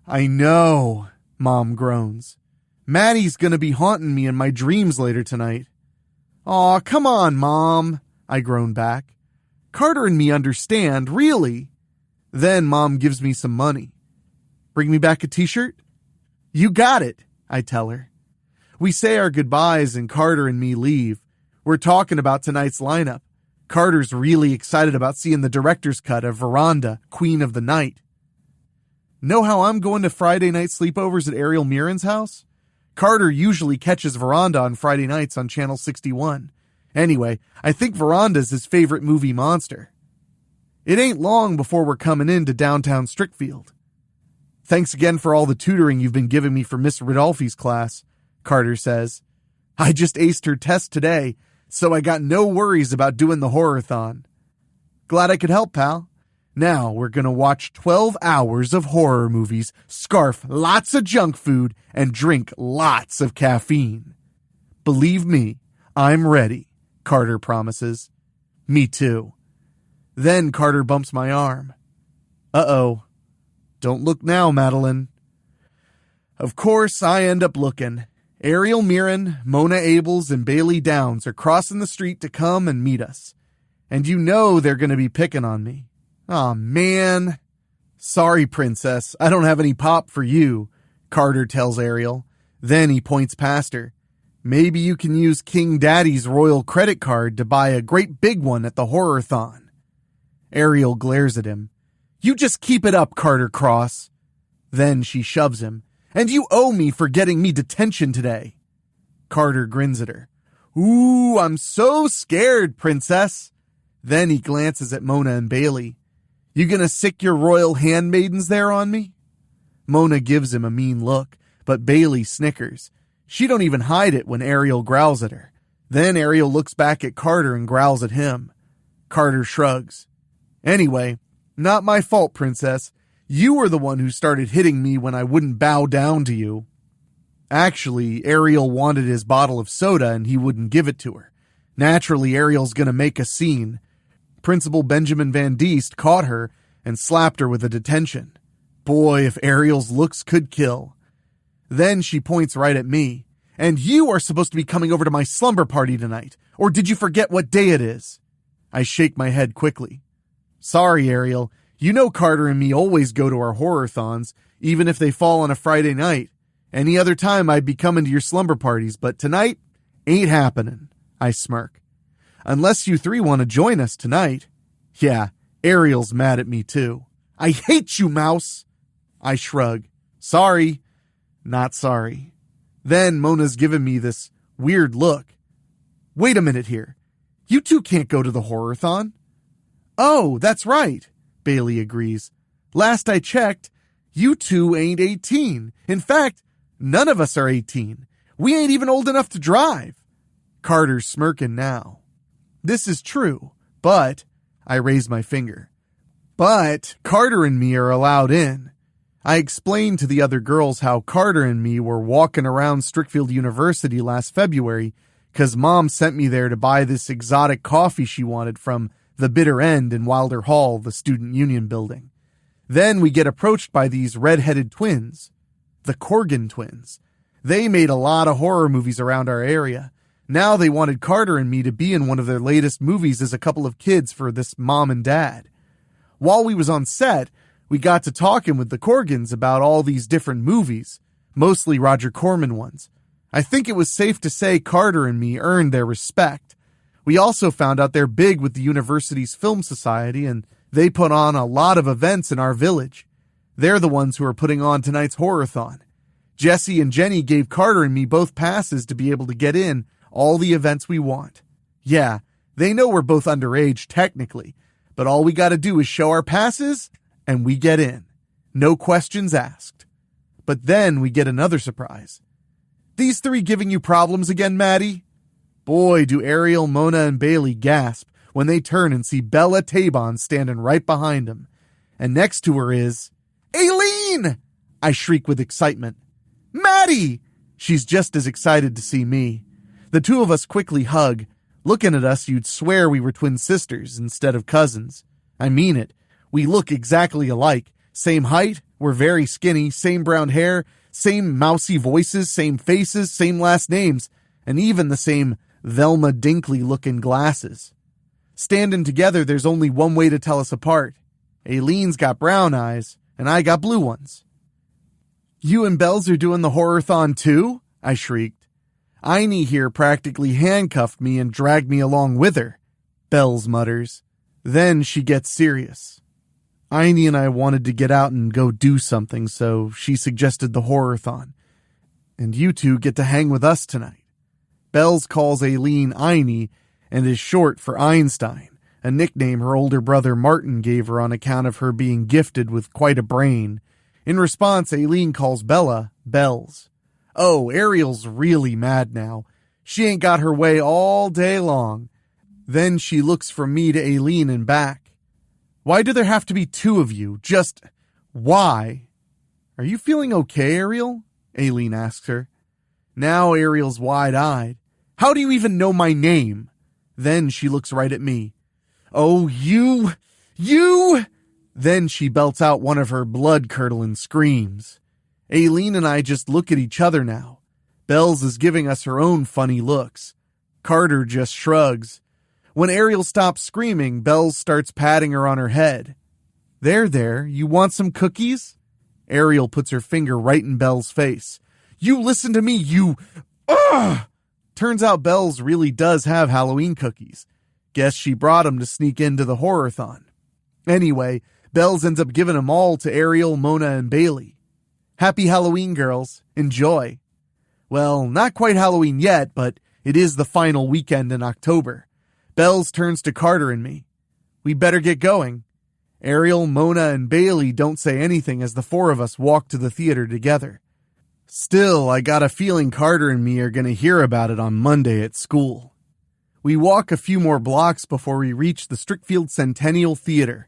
I know, Mom groans. Maddie's gonna be haunting me in my dreams later tonight. Aw, come on, Mom, I groan back. Carter and me understand, really. Then Mom gives me some money. Bring me back a t-shirt? You got it, I tell her. We say our goodbyes and Carter and me leave. We're talking about tonight's lineup. Carter's really excited about seeing the director's cut of Veranda, Queen of the Night. Know how I'm going to Friday night sleepovers at Ariel Mirren's house? Carter usually catches Veranda on Friday nights on Channel 61. Anyway, I think Veranda's his favorite movie monster. It ain't long before we're coming into downtown Strickfield. Thanks again for all the tutoring you've been giving me for Miss Ridolfi's class, Carter says. I just aced her test today, so I got no worries about doing the horror-thon. Glad I could help, pal. Now we're gonna watch 12 hours of horror movies, scarf lots of junk food, and drink lots of caffeine. Believe me, I'm ready, Carter promises. Me too. Then Carter bumps my arm. Uh-oh. Don't look now, Madeline. Of course, I end up looking. Ariel Mirren, Mona Abels, and Bailey Downs are crossing the street to come and meet us. And you know they're going to be picking on me. Aw, man. Sorry, princess. I don't have any pop for you, Carter tells Ariel. Then he points past her. Maybe you can use King Daddy's royal credit card to buy a great big one at the horror-thon. Ariel glares at him. You just keep it up, Carter Cross. Then she shoves him. And you owe me for getting me detention today. Carter grins at her. Ooh, I'm so scared, princess. Then he glances at Mona and Bailey. You gonna sick your royal handmaidens there on me? Mona gives him a mean look, but Bailey snickers. She don't even hide it when Ariel growls at her. Then Ariel looks back at Carter and growls at him. Carter shrugs. Anyway, not my fault, princess. You were the one who started hitting me when I wouldn't bow down to you. Actually, Ariel wanted his bottle of soda and he wouldn't give it to her. Naturally, Ariel's gonna make a scene. Principal Benjamin Van Diest caught her and slapped her with a detention. Boy, if Ariel's looks could kill. Then she points right at me. And you are supposed to be coming over to my slumber party tonight. Or did you forget what day it is? I shake my head quickly. Sorry, Ariel. You know Carter and me always go to our horror-thons, even if they fall on a Friday night. Any other time I'd be coming to your slumber parties, but tonight ain't happening, I smirk. Unless you three want to join us tonight. Yeah, Ariel's mad at me too. I hate you, Mouse. I shrug. Sorry. Not sorry. Then Mona's giving me this weird look. Wait a minute here. You two can't go to the horror-thon. Oh, that's right, Bailey agrees. Last I checked, you two ain't 18. In fact, none of us are 18. We ain't even old enough to drive. Carter's smirking now. This is true, but I raise my finger. But Carter and me are allowed in. I explained to the other girls how Carter and me were walking around Strickfield University last February because Mom sent me there to buy this exotic coffee she wanted from the Bitter End in Wilder Hall, the student union building. Then we get approached by these red-headed twins, the Corgan twins. They made a lot of horror movies around our area. Now they wanted Carter and me to be in one of their latest movies as a couple of kids for this mom and dad. While we was on set, we got to talking with the Corgans about all these different movies, mostly Roger Corman ones. I think it was safe to say Carter and me earned their respect. We also found out they're big with the university's film society, and they put on a lot of events in our village. They're the ones who are putting on tonight's horror-thon. Jesse and Jenny gave Carter and me both passes to be able to get in all the events we want. Yeah, they know we're both underage technically, but all we gotta do is show our passes, and we get in. No questions asked. But then we get another surprise. These three giving you problems again, Maddie? Boy, do Ariel, Mona, and Bailey gasp when they turn and see Bella Taibon standing right behind them. And next to her is... Aileen! I shriek with excitement. Maddie! She's just as excited to see me. The two of us quickly hug. Looking at us, you'd swear we were twin sisters instead of cousins. I mean it. We look exactly alike. Same height, we're very skinny, same brown hair, same mousy voices, same faces, same last names, and even the same Velma Dinkley-looking glasses. Standing together, there's only one way to tell us apart. Aileen's got brown eyes, and I got blue ones. You and Bells are doing the horror-thon too? I shrieked. Einie here practically handcuffed me and dragged me along with her, Bells mutters. Then she gets serious. Einie and I wanted to get out and go do something, so she suggested the horror-thon. And you two get to hang with us tonight. Bells calls Aileen Einie and is short for Einstein, a nickname her older brother Martin gave her on account of her being gifted with quite a brain. In response, Aileen calls Bella Bells. Oh, Ariel's really mad now. She ain't got her way all day long. Then she looks from me to Aileen and back. Why do there have to be two of you? Just why? Are you feeling okay, Ariel? Aileen asks her. Now Ariel's wide-eyed. How do you even know my name? Then she looks right at me. Oh, you! Then she belts out one of her blood-curdling screams. Aileen and I just look at each other now. Bells is giving us her own funny looks. Carter just shrugs. When Ariel stops screaming, Bells starts patting her on her head. There, you want some cookies? Ariel puts her finger right in Bells' face. You listen to me, you... Ugh! Turns out Bells really does have Halloween cookies. Guess she brought them to sneak into the horror-thon. Anyway, Bells ends up giving them all to Ariel, Mona, and Bailey. Happy Halloween, girls. Enjoy. Well, not quite Halloween yet, but it is the final weekend in October. Bells turns to Carter and me. We better get going. Ariel, Mona, and Bailey don't say anything as the four of us walk to the theater together. Still, I got a feeling Carter and me are going to hear about it on Monday at school. We walk a few more blocks before we reach the Strickfield Centennial Theater.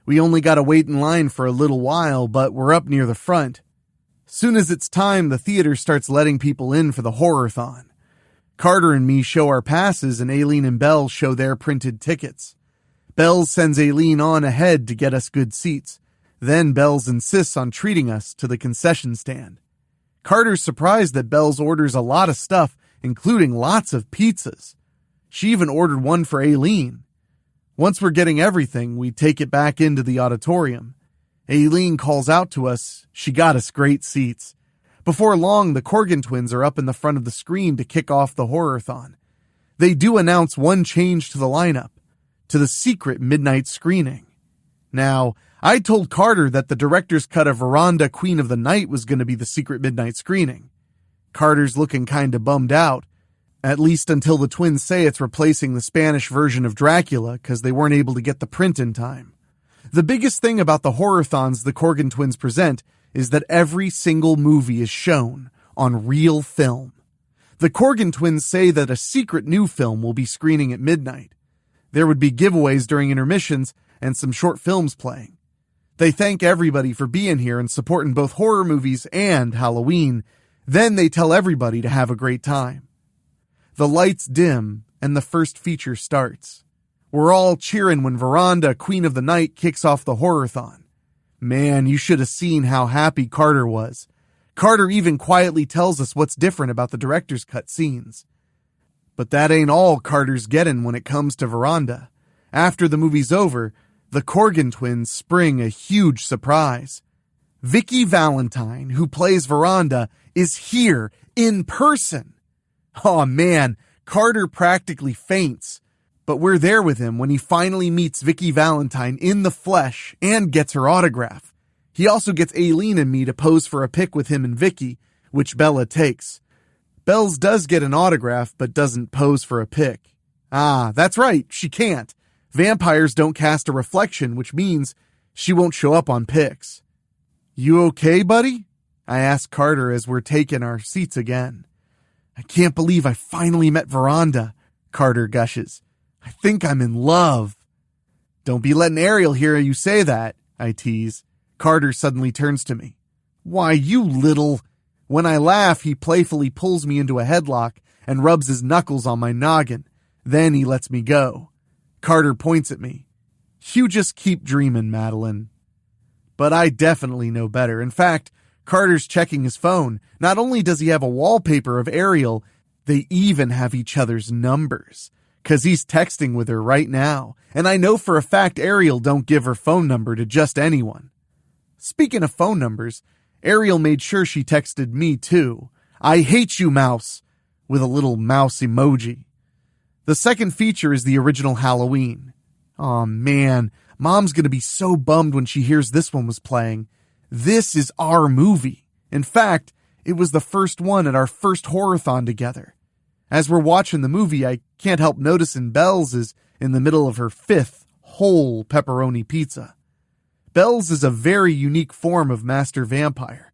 We only got to wait in line for a little while, but we're up near the front. Soon as it's time, the theater starts letting people in for the horror-thon. Carter and me show our passes, and Aileen and Bells show their printed tickets. Bells sends Aileen on ahead to get us good seats. Then Bells insists on treating us to the concession stand. Carter's surprised that Bells orders a lot of stuff, including lots of pizzas. She even ordered one for Aileen. Once we're getting everything, we take it back into the auditorium. Aileen calls out to us. She got us great seats. Before long, the Corgan twins are up in the front of the screen to kick off the horror-thon. They do announce one change to the lineup, to the secret midnight screening. Now, I told Carter that the director's cut of Veranda Queen of the Night was going to be the secret midnight screening. Carter's looking kinda bummed out, at least until the twins say it's replacing the Spanish version of Dracula because they weren't able to get the print in time. The biggest thing about the horror-thons the Corgan twins present is that every single movie is shown on real film. The Corgan twins say that a secret new film will be screening at midnight. There would be giveaways during intermissions and some short films playing. They thank everybody for being here and supporting both horror movies and Halloween. Then they tell everybody to have a great time. The lights dim and the first feature starts. We're all cheering when Veranda Queen of the Night kicks off the horror-thon. Man, you should have seen how happy Carter was. Carter even quietly tells us what's different about the director's cut scenes. But that ain't all Carter's getting when it comes to Veranda. After the movie's over, the Corgan twins spring a huge surprise. Vicky Valentine, who plays Veranda, is here in person. Aw man, Carter practically faints. But we're there with him when he finally meets Vicky Valentine in the flesh and gets her autograph. He also gets Aileen and me to pose for a pic with him and Vicky, which Bella takes. Bells does get an autograph, but doesn't pose for a pic. Ah, that's right, she can't. Vampires don't cast a reflection, which means she won't show up on pics. You okay, buddy? I ask Carter as we're taking our seats again. I can't believe I finally met Veranda, Carter gushes. I think I'm in love. Don't be letting Ariel hear you say that, I tease. Carter suddenly turns to me. Why, you little... When I laugh, he playfully pulls me into a headlock and rubs his knuckles on my noggin. Then he lets me go. Carter points at me. You just keep dreaming, Madeline. But I definitely know better. In fact, Carter's checking his phone. Not only does he have a wallpaper of Ariel, they even have each other's numbers. 'Cause he's texting with her right now. And I know for a fact Ariel don't give her phone number to just anyone. Speaking of phone numbers, Ariel made sure she texted me too. I hate you, mouse, with a little mouse emoji. The second feature is the original Halloween. Aw man, Mom's gonna be so bummed when she hears this one was playing. This is our movie. In fact, it was the first one at our first horror-thon together. As we're watching the movie, I can't help noticing Bells is in the middle of her 5th whole pepperoni pizza. Bells is a very unique form of master vampire.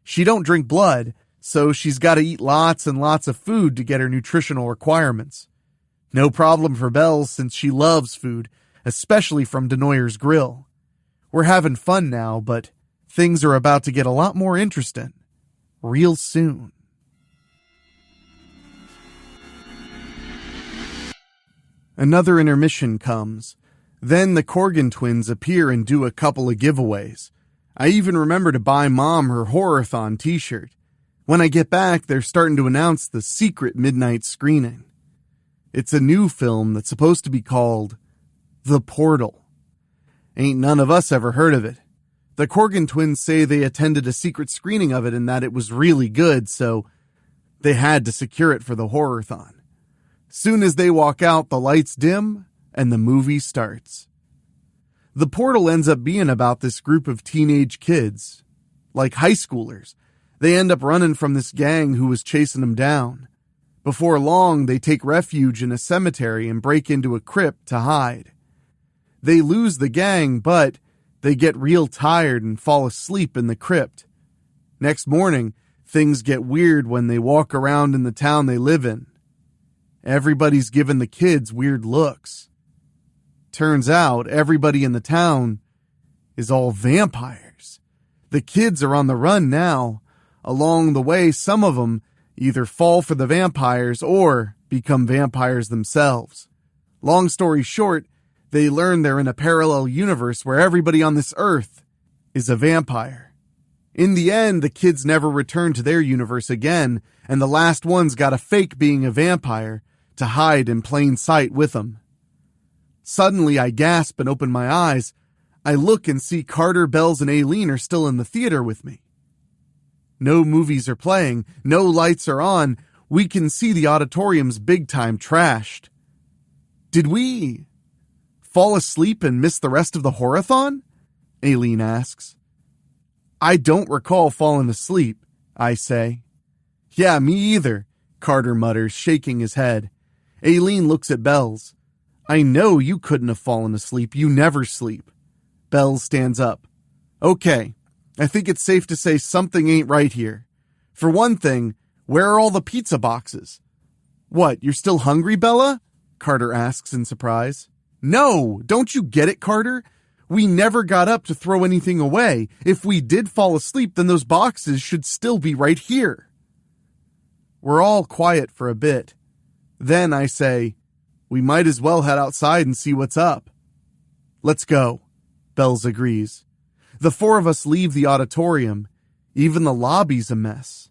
She don't drink blood, so she's got to eat lots and lots of food to get her nutritional requirements. No problem for Bells since she loves food, especially from Denoyer's Grill. We're having fun now, but things are about to get a lot more interesting real soon. Another intermission comes. Then the Corgan twins appear and do a couple of giveaways. I even remember to buy Mom her Horror-thon t-shirt. When I get back, they're starting to announce the secret midnight screening. It's a new film that's supposed to be called The Portal. Ain't none of us ever heard of it. The Corgan twins say they attended a secret screening of it and that it was really good, so they had to secure it for the Horror-thon. Soon as they walk out, the lights dim and the movie starts. The Portal ends up being about this group of teenage kids, like high schoolers. They end up running from this gang who was chasing them down. Before long, they take refuge in a cemetery and break into a crypt to hide. They lose the gang, but they get real tired and fall asleep in the crypt. Next morning, things get weird when they walk around in the town they live in. Everybody's giving the kids weird looks. Turns out everybody in the town is all vampires. The kids are on the run now. Along the way, some of them either fall for the vampires or become vampires themselves. Long story short, they learn they're in a parallel universe where everybody on this earth is a vampire. In the end, the kids never return to their universe again, and the last ones got to fake being a vampire to hide in plain sight with them. Suddenly, I gasp and open my eyes. I look and see Carter, Bells, and Aileen are still in the theater with me. No movies are playing, no lights are on. We can see the auditorium's big time trashed. Did we fall asleep and miss the rest of the horathon? Aileen asks. I don't recall falling asleep, I say. Yeah, me either, Carter mutters, shaking his head. Aileen looks at Bells. I know you couldn't have fallen asleep. You never sleep. Bells stands up. Okay, I think it's safe to say something ain't right here. For one thing, where are all the pizza boxes? What, you're still hungry, Bella? Carter asks in surprise. No, don't you get it, Carter? We never got up to throw anything away. If we did fall asleep, then those boxes should still be right here. We're all quiet for a bit. Then I say, we might as well head outside and see what's up. Let's go, Bells agrees. The four of us leave the auditorium. Even the lobby's a mess.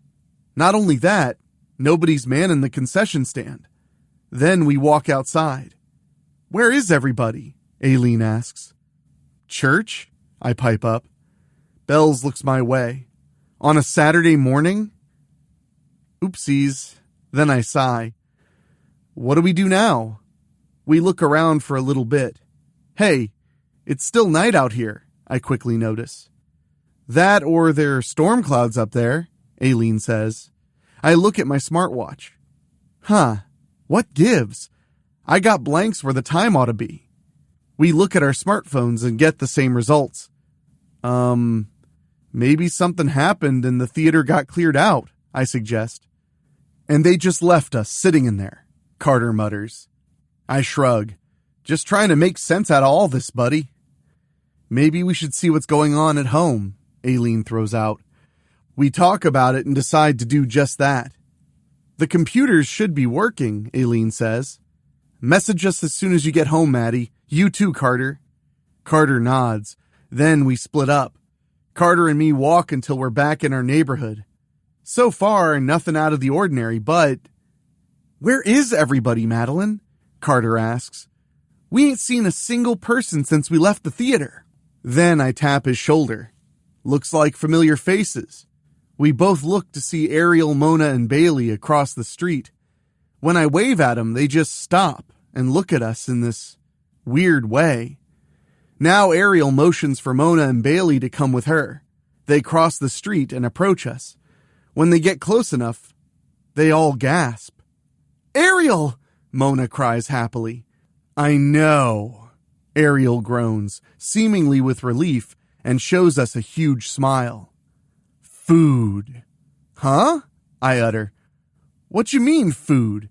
Not only that, nobody's manning the concession stand. Then we walk outside. Where is everybody? Aileen asks. Church? I pipe up. Bells looks my way. On a Saturday morning? Oopsies. Then I sigh. What do we do now? We look around for a little bit. Hey, it's still night out here, I quickly notice. That or there are storm clouds up there, Aileen says. I look at my smartwatch. Huh, what gives? I got blanks where the time ought to be. We look at our smartphones and get the same results. Maybe something happened and the theater got cleared out, I suggest. And they just left us sitting in there, Carter mutters. I shrug. Just trying to make sense out of all this, buddy. Maybe we should see what's going on at home, Aileen throws out. We talk about it and decide to do just that. The computers should be working, Aileen says. Message us as soon as you get home, Maddie. You too, Carter. Carter nods. Then we split up. Carter and me walk until we're back in our neighborhood. So far, nothing out of the ordinary, but... Where is everybody, Madeline? Carter asks. We ain't seen a single person since we left the theater. Then I tap his shoulder. Looks like familiar faces. We both look to see Ariel, Mona, and Bailey across the street. When I wave at them, they just stop and look at us in this weird way. Now Ariel motions for Mona and Bailey to come with her. They cross the street and approach us. When they get close enough, they all gasp. Ariel! Mona cries happily. I know. Ariel groans, seemingly with relief, and shows us a huge smile. Food. Huh? I utter. What you mean, food?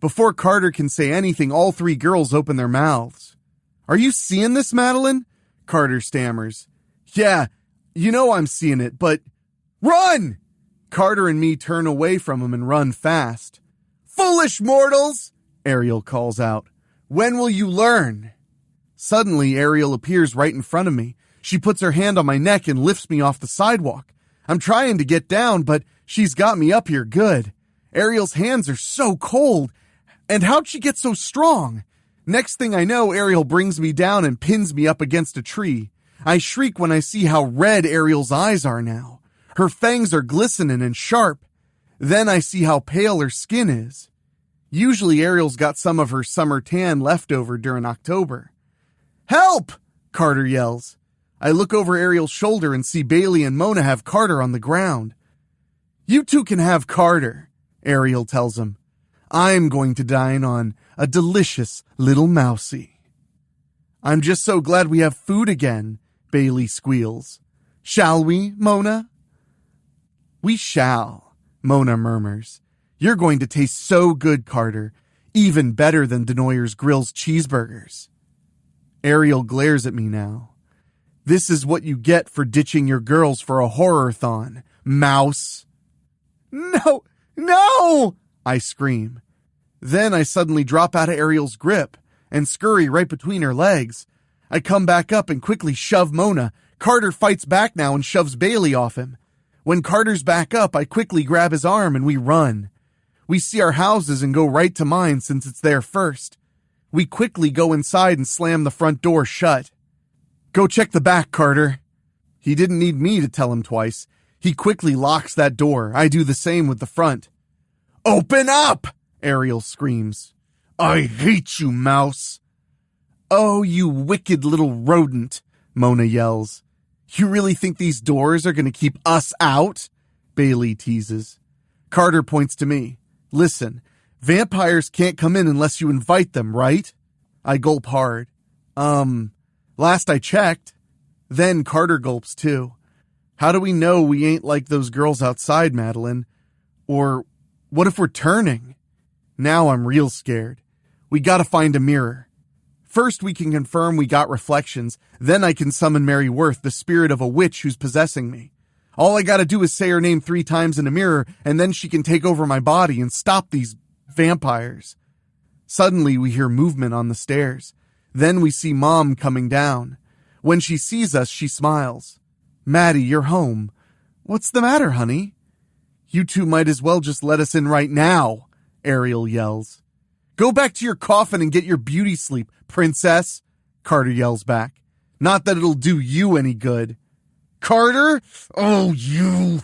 Before Carter can say anything, all three girls open their mouths. Are you seeing this, Madeline? Carter stammers. Yeah, you know I'm seeing it, but... Run! Carter and me turn away from him and run fast. Foolish mortals! Ariel calls out. When will you learn? Suddenly, Ariel appears right in front of me. She puts her hand on my neck and lifts me off the sidewalk. I'm trying to get down, but she's got me up here good. Ariel's hands are so cold. And how'd she get so strong? Next thing I know, Ariel brings me down and pins me up against a tree. I shriek when I see how red Ariel's eyes are now. Her fangs are glistening and sharp. Then I see how pale her skin is. Usually Ariel's got some of her summer tan left over during October. Help! Carter yells. I look over Ariel's shoulder and see Bailey and Mona have Carter on the ground. You two can have Carter, Ariel tells him. I'm going to dine on a delicious little mousie. I'm just so glad we have food again, Bailey squeals. Shall we, Mona? We shall, Mona murmurs. You're going to taste so good, Carter, even better than Denoyer's Grill's cheeseburgers. Ariel glares at me now. This is what you get for ditching your girls for a horror-thon, mouse. No, no, I scream. Then I suddenly drop out of Ariel's grip and scurry right between her legs. I come back up and quickly shove Mona. Carter fights back now and shoves Bailey off him. When Carter's back up, I quickly grab his arm and we run. We see our houses and go right to mine since it's there first. We quickly go inside and slam the front door shut. Go check the back, Carter. He didn't need me to tell him twice. He quickly locks that door. I do the same with the front. Open up! Ariel screams. I hate you, Mouse. Oh, you wicked little rodent, Mona yells. You really think these doors are going to keep us out? Bailey teases. Carter points to me. Listen, vampires can't come in unless you invite them, right? I gulp hard. Last I checked. Then Carter gulps too. How do we know we ain't like those girls outside, Madeline? Or what if we're turning? Now I'm real scared. We gotta find a mirror. First we can confirm we got reflections, then I can summon Mary Worth, the spirit of a witch who's possessing me. All I gotta do is say her name 3 times in a mirror, and then she can take over my body and stop these vampires. Suddenly we hear movement on the stairs. Then we see Mom coming down. When she sees us, she smiles. Maddie, you're home. What's the matter, honey? You two might as well just let us in right now, Ariel yells. Go back to your coffin and get your beauty sleep, princess, Carter yells back. Not that it'll do you any good. Carter? Oh, you!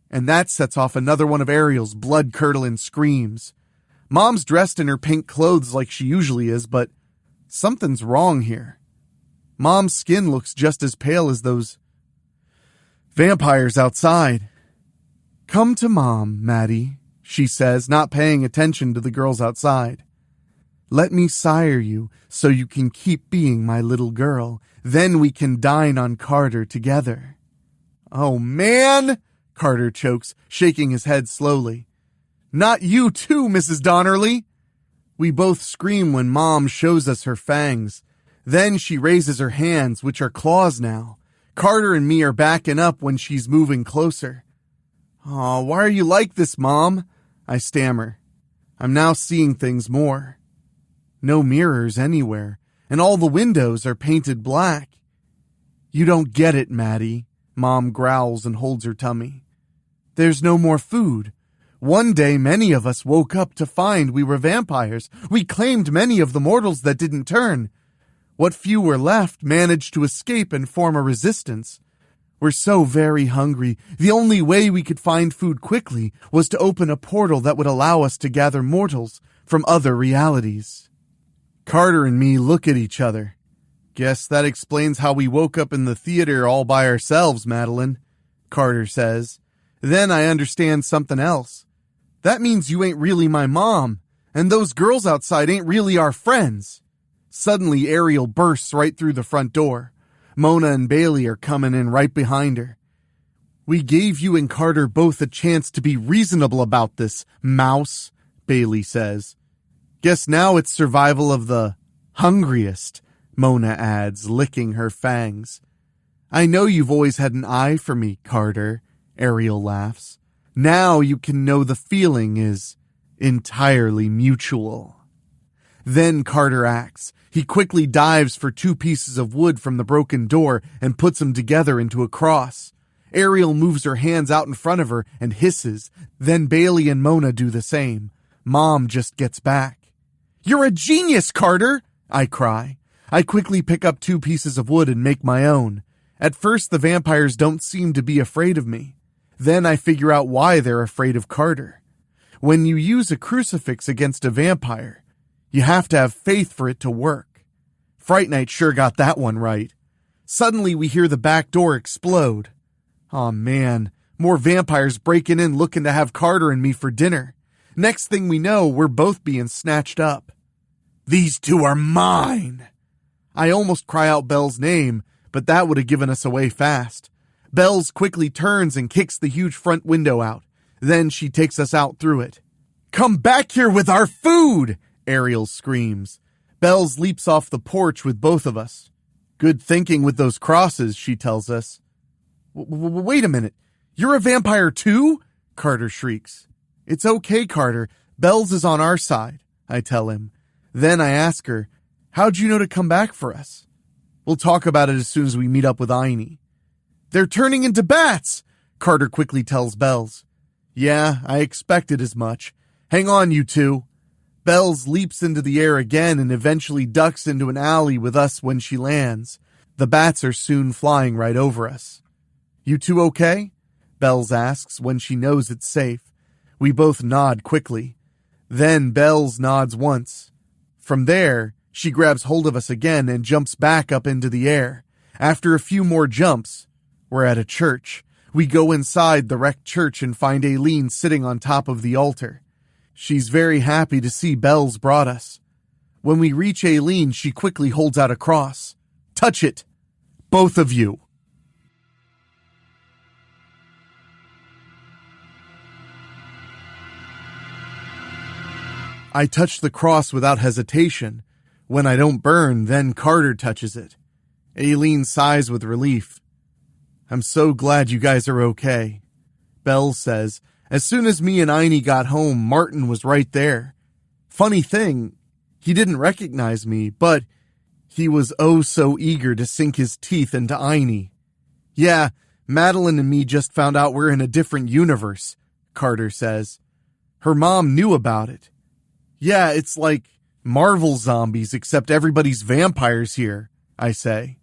And that sets off another one of Ariel's blood-curdling screams. Mom's dressed in her pink clothes like she usually is, but something's wrong here. Mom's skin looks just as pale as those vampires outside. Come to Mom, Maddie, she says, not paying attention to the girls outside. Let me sire you so you can keep being my little girl. Then we can dine on Carter together. Oh, man, Carter chokes, shaking his head slowly. Not you too, Mrs. Donnerly. We both scream when Mom shows us her fangs. Then she raises her hands, which are claws now. Carter and me are backing up when she's moving closer. Aw, why are you like this, Mom? I stammer. I'm now seeing things more. No mirrors anywhere, and all the windows are painted black. You don't get it, Maddie, Mom growls and holds her tummy. There's no more food. One day many of us woke up to find we were vampires. We claimed many of the mortals that didn't turn. What few were left managed to escape and form a resistance. We're so very hungry. The only way we could find food quickly was to open a portal that would allow us to gather mortals from other realities. Carter and me look at each other. Guess that explains how we woke up in the theater all by ourselves, Madeline, Carter says. Then I understand something else. That means you ain't really my mom, and those girls outside ain't really our friends. Suddenly, Ariel bursts right through the front door. Mona and Bailey are coming in right behind her. We gave you and Carter both a chance to be reasonable about this, Mouse, Bailey says. Guess now it's survival of the hungriest, Mona adds, licking her fangs. I know you've always had an eye for me, Carter, Ariel laughs. Now you can know the feeling is entirely mutual. Then Carter acts. He quickly dives for 2 pieces of wood from the broken door and puts them together into a cross. Ariel moves her hands out in front of her and hisses. Then Bailey and Mona do the same. Mom just gets back. You're a genius, Carter, I cry. I quickly pick up 2 pieces of wood and make my own. At first, the vampires don't seem to be afraid of me. Then I figure out why they're afraid of Carter. When you use a crucifix against a vampire, you have to have faith for it to work. Fright Night sure got that one right. Suddenly we hear the back door explode. Aw, man, more vampires breaking in looking to have Carter and me for dinner. Next thing we know, we're both being snatched up. These 2 are mine! I almost cry out Belle's name, but that would have given us away fast. Belle's quickly turns and kicks the huge front window out. Then she takes us out through it. Come back here with our food! Ariel screams. Bells leaps off the porch with both of us. Good thinking with those crosses, she tells us. Wait a minute. You're a vampire too? Carter shrieks. It's okay, Carter. Bells is on our side, I tell him. Then I ask her, how'd you know to come back for us? We'll talk about it as soon as we meet up with Aini. They're turning into bats, Carter quickly tells Bells. Yeah, I expected as much. Hang on, you two. Bells leaps into the air again and eventually ducks into an alley with us when she lands. The bats are soon flying right over us. "You two okay?" Bells asks when she knows it's safe. We both nod quickly. Then Bells nods once. From there, she grabs hold of us again and jumps back up into the air. After a few more jumps, we're at a church. We go inside the wrecked church and find Aileen sitting on top of the altar. She's very happy to see Bells brought us. When we reach Aileen, she quickly holds out a cross. "Touch it, both of you." I touch the cross without hesitation. When I don't burn, then Carter touches it. Aileen sighs with relief. "I'm so glad you guys are okay." Bells says, "As soon as me and Einie got home, Martin was right there. Funny thing, he didn't recognize me, but he was oh so eager to sink his teeth into Einie. Yeah, Madeline and me just found out we're in a different universe," Carter says. "Her mom knew about it. Yeah, it's like Marvel zombies, except everybody's vampires here," I say.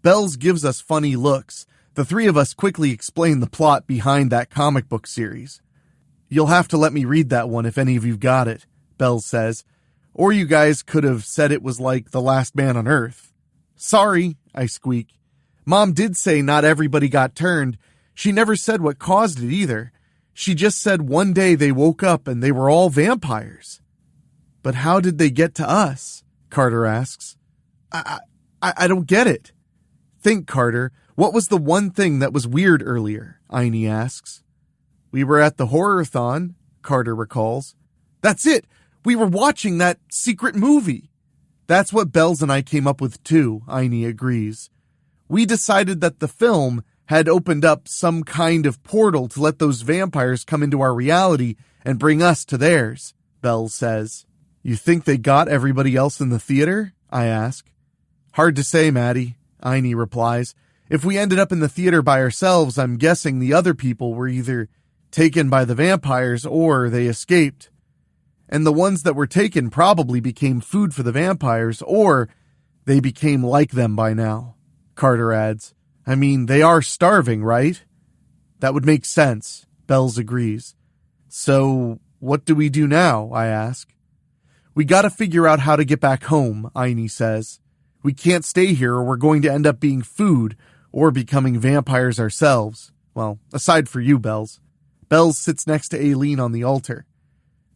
Bells gives us funny looks. The three of us quickly explain the plot behind that comic book series. "You'll have to let me read that one if any of you've got it," Bells says. "Or you guys could have said it was like The Last Man on Earth." "Sorry," I squeak. "Mom did say not everybody got turned. She never said what caused it either. She just said one day they woke up and they were all vampires." "But how did they get to us?" Carter asks. I don't get it." "Think, Carter. What was the one thing that was weird earlier?" Einie asks. "We were at the horror-thon," Carter recalls. "That's it. We were watching that secret movie." "That's what Bells and I came up with too," Einie agrees. "We decided that the film had opened up some kind of portal to let those vampires come into our reality and bring us to theirs," Bells says. "You think they got everybody else in the theater?" I ask. "Hard to say, Maddie," Einie replies. "If we ended up in the theater by ourselves, I'm guessing the other people were either taken by the vampires or they escaped. And the ones that were taken probably became food for the vampires, or they became like them by now," Carter adds. "I mean, they are starving, right?" "That would make sense," Bells agrees. "So, what do we do now?" I ask. "We gotta figure out how to get back home," Einie says. "We can't stay here or we're going to end up being food or becoming vampires ourselves. Well, aside for you, Bells." Bells sits next to Aileen on the altar.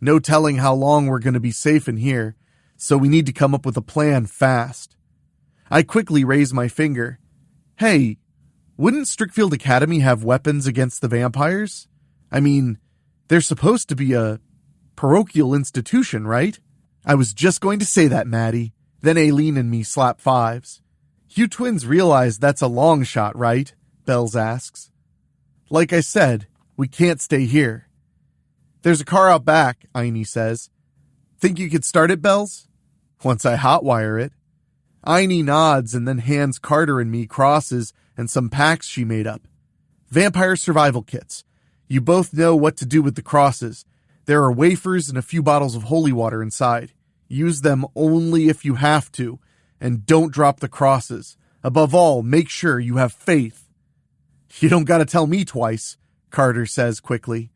"No telling how long we're going to be safe in here, so we need to come up with a plan fast." I quickly raise my finger. "Hey, wouldn't Strickfield Academy have weapons against the vampires? I mean, they're supposed to be a parochial institution, right?" "I was just going to say that, Maddie." Then Aileen and me slap fives. "You twins realize that's a long shot, right?" Bells asks. "Like I said, we can't stay here." "There's a car out back," Einie says. "Think you could start it, Bells?" "Once I hotwire it." Einie nods and then hands Carter and me crosses and some packs she made up. "Vampire survival kits. You both know what to do with the crosses. There are wafers and a few bottles of holy water inside. Use them only if you have to, and don't drop the crosses. Above all, make sure you have faith." "You don't gotta tell me twice," Carter says quickly.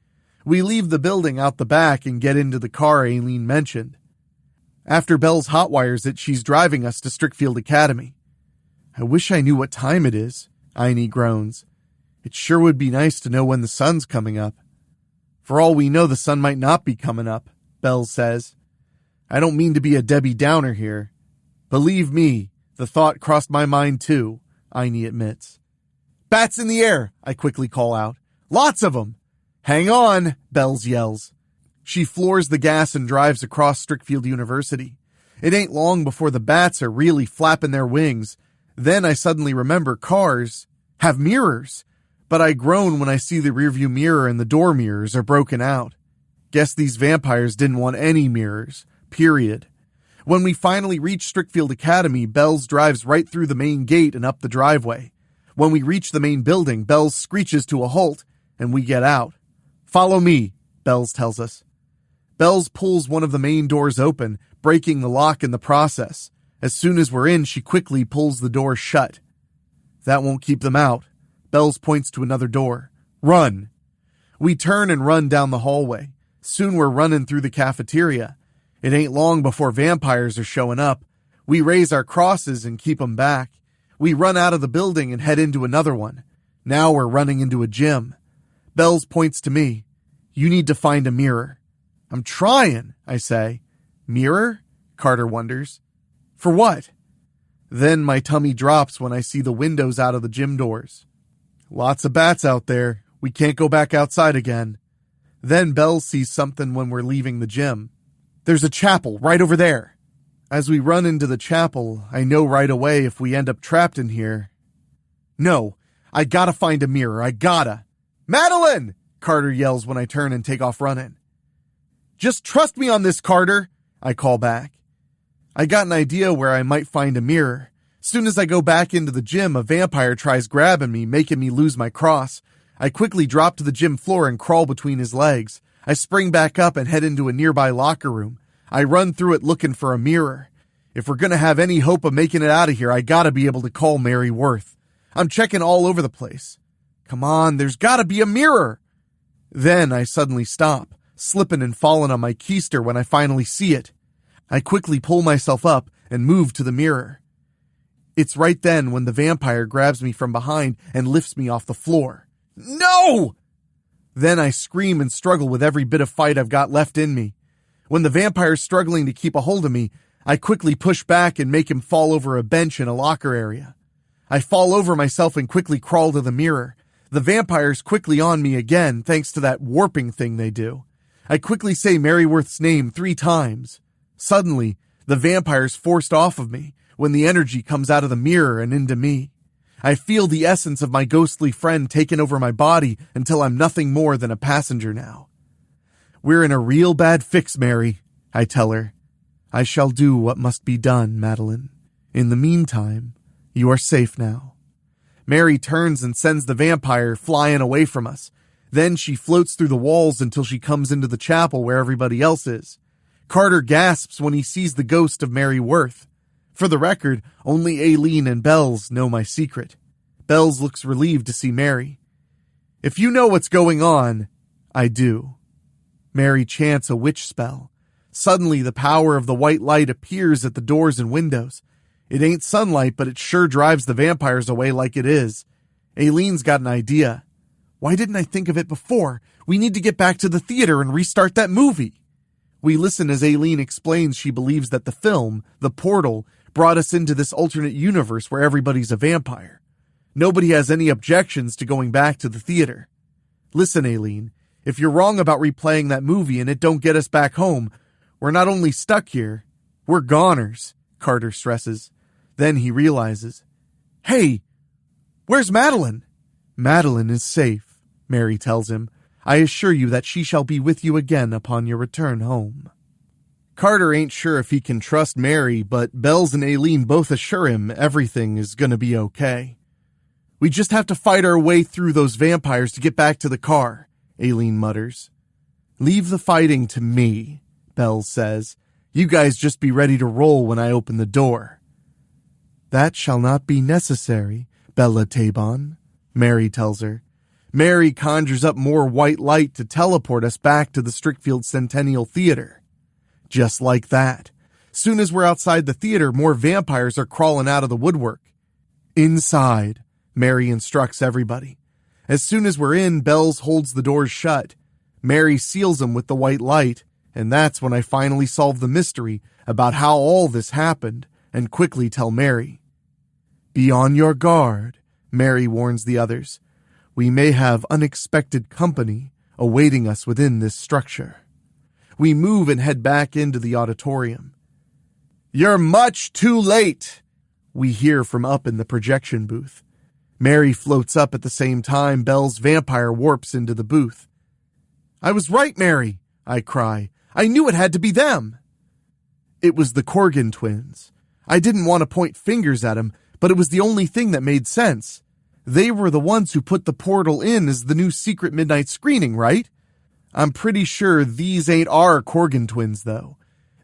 We leave the building out the back and get into the car Aileen mentioned. After Bells hotwires it, she's driving us to Strickfield Academy. "I wish I knew what time it is," Einie groans. "It sure would be nice to know when the sun's coming up." "For all we know, the sun might not be coming up," Bells says. "I don't mean to be a Debbie Downer here. Believe me, the thought crossed my mind too," Einie admits. "Bats in the air," I quickly call out. "Lots of them." "Hang on," Bells yells. She floors the gas and drives across Strickfield University. It ain't long before the bats are really flapping their wings. Then I suddenly remember cars have mirrors, but I groan when I see the rearview mirror and the door mirrors are broken out. Guess these vampires didn't want any mirrors, period. When we finally reach Strickfield Academy, Bells drives right through the main gate and up the driveway. When we reach the main building, Bells screeches to a halt, and we get out. "Follow me," Bells tells us. Bells pulls one of the main doors open, breaking the lock in the process. As soon as we're in, she quickly pulls the door shut. That won't keep them out. Bells points to another door. Run! We turn and run down the hallway. Soon we're running through the cafeteria. It ain't long before vampires are showing up. We raise our crosses and keep them back. We run out of the building and head into another one. Now we're running into a gym. Bells points to me. You need to find a mirror. I'm trying, I say. Mirror? Carter wonders. For what? Then my tummy drops when I see the windows out of the gym doors. Lots of bats out there. We can't go back outside again. Then Bells sees something when we're leaving the gym. There's a chapel right over there. As we run into the chapel, I know right away if we end up trapped in here. No, I gotta find a mirror. I gotta. Madeline! Carter yells when I turn and take off running. Just trust me on this, Carter, I call back. I got an idea where I might find a mirror. Soon as I go back into the gym, a vampire tries grabbing me, making me lose my cross. I quickly drop to the gym floor and crawl between his legs. I spring back up and head into a nearby locker room. I run through it looking for a mirror. If we're gonna have any hope of making it out of here, I gotta be able to call Mary Worth. I'm checking all over the place. Come on, there's gotta be a mirror. Then I suddenly stop, slipping and falling on my keister when I finally see it. I quickly pull myself up and move to the mirror. It's right then when the vampire grabs me from behind and lifts me off the floor. No! Then I scream and struggle with every bit of fight I've got left in me. When the vampire's struggling to keep a hold of me, I quickly push back and make him fall over a bench in a locker area. I fall over myself and quickly crawl to the mirror. The vampire's quickly on me again, thanks to that warping thing they do. I quickly say Mary Worth's name 3 times. Suddenly, the vampire's forced off of me when the energy comes out of the mirror and into me. I feel the essence of my ghostly friend taking over my body until I'm nothing more than a passenger now. We're in a real bad fix, Mary, I tell her. I shall do what must be done, Madeline. In the meantime, you are safe now. Mary turns and sends the vampire flying away from us. Then she floats through the walls until she comes into the chapel where everybody else is. Carter gasps when he sees the ghost of Mary Worth. For the record, only Aileen and Bells know my secret. Bells looks relieved to see Mary. If you know what's going on, I do. Mary chants a witch spell. Suddenly, the power of the white light appears at the doors and windows. It ain't sunlight, but it sure drives the vampires away like it is. Aileen's got an idea. Why didn't I think of it before? We need to get back to the theater and restart that movie. We listen as Aileen explains she believes that the film, The Portal, brought us into this alternate universe where everybody's a vampire. Nobody has any objections to going back to the theater. Listen, Aileen, if you're wrong about replaying that movie and it don't get us back home, we're not only stuck here, we're goners, Carter stresses. Then he realizes, hey, where's Madeline? Madeline is safe, Mary tells him. I assure you that she shall be with you again upon your return home. Carter ain't sure if he can trust Mary, but Bells and Aileen both assure him everything is gonna be okay. We just have to fight our way through those vampires to get back to the car, Aileen mutters. Leave the fighting to me, Bells says. You guys just be ready to roll when I open the door. That shall not be necessary, Bella Taibon, Mary tells her. Mary conjures up more white light to teleport us back to the Strickfield Centennial Theater. Just like that. Soon as we're outside the theater, more vampires are crawling out of the woodwork. Inside, Mary instructs everybody. As soon as we're in, Bells holds the doors shut. Mary seals them with the white light, and that's when I finally solve the mystery about how all this happened and quickly tell Mary. Be on your guard, Mary warns the others. We may have unexpected company awaiting us within this structure. We move and head back into the auditorium. You're much too late, we hear from up in the projection booth. Mary floats up at the same time Belle's vampire warps into the booth. I was right, Mary, I cry. I knew it had to be them. It was the Corgan twins. I didn't want to point fingers at them, but it was the only thing that made sense. They were the ones who put the portal in as the new secret midnight screening, right? I'm pretty sure these ain't our Corgan twins, though.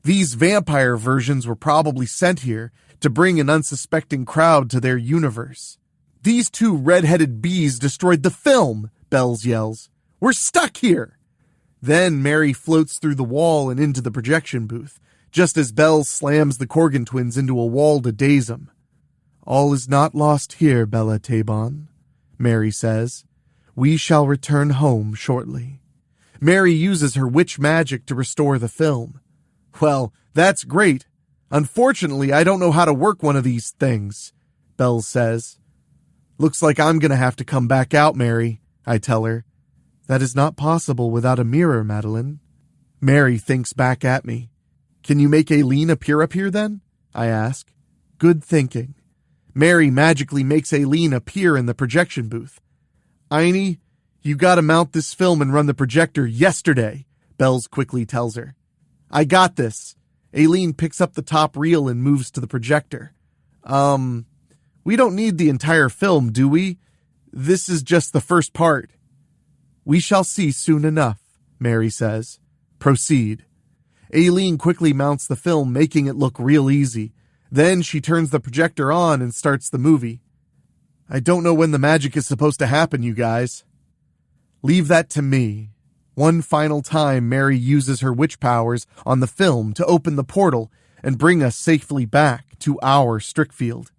These vampire versions were probably sent here to bring an unsuspecting crowd to their universe. These two red-headed bees destroyed the film, Bells yells. We're stuck here! Then Mary floats through the wall and into the projection booth, just as Bells slams the Corgan twins into a wall to daze them. All is not lost here, Bella Taibon, Mary says. We shall return home shortly. Mary uses her witch magic to restore the film. Well, that's great. Unfortunately, I don't know how to work one of these things, Bells says. Looks like I'm gonna have to come back out, Mary, I tell her. That is not possible without a mirror, Madeline. Mary thinks back at me. Can you make Aileen appear up here then? I ask. Good thinking. Mary magically makes Aileen appear in the projection booth. Einie, you gotta mount this film and run the projector yesterday, Bells quickly tells her. I got this. Aileen picks up the top reel and moves to the projector. We don't need the entire film, do we? This is just the first part. We shall see soon enough, Mary says. Proceed. Aileen quickly mounts the film, making it look real easy. Then she turns the projector on and starts the movie. I don't know when the magic is supposed to happen, you guys. Leave that to me. One final time, Mary uses her witch powers on the film to open the portal and bring us safely back to our Strickfield.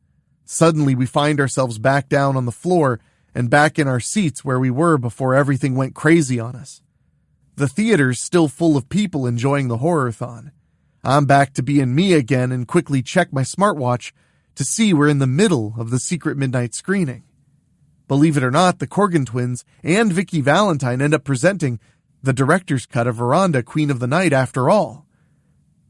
Suddenly, we find ourselves back down on the floor and back in our seats where we were before everything went crazy on us. The theater's still full of people enjoying the horror-thon. I'm back to being me again and quickly check my smartwatch to see we're in the middle of the secret midnight screening. Believe it or not, the Corgan twins and Vicky Valentine end up presenting the director's cut of Veranda, Queen of the Night after all.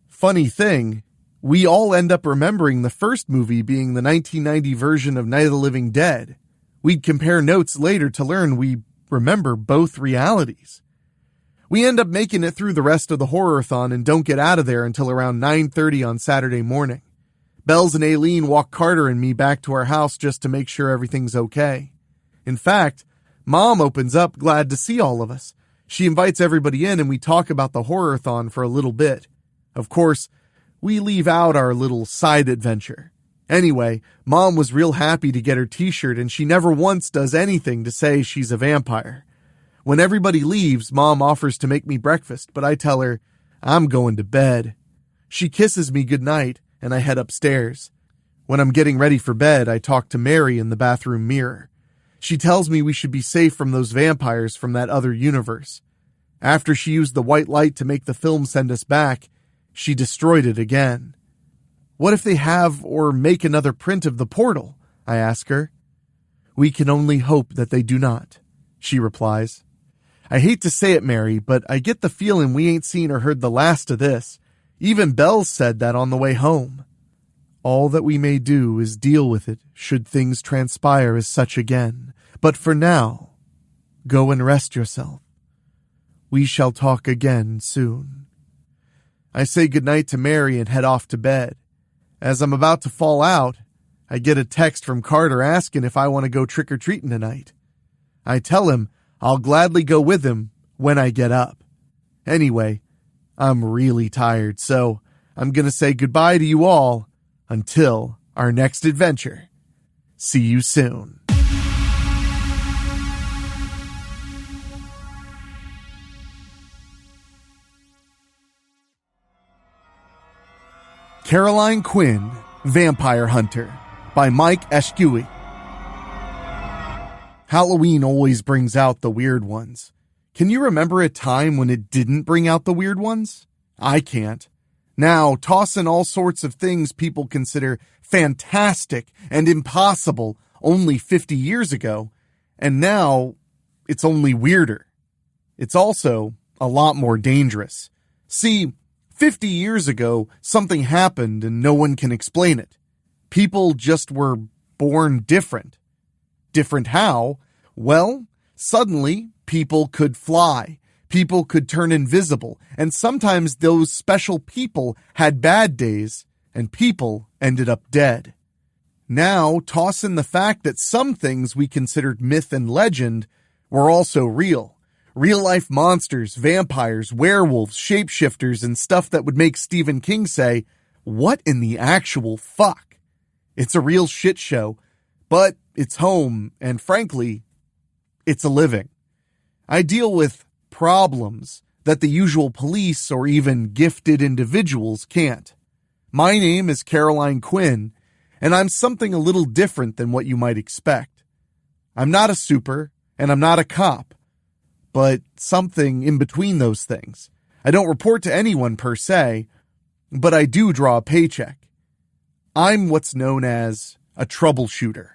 Funny thing, we all end up remembering the first movie being the 1990 version of Night of the Living Dead. We'd compare notes later to learn we remember both realities. We end up making it through the rest of the horror-thon and don't get out of there until around 9:30 on Saturday morning. Bells and Aileen walk Carter and me back to our house just to make sure everything's okay. In fact, Mom opens up, glad to see all of us. She invites everybody in and we talk about the horror-thon for a little bit. Of course, we leave out our little side adventure. Anyway, Mom was real happy to get her t-shirt and she never once does anything to say she's a vampire. When everybody leaves, Mom offers to make me breakfast, but I tell her, I'm going to bed. She kisses me goodnight and I head upstairs. When I'm getting ready for bed, I talk to Mary in the bathroom mirror. She tells me we should be safe from those vampires from that other universe. After she used the white light to make the film send us back, she destroyed it again. What if they have or make another print of the portal? I ask her. We can only hope that they do not, she replies. I hate to say it, Mary, but I get the feeling we ain't seen or heard the last of this. Even Bells said that on the way home. All that we may do is deal with it should things transpire as such again. But for now, go and rest yourself. We shall talk again soon. I say goodnight to Mary and head off to bed. As I'm about to fall out, I get a text from Carter asking if I want to go trick-or-treating tonight. I tell him I'll gladly go with him when I get up. Anyway, I'm really tired, so I'm going to say goodbye to you all until our next adventure. See you soon. Caroline Quinn, Vampire Hunter, by Mike Ashkewe. Halloween always brings out the weird ones. Can you remember a time when it didn't bring out the weird ones? I can't. Now, toss in all sorts of things people consider fantastic and impossible only 50 years ago, and now it's only weirder. It's also a lot more dangerous. See, 50 years ago, something happened and no one can explain it. People just were born different. Different how? Well, suddenly people could fly. People could turn invisible. And sometimes those special people had bad days and people ended up dead. Now, toss in the fact that some things we considered myth and legend were also real. Real-life monsters, vampires, werewolves, shapeshifters, and stuff that would make Stephen King say, "What in the actual fuck?" It's a real shit show, but it's home, and frankly, it's a living. I deal with problems that the usual police or even gifted individuals can't. My name is Caroline Quinn, and I'm something a little different than what you might expect. I'm not a super, and I'm not a cop, but something in between those things. I don't report to anyone per se, but I do draw a paycheck. I'm what's known as a troubleshooter.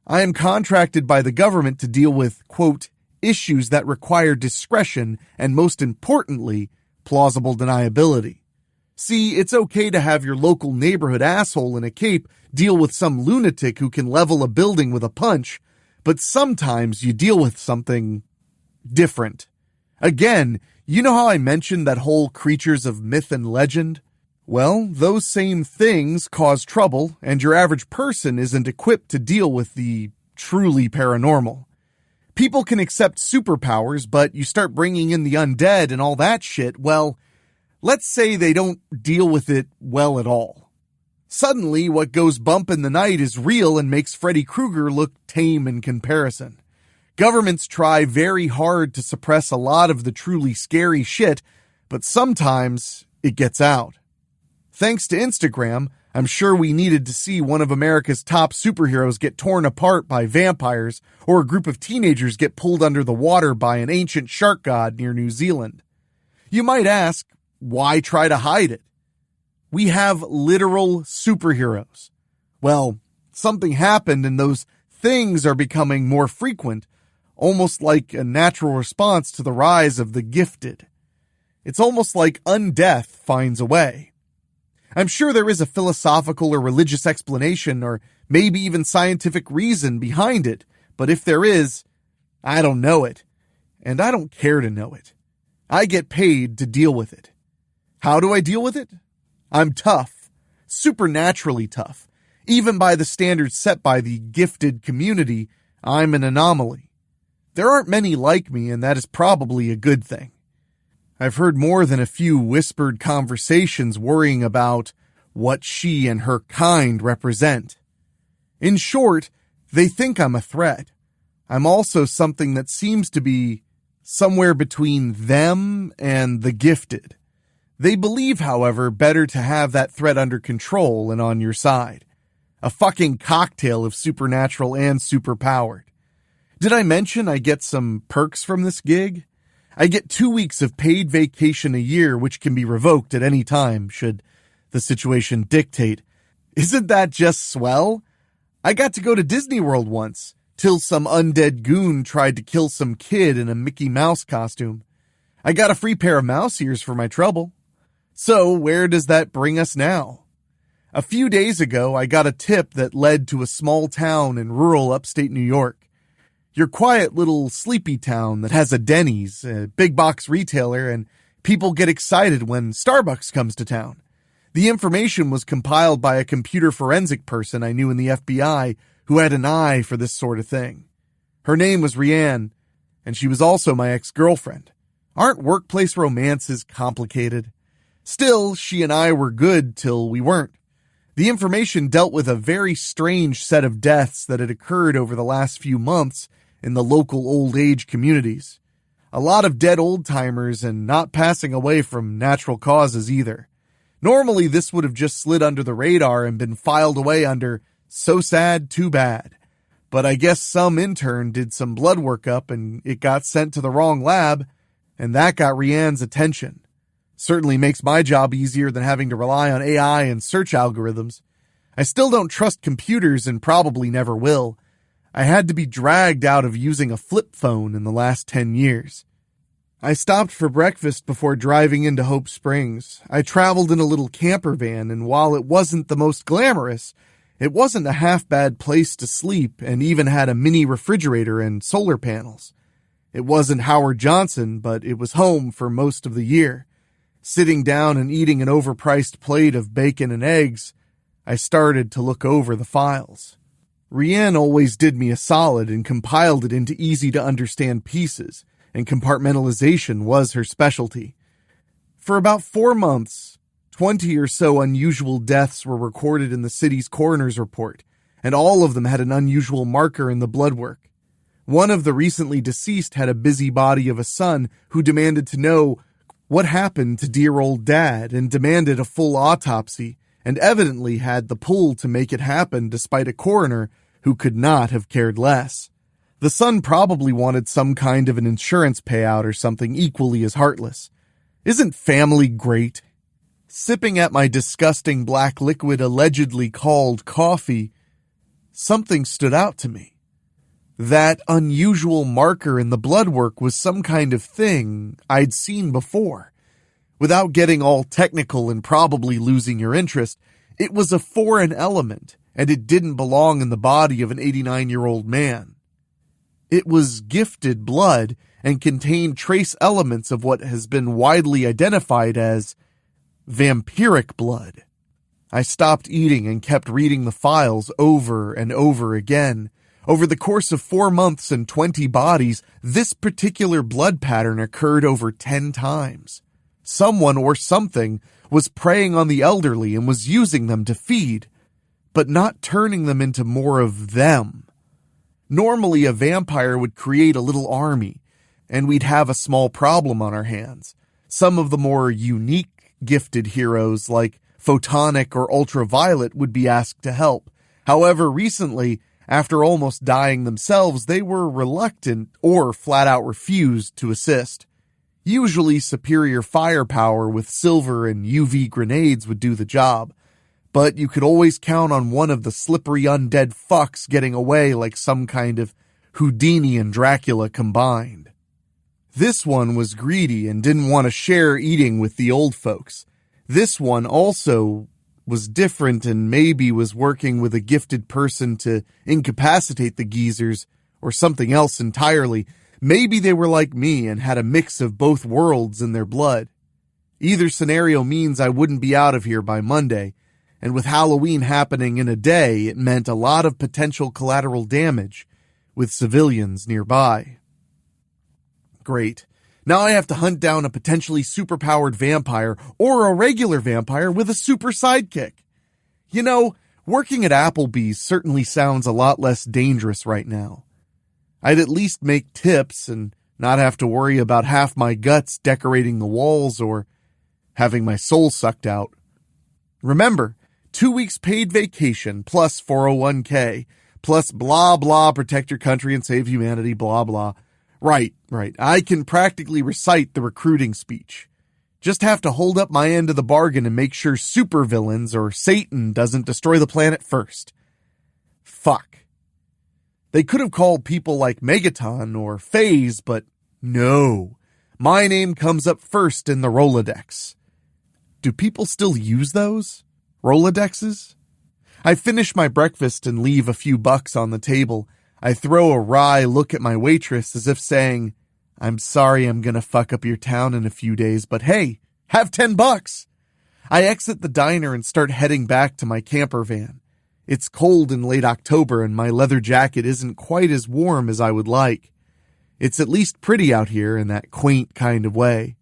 I am contracted by the government to deal with, quote, issues that require discretion and, most importantly, plausible deniability. See, it's okay to have your local neighborhood asshole in a cape deal with some lunatic who can level a building with a punch, but sometimes you deal with something different. Again, you know how I mentioned that whole creatures of myth and legend? Well, those same things cause trouble, and your average person isn't equipped to deal with the truly paranormal. People can accept superpowers, but you start bringing in the undead and all that shit, well, let's say they don't deal with it well at all. Suddenly, what goes bump in the night is real and makes Freddy Krueger look tame in comparison. Governments try very hard to suppress a lot of the truly scary shit, but sometimes it gets out. Thanks to Instagram, I'm sure we needed to see one of America's top superheroes get torn apart by vampires or a group of teenagers get pulled under the water by an ancient shark god near New Zealand. You might ask, why try to hide it? We have literal superheroes. Well, something happened and those things are becoming more frequent, almost like a natural response to the rise of the gifted. It's almost like undeath finds a way. I'm sure there is a philosophical or religious explanation or maybe even scientific reason behind it, but if there is, I don't know it, and I don't care to know it. I get paid to deal with it. How do I deal with it? I'm tough, supernaturally tough. Even by the standards set by the gifted community, I'm an anomaly. There aren't many like me, and that is probably a good thing. I've heard more than a few whispered conversations worrying about what she and her kind represent. In short, they think I'm a threat. I'm also something that seems to be somewhere between them and the gifted. They believe, however, better to have that threat under control and on your side. A fucking cocktail of supernatural and superpowered. Did I mention I get some perks from this gig? I get 2 weeks of paid vacation a year, which can be revoked at any time, should the situation dictate. Isn't that just swell? I got to go to Disney World once, till some undead goon tried to kill some kid in a Mickey Mouse costume. I got a free pair of mouse ears for my trouble. So where does that bring us now? A few days ago, I got a tip that led to a small town in rural upstate New York. Your quiet little sleepy town that has a Denny's, a big box retailer, and people get excited when Starbucks comes to town. The information was compiled by a computer forensic person I knew in the FBI who had an eye for this sort of thing. Her name was Rianne, and she was also my ex-girlfriend. Aren't workplace romances complicated? Still, she and I were good till we weren't. The information dealt with a very strange set of deaths that had occurred over the last few months in the local old age communities. A lot of dead old-timers and not passing away from natural causes either. Normally, this would have just slid under the radar and been filed away under so sad, too bad. But I guess some intern did some blood workup and it got sent to the wrong lab, and that got Rianne's attention. Certainly makes my job easier than having to rely on AI and search algorithms. I still don't trust computers and probably never will. I had to be dragged out of using a flip phone in the last 10 years. I stopped for breakfast before driving into Hope Springs. I traveled in a little camper van, and while it wasn't the most glamorous, it wasn't a half-bad place to sleep and even had a mini refrigerator and solar panels. It wasn't Howard Johnson, but it was home for most of the year. Sitting down and eating an overpriced plate of bacon and eggs, I started to look over the files. Rianne always did me a solid and compiled it into easy-to-understand pieces, and compartmentalization was her specialty. For about 4 months, 20 or so unusual deaths were recorded in the city's coroner's report, and all of them had an unusual marker in the blood work. One of the recently deceased had a busybody of a son who demanded to know what happened to dear old dad and demanded a full autopsy, and evidently had the pull to make it happen despite a coroner who could not have cared less. The son probably wanted some kind of an insurance payout or something equally as heartless. Isn't family great? Sipping at my disgusting black liquid allegedly called coffee, something stood out to me. That unusual marker in the blood work was some kind of thing I'd seen before. Without getting all technical and probably losing your interest, it was a foreign element, and it didn't belong in the body of an 89-year-old man. It was gifted blood and contained trace elements of what has been widely identified as vampiric blood. I stopped eating and kept reading the files over and over again. Over the course of 4 months and 20 bodies, this particular blood pattern occurred over 10 times. Someone or something was preying on the elderly and was using them to feed, but not turning them into more of them. Normally, a vampire would create a little army, and we'd have a small problem on our hands. Some of the more unique gifted heroes like Photonic or Ultraviolet would be asked to help. However, recently, after almost dying themselves, they were reluctant or flat out refused to assist. Usually superior firepower with silver and UV grenades would do the job, but you could always count on one of the slippery undead fucks getting away like some kind of Houdini and Dracula combined. This one was greedy and didn't want to share eating with the old folks. This one also was different and maybe was working with a gifted person to incapacitate the geezers or something else entirely. Maybe they were like me and had a mix of both worlds in their blood. Either scenario means I wouldn't be out of here by Monday, and with Halloween happening in a day, it meant a lot of potential collateral damage with civilians nearby. Great. Now I have to hunt down a potentially superpowered vampire or a regular vampire with a super sidekick. You know, working at Applebee's certainly sounds a lot less dangerous right now. I'd at least make tips and not have to worry about half my guts decorating the walls or having my soul sucked out. Remember, 2 weeks paid vacation plus 401k plus blah blah protect your country and save humanity blah blah. Right. I can practically recite the recruiting speech. Just have to hold up my end of the bargain and make sure supervillains or Satan doesn't destroy the planet first. Fuck. They could have called people like Megaton or FaZe, but no. My name comes up first in the Rolodex. Do people still use those? Rolodexes? I finish my breakfast and leave a few bucks on the table. I throw a wry look at my waitress as if saying, I'm sorry I'm gonna fuck up your town in a few days, but hey, have $10. I exit the diner and start heading back to my camper van. It's cold in late October and my leather jacket isn't quite as warm as I would like. It's at least pretty out here in that quaint kind of way.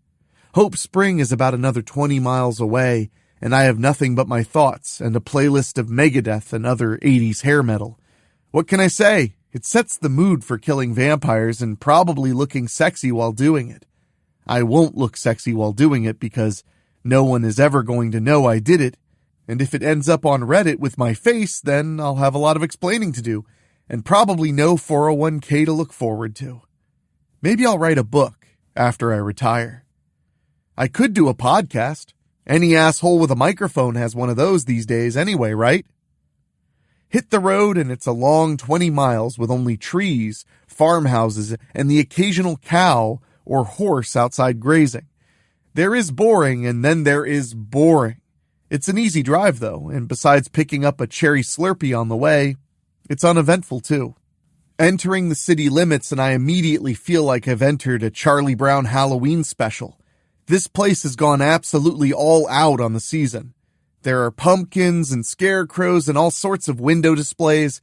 Hope Spring is about another 20 miles away, and I have nothing but my thoughts and a playlist of Megadeth and other 80s hair metal. What can I say? It sets the mood for killing vampires and probably looking sexy while doing it. I won't look sexy while doing it because no one is ever going to know I did it, and if it ends up on Reddit with my face, then I'll have a lot of explaining to do, and probably no 401k to look forward to. Maybe I'll write a book after I retire. I could do a podcast. Any asshole with a microphone has one of those these days anyway, right? Hit the road and it's a long 20 miles with only trees, farmhouses, and the occasional cow or horse outside grazing. There is boring and then there is boring. It's an easy drive though, and besides picking up a cherry Slurpee on the way, it's uneventful too. Entering the city limits and I immediately feel like I've entered a Charlie Brown Halloween special. This place has gone absolutely all out on the season. There are pumpkins and scarecrows and all sorts of window displays.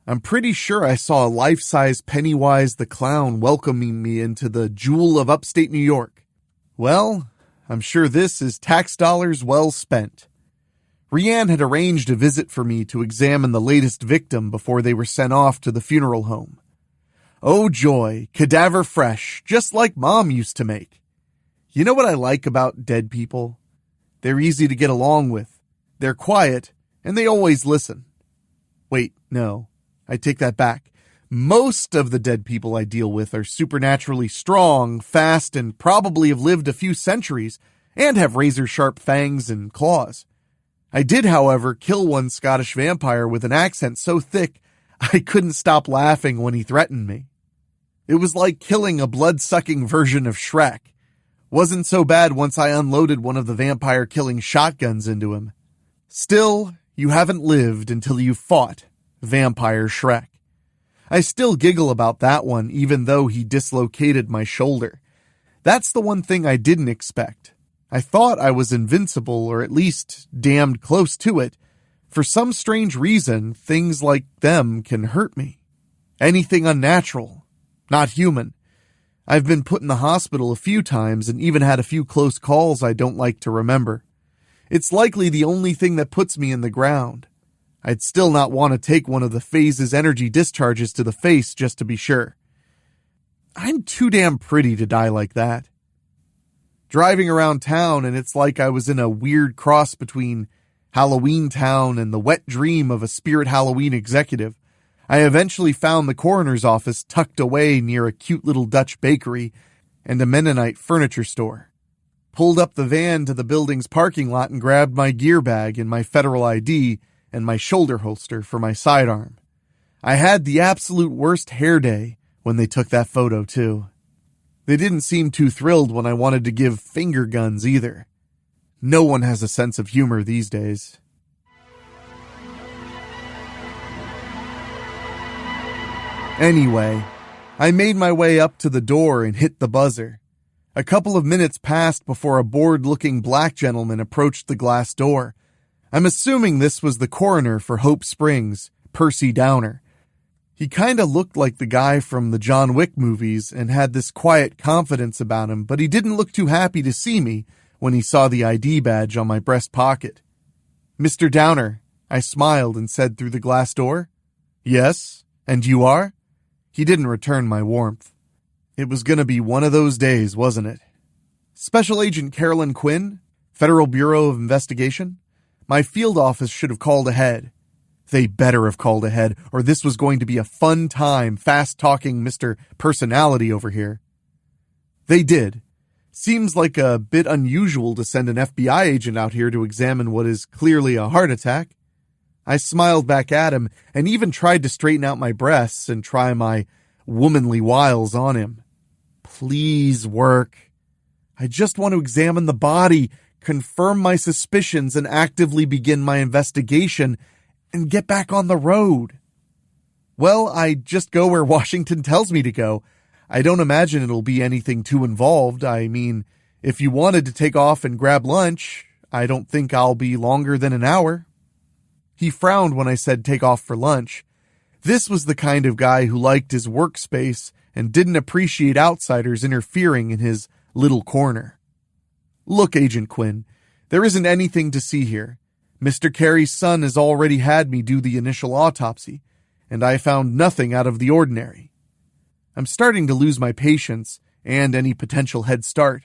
I'm pretty sure I saw a life-size Pennywise the Clown welcoming me into the jewel of upstate New York. Well, I'm sure this is tax dollars well spent. Rianne had arranged a visit for me to examine the latest victim before they were sent off to the funeral home. Oh joy, cadaver fresh, just like Mom used to make. You know what I like about dead people? They're easy to get along with. They're quiet, and they always listen. Wait, no, I take that back. Most of the dead people I deal with are supernaturally strong, fast, and probably have lived a few centuries, and have razor-sharp fangs and claws. I did, however, kill one Scottish vampire with an accent so thick I couldn't stop laughing when he threatened me. It was like killing a blood-sucking version of Shrek. Wasn't so bad once I unloaded one of the vampire-killing shotguns into him. Still, you haven't lived until you've fought Vampire Shrek. I still giggle about that one, even though he dislocated my shoulder. That's the one thing I didn't expect. I thought I was invincible, or at least damned close to it. For some strange reason, things like them can hurt me. Anything unnatural, not human. I've been put in the hospital a few times and even had a few close calls I don't like to remember. It's likely the only thing that puts me in the ground. I'd still not want to take one of the phase's energy discharges to the face just to be sure. I'm too damn pretty to die like that. Driving around town, and it's like I was in a weird cross between Halloween Town and the wet dream of a Spirit Halloween executive. I eventually found the coroner's office tucked away near a cute little Dutch bakery and a Mennonite furniture store. Pulled up the van to the building's parking lot and grabbed my gear bag and my federal ID and my shoulder holster for my sidearm. I had the absolute worst hair day when they took that photo, too. They didn't seem too thrilled when I wanted to give finger guns either. No one has a sense of humor these days. Anyway, I made my way up to the door and hit the buzzer. A couple of minutes passed before a bored-looking black gentleman approached the glass door. I'm assuming this was the coroner for Hope Springs, Percy Downer. He kinda looked like the guy from the John Wick movies and had this quiet confidence about him, but he didn't look too happy to see me when he saw the ID badge on my breast pocket. "Mr. Downer," I smiled and said through the glass door. "Yes, and you are?" He didn't return my warmth. It was gonna be one of those days, wasn't it? "Special Agent Carolyn Quinn, Federal Bureau of Investigation. My field office should have called ahead." They better have called ahead, or this was going to be a fun time fast-talking Mr. Personality over here. They did. Seems like a bit unusual to send an FBI agent out here to examine what is clearly a heart attack. I smiled back at him and even tried to straighten out my breasts and try my womanly wiles on him. Please work. I just want to examine the body, confirm my suspicions, and actively begin my investigation and get back on the road. Well, I just go where Washington tells me to go. I don't imagine it'll be anything too involved. I mean, if you wanted to take off and grab lunch, I don't think I'll be longer than an hour. He frowned when I said take off for lunch. This was the kind of guy who liked his workspace and didn't appreciate outsiders interfering in his little corner. "Look, Agent Quinn, there isn't anything to see here. Mr. Carey's son has already had me do the initial autopsy, and I found nothing out of the ordinary." I'm starting to lose my patience and any potential head start.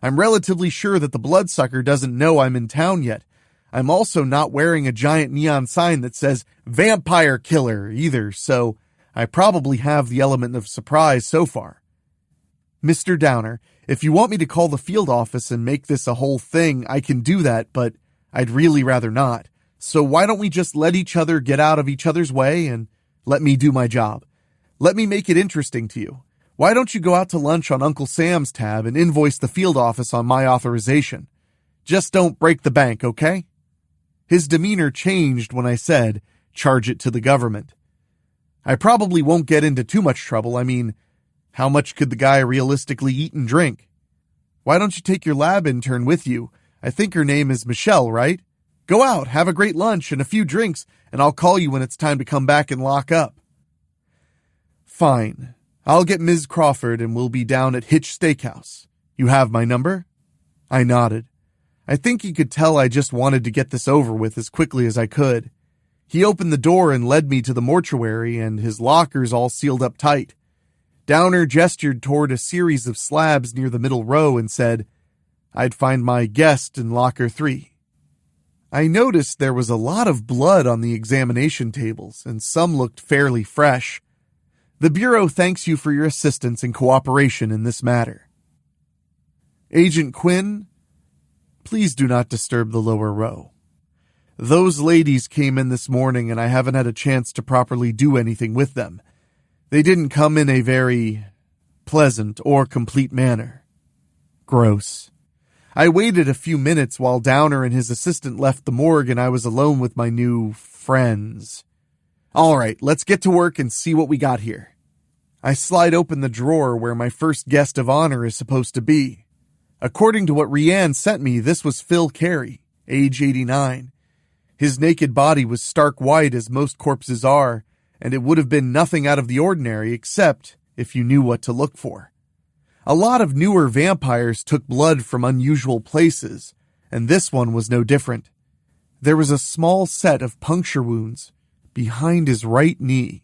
I'm relatively sure that the bloodsucker doesn't know I'm in town yet. I'm also not wearing a giant neon sign that says Vampire Killer either, so I probably have the element of surprise so far. "Mr. Downer, if you want me to call the field office and make this a whole thing, I can do that, but I'd really rather not. So why don't we just let each other get out of each other's way and let me do my job? Let me make it interesting to you. Why don't you go out to lunch on Uncle Sam's tab and invoice the field office on my authorization? Just don't break the bank, okay?" His demeanor changed when I said, "Charge it to the government." I probably won't get into too much trouble. I mean, how much could the guy realistically eat and drink? "Why don't you take your lab intern with you? I think her name is Michelle, right? Go out, have a great lunch and a few drinks, and I'll call you when it's time to come back and lock up." Fine. I'll get Ms. Crawford and we'll be down at Hitch Steakhouse. You have my number? I nodded. I think he could tell I just wanted to get this over with as quickly as I could. He opened the door and led me to the mortuary and his lockers all sealed up tight. Downer gestured toward a series of slabs near the middle row and said, I'd find my guest in locker 3. I noticed there was a lot of blood on the examination tables, and some looked fairly fresh. The Bureau thanks you for your assistance and cooperation in this matter. Agent Quinn, please do not disturb the lower row. Those ladies came in this morning and I haven't had a chance to properly do anything with them. They didn't come in a very pleasant or complete manner. Gross. I waited a few minutes while Downer and his assistant left the morgue and I was alone with my new friends. All right, let's get to work and see what we got here. I slide open the drawer where my first guest of honor is supposed to be. According to what Rianne sent me, this was Phil Carey, age 89. His naked body was stark white as most corpses are, and it would have been nothing out of the ordinary except if you knew what to look for. A lot of newer vampires took blood from unusual places, and this one was no different. There was a small set of puncture wounds behind his right knee.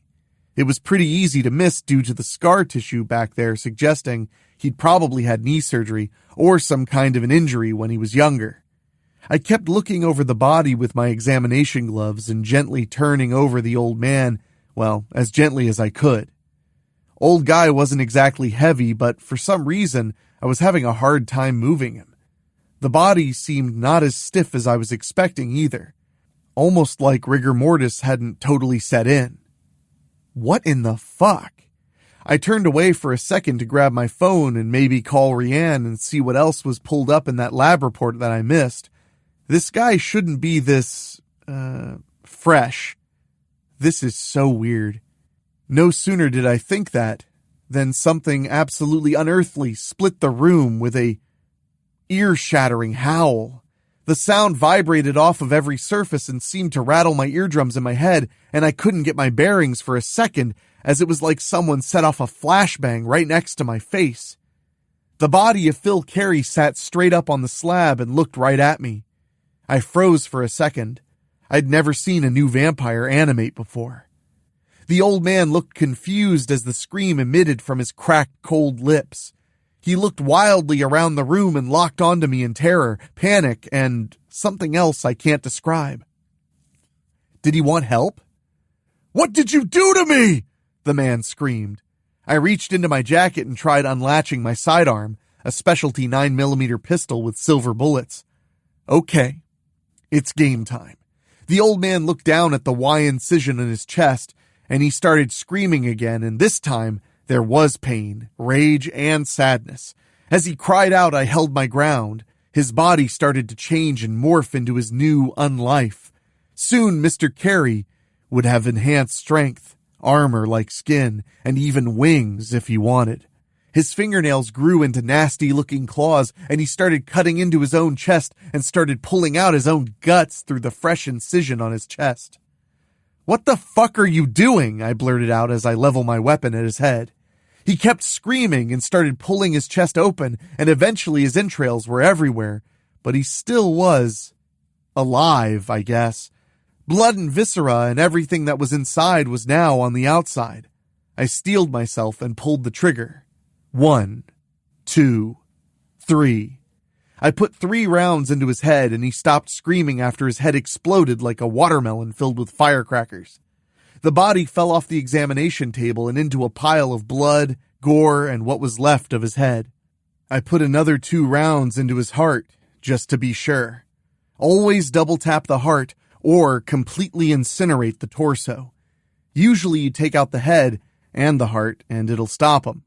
It was pretty easy to miss due to the scar tissue back there, suggesting he'd probably had knee surgery or some kind of an injury when he was younger. I kept looking over the body with my examination gloves and gently turning over the old man, well, as gently as I could. Old guy wasn't exactly heavy, but for some reason, I was having a hard time moving him. The body seemed not as stiff as I was expecting either, almost like rigor mortis hadn't totally set in. What in the fuck? I turned away for a second to grab my phone and maybe call Rianne and see what else was pulled up in that lab report that I missed. This guy shouldn't be this, fresh. This is so weird. No sooner did I think that than something absolutely unearthly split the room with a ear-shattering howl. The sound vibrated off of every surface and seemed to rattle my eardrums in my head, and I couldn't get my bearings for a second as it was like someone set off a flashbang right next to my face. The body of Phil Carey sat straight up on the slab and looked right at me. I froze for a second. I'd never seen a new vampire animate before. The old man looked confused as the scream emitted from his cracked, cold lips. He looked wildly around the room and locked onto me in terror, panic, and something else I can't describe. Did he want help? "What did you do to me?" the man screamed. I reached into my jacket and tried unlatching my sidearm, a specialty 9mm pistol with silver bullets. Okay, it's game time. The old man looked down at the Y incision in his chest, and he started screaming again, and this time there was pain, rage, and sadness. As he cried out, I held my ground. His body started to change and morph into his new unlife. Soon Mr. Carey would have enhanced strength, armor like skin, and even wings if he wanted. His fingernails grew into nasty-looking claws, and he started cutting into his own chest and started pulling out his own guts through the fresh incision on his chest. "What the fuck are you doing?" I blurted out as I leveled my weapon at his head. He kept screaming and started pulling his chest open, and eventually his entrails were everywhere, but he still was alive, I guess. Blood and viscera and everything that was inside was now on the outside. I steeled myself and pulled the trigger. 1, 2, 3. I put 3 rounds into his head and he stopped screaming after his head exploded like a watermelon filled with firecrackers. The body fell off the examination table and into a pile of blood, gore, and what was left of his head. I put another 2 rounds into his heart, just to be sure. Always double tap the heart or completely incinerate the torso. Usually you take out the head and the heart and it'll stop him.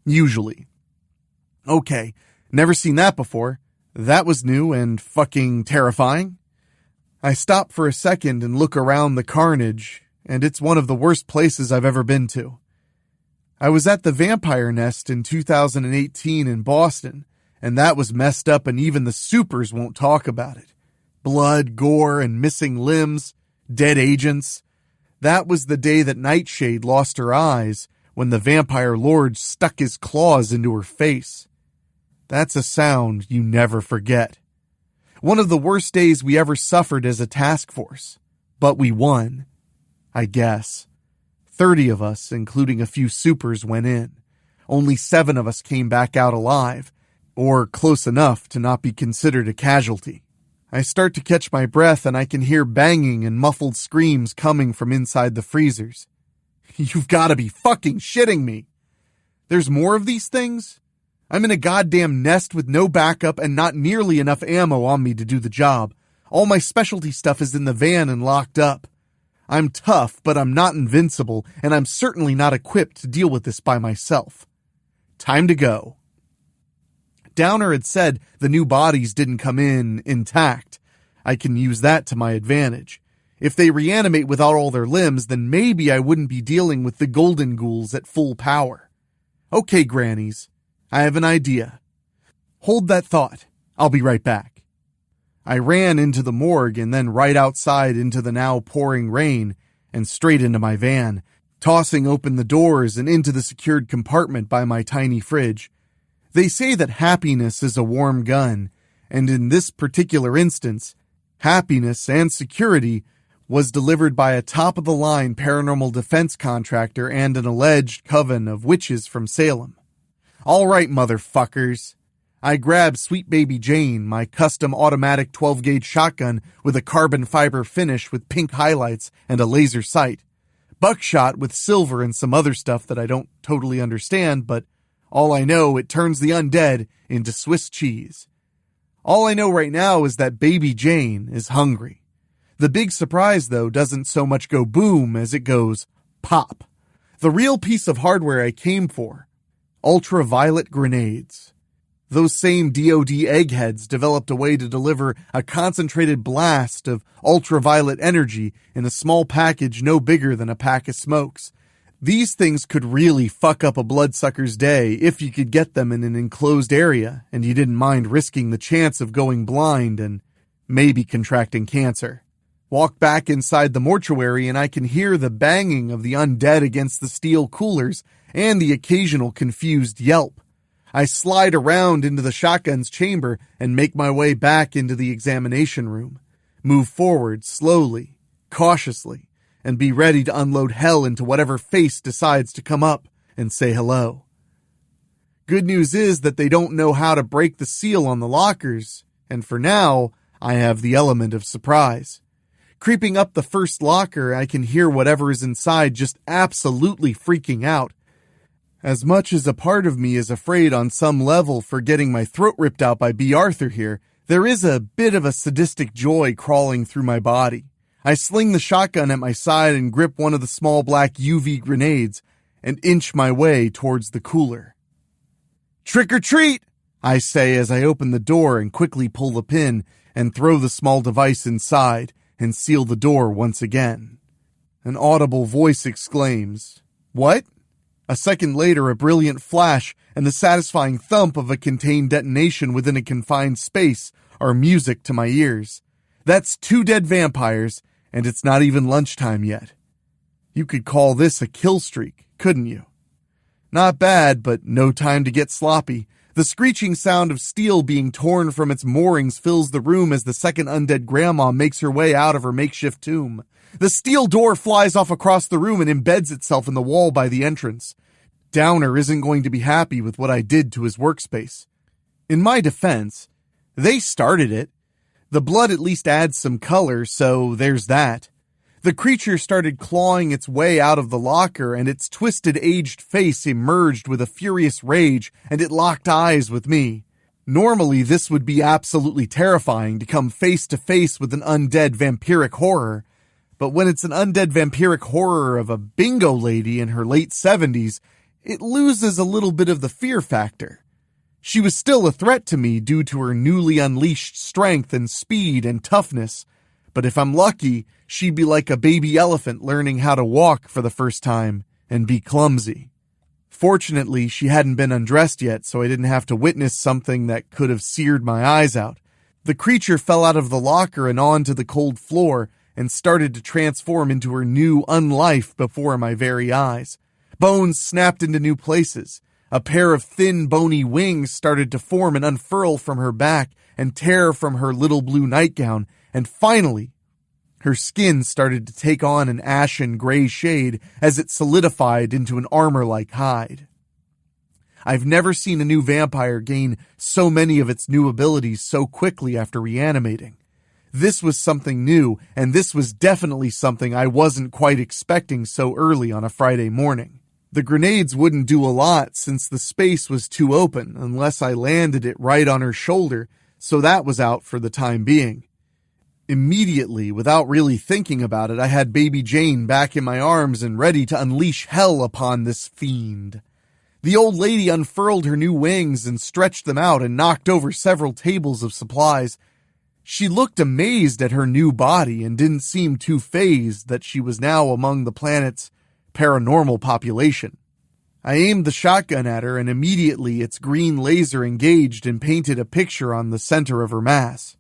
Usually. Okay, never seen that before. That was new and fucking terrifying. I stop for a second and look around the carnage, and it's one of the worst places I've ever been to. I was at the Vampire Nest in 2018 in Boston, and that was messed up and even the supers won't talk about it. Blood, gore, and missing limbs, dead agents. That was the day that Nightshade lost her eyes, when the vampire lord stuck his claws into her face. That's a sound you never forget. One of the worst days we ever suffered as a task force. But we won. I guess. 30 of us, including a few supers, went in. Only 7 of us came back out alive, or close enough to not be considered a casualty. I start to catch my breath and I can hear banging and muffled screams coming from inside the freezers. You've got to be fucking shitting me. There's more of these things? I'm in a goddamn nest with no backup and not nearly enough ammo on me to do the job. All my specialty stuff is in the van and locked up. I'm tough, but I'm not invincible, and I'm certainly not equipped to deal with this by myself. Time to go. Downer had said the new bodies didn't come in intact. I can use that to my advantage. If they reanimate without all their limbs, then maybe I wouldn't be dealing with the golden ghouls at full power. Okay, grannies. I have an idea. Hold that thought. I'll be right back. I ran into the morgue and then right outside into the now pouring rain and straight into my van, tossing open the doors and into the secured compartment by my tiny fridge. They say that happiness is a warm gun, and in this particular instance, happiness and security was delivered by a top-of-the-line paranormal defense contractor and an alleged coven of witches from Salem. All right, motherfuckers. I grabbed Sweet Baby Jane, my custom automatic 12-gauge shotgun with a carbon fiber finish with pink highlights and a laser sight. Buckshot with silver and some other stuff that I don't totally understand, but all I know, it turns the undead into Swiss cheese. All I know right now is that Baby Jane is hungry. The big surprise, though, doesn't so much go boom as it goes pop. The real piece of hardware I came for. Ultraviolet grenades. Those same DoD eggheads developed a way to deliver a concentrated blast of ultraviolet energy in a small package no bigger than a pack of smokes. These things could really fuck up a bloodsucker's day if you could get them in an enclosed area and you didn't mind risking the chance of going blind and maybe contracting cancer. Walk back inside the mortuary and I can hear the banging of the undead against the steel coolers and the occasional confused yelp. I slide around into the shotgun's chamber and make my way back into the examination room. Move forward slowly, cautiously, and be ready to unload hell into whatever face decides to come up and say hello. Good news is that they don't know how to break the seal on the lockers, and for now, I have the element of surprise. Creeping up the first locker, I can hear whatever is inside just absolutely freaking out. As much as a part of me is afraid on some level for getting my throat ripped out by B. Arthur here, there is a bit of a sadistic joy crawling through my body. I sling the shotgun at my side and grip one of the small black UV grenades and inch my way towards the cooler. Trick or treat, I say as I open the door and quickly pull the pin and throw the small device inside and seal the door once again. An audible voice exclaims, "What?" A second later, a brilliant flash and the satisfying thump of a contained detonation within a confined space are music to my ears. That's 2 dead vampires, and it's not even lunchtime yet. You could call this a kill streak, couldn't you? Not bad, but no time to get sloppy. The screeching sound of steel being torn from its moorings fills the room as the second undead grandma makes her way out of her makeshift tomb. The steel door flies off across the room and embeds itself in the wall by the entrance. Downer isn't going to be happy with what I did to his workspace. In my defense, they started it. The blood at least adds some color, so there's that. The creature started clawing its way out of the locker, and its twisted, aged face emerged with a furious rage, and it locked eyes with me. Normally, this would be absolutely terrifying to come face to face with an undead vampiric horror. But when it's an undead vampiric horror of a bingo lady in her late 70s, it loses a little bit of the fear factor. She was still a threat to me due to her newly unleashed strength and speed and toughness, but if I'm lucky, she'd be like a baby elephant learning how to walk for the first time and be clumsy. Fortunately, she hadn't been undressed yet, so I didn't have to witness something that could have seared my eyes out. The creature fell out of the locker and onto the cold floor and started to transform into her new unlife before my very eyes. Bones snapped into new places. A pair of thin, bony wings started to form and unfurl from her back and tear from her little blue nightgown, and finally, her skin started to take on an ashen gray shade as it solidified into an armor-like hide. I've never seen a new vampire gain so many of its new abilities so quickly after reanimating. This was something new, and this was definitely something I wasn't quite expecting so early on a Friday morning. The grenades wouldn't do a lot since the space was too open unless I landed it right on her shoulder, so that was out for the time being. Immediately, without really thinking about it, I had baby Jane back in my arms and ready to unleash hell upon this fiend. The old lady unfurled her new wings and stretched them out and knocked over several tables of supplies. She looked amazed at her new body and didn't seem too fazed that she was now among the planet's paranormal population. I aimed the shotgun at her and immediately its green laser engaged and painted a picture on the center of her mass.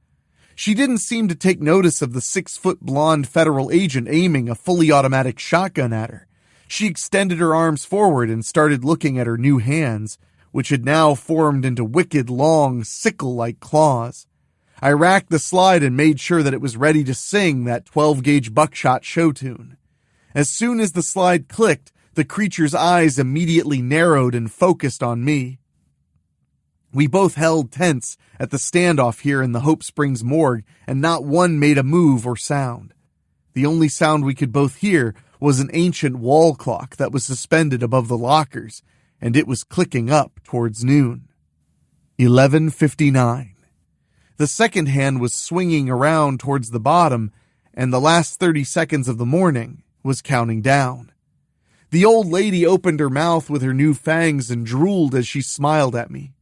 She didn't seem to take notice of the 6-foot blonde federal agent aiming a fully automatic shotgun at her. She extended her arms forward and started looking at her new hands, which had now formed into wicked long sickle-like claws. I racked the slide and made sure that it was ready to sing that 12-gauge buckshot show tune. As soon as the slide clicked, the creature's eyes immediately narrowed and focused on me. We both held tense at the standoff here in the Hope Springs morgue, and not one made a move or sound. The only sound we could both hear was an ancient wall clock that was suspended above the lockers, and it was clicking up towards noon. 11:59. The second hand was swinging around towards the bottom, and the last 30 seconds of the morning was counting down. The old lady opened her mouth with her new fangs and drooled as she smiled at me.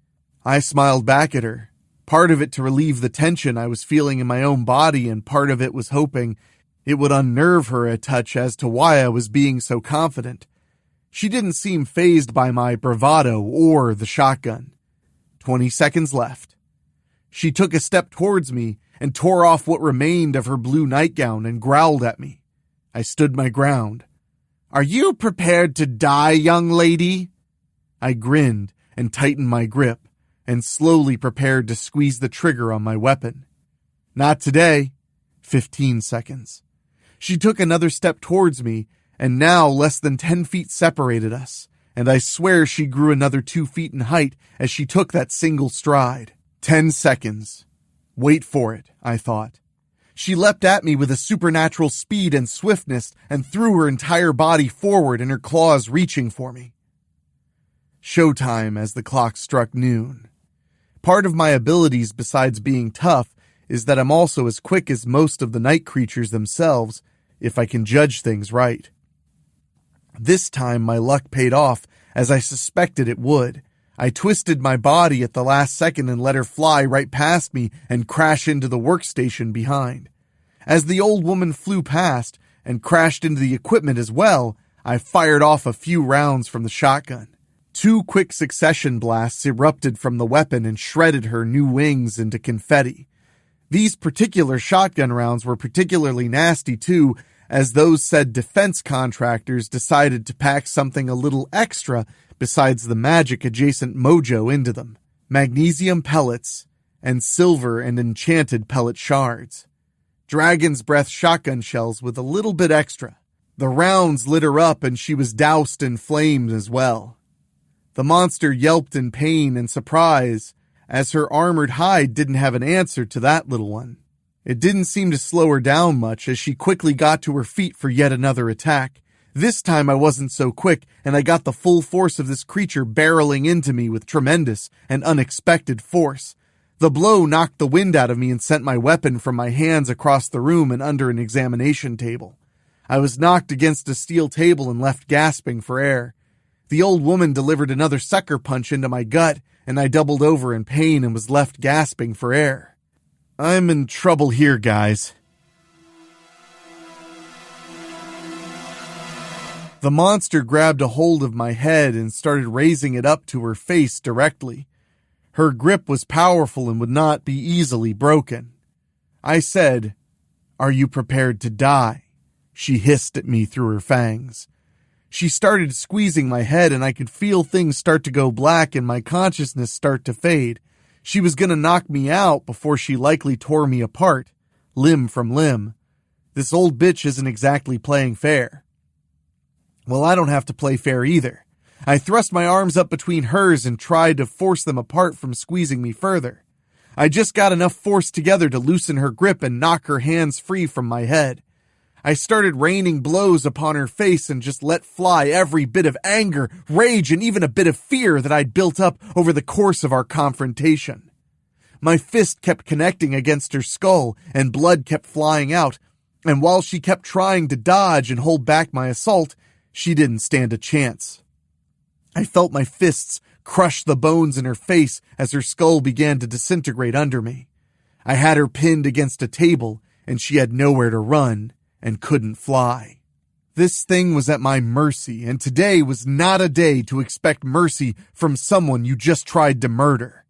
I smiled back at her, part of it to relieve the tension I was feeling in my own body, and part of it was hoping it would unnerve her a touch as to why I was being so confident. She didn't seem fazed by my bravado or the shotgun. 20 seconds left. She took a step towards me and tore off what remained of her blue nightgown and growled at me. I stood my ground. "Are you prepared to die, young lady?" I grinned and tightened my grip and slowly prepared to squeeze the trigger on my weapon. "Not today." 15 seconds. She took another step towards me, and now less than 10 feet separated us, and I swear she grew another 2 feet in height as she took that single stride. 10 seconds. Wait for it, I thought. She leapt at me with a supernatural speed and swiftness and threw her entire body forward and her claws reaching for me. Showtime as the clock struck noon. Part of my abilities besides being tough is that I'm also as quick as most of the night creatures themselves, if I can judge things right. This time my luck paid off, as I suspected it would. I twisted my body at the last second and let her fly right past me and crash into the workstation behind. As the old woman flew past and crashed into the equipment as well, I fired off a few rounds from the shotgun. 2 quick succession blasts erupted from the weapon and shredded her new wings into confetti. These particular shotgun rounds were particularly nasty too, as those said defense contractors decided to pack something a little extra besides the magic-adjacent mojo into them. Magnesium pellets and silver and enchanted pellet shards. Dragon's breath shotgun shells with a little bit extra. The rounds lit her up and she was doused in flames as well. The monster yelped in pain and surprise as her armored hide didn't have an answer to that little one. It didn't seem to slow her down much as she quickly got to her feet for yet another attack. This time I wasn't so quick, and I got the full force of this creature barreling into me with tremendous and unexpected force. The blow knocked the wind out of me and sent my weapon from my hands across the room and under an examination table. I was knocked against a steel table and left gasping for air. The old woman delivered another sucker punch into my gut, and I doubled over in pain and was left gasping for air. I'm in trouble here, guys. The monster grabbed a hold of my head and started raising it up to her face directly. Her grip was powerful and would not be easily broken. I said, "Are you prepared to die?" She hissed at me through her fangs. She started squeezing my head, and I could feel things start to go black and my consciousness start to fade. She was gonna knock me out before she likely tore me apart, limb from limb. This old bitch isn't exactly playing fair. Well, I don't have to play fair either. I thrust my arms up between hers and tried to force them apart from squeezing me further. I just got enough force together to loosen her grip and knock her hands free from my head. I started raining blows upon her face and just let fly every bit of anger, rage, and even a bit of fear that I'd built up over the course of our confrontation. My fist kept connecting against her skull, and blood kept flying out, and while she kept trying to dodge and hold back my assault, she didn't stand a chance. I felt my fists crush the bones in her face as her skull began to disintegrate under me. I had her pinned against a table, and she had nowhere to run and couldn't fly. This thing was at my mercy, and today was not a day to expect mercy from someone you just tried to murder.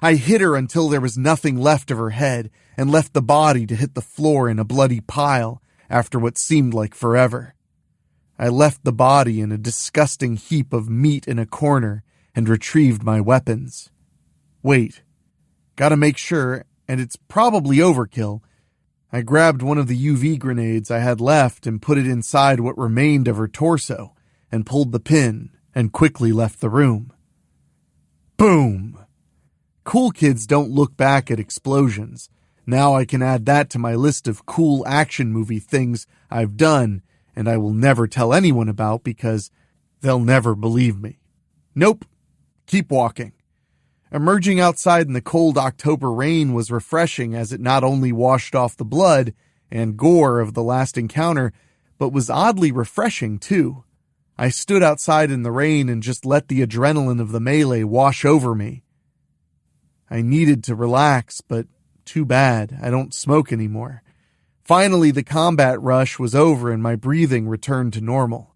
I hit her until there was nothing left of her head, and left the body to hit the floor in a bloody pile after what seemed like forever. I left the body in a disgusting heap of meat in a corner and retrieved my weapons. Wait, gotta make sure, and it's probably overkill. I grabbed one of the UV grenades I had left and put it inside what remained of her torso and pulled the pin and quickly left the room. Boom! Cool kids don't look back at explosions. Now I can add that to my list of cool action movie things I've done and I will never tell anyone about because they'll never believe me. Nope. Keep walking. Emerging outside in the cold October rain was refreshing as it not only washed off the blood and gore of the last encounter, but was oddly refreshing too. I stood outside in the rain and just let the adrenaline of the melee wash over me. I needed to relax, but too bad, I don't smoke anymore. Finally, the combat rush was over and my breathing returned to normal.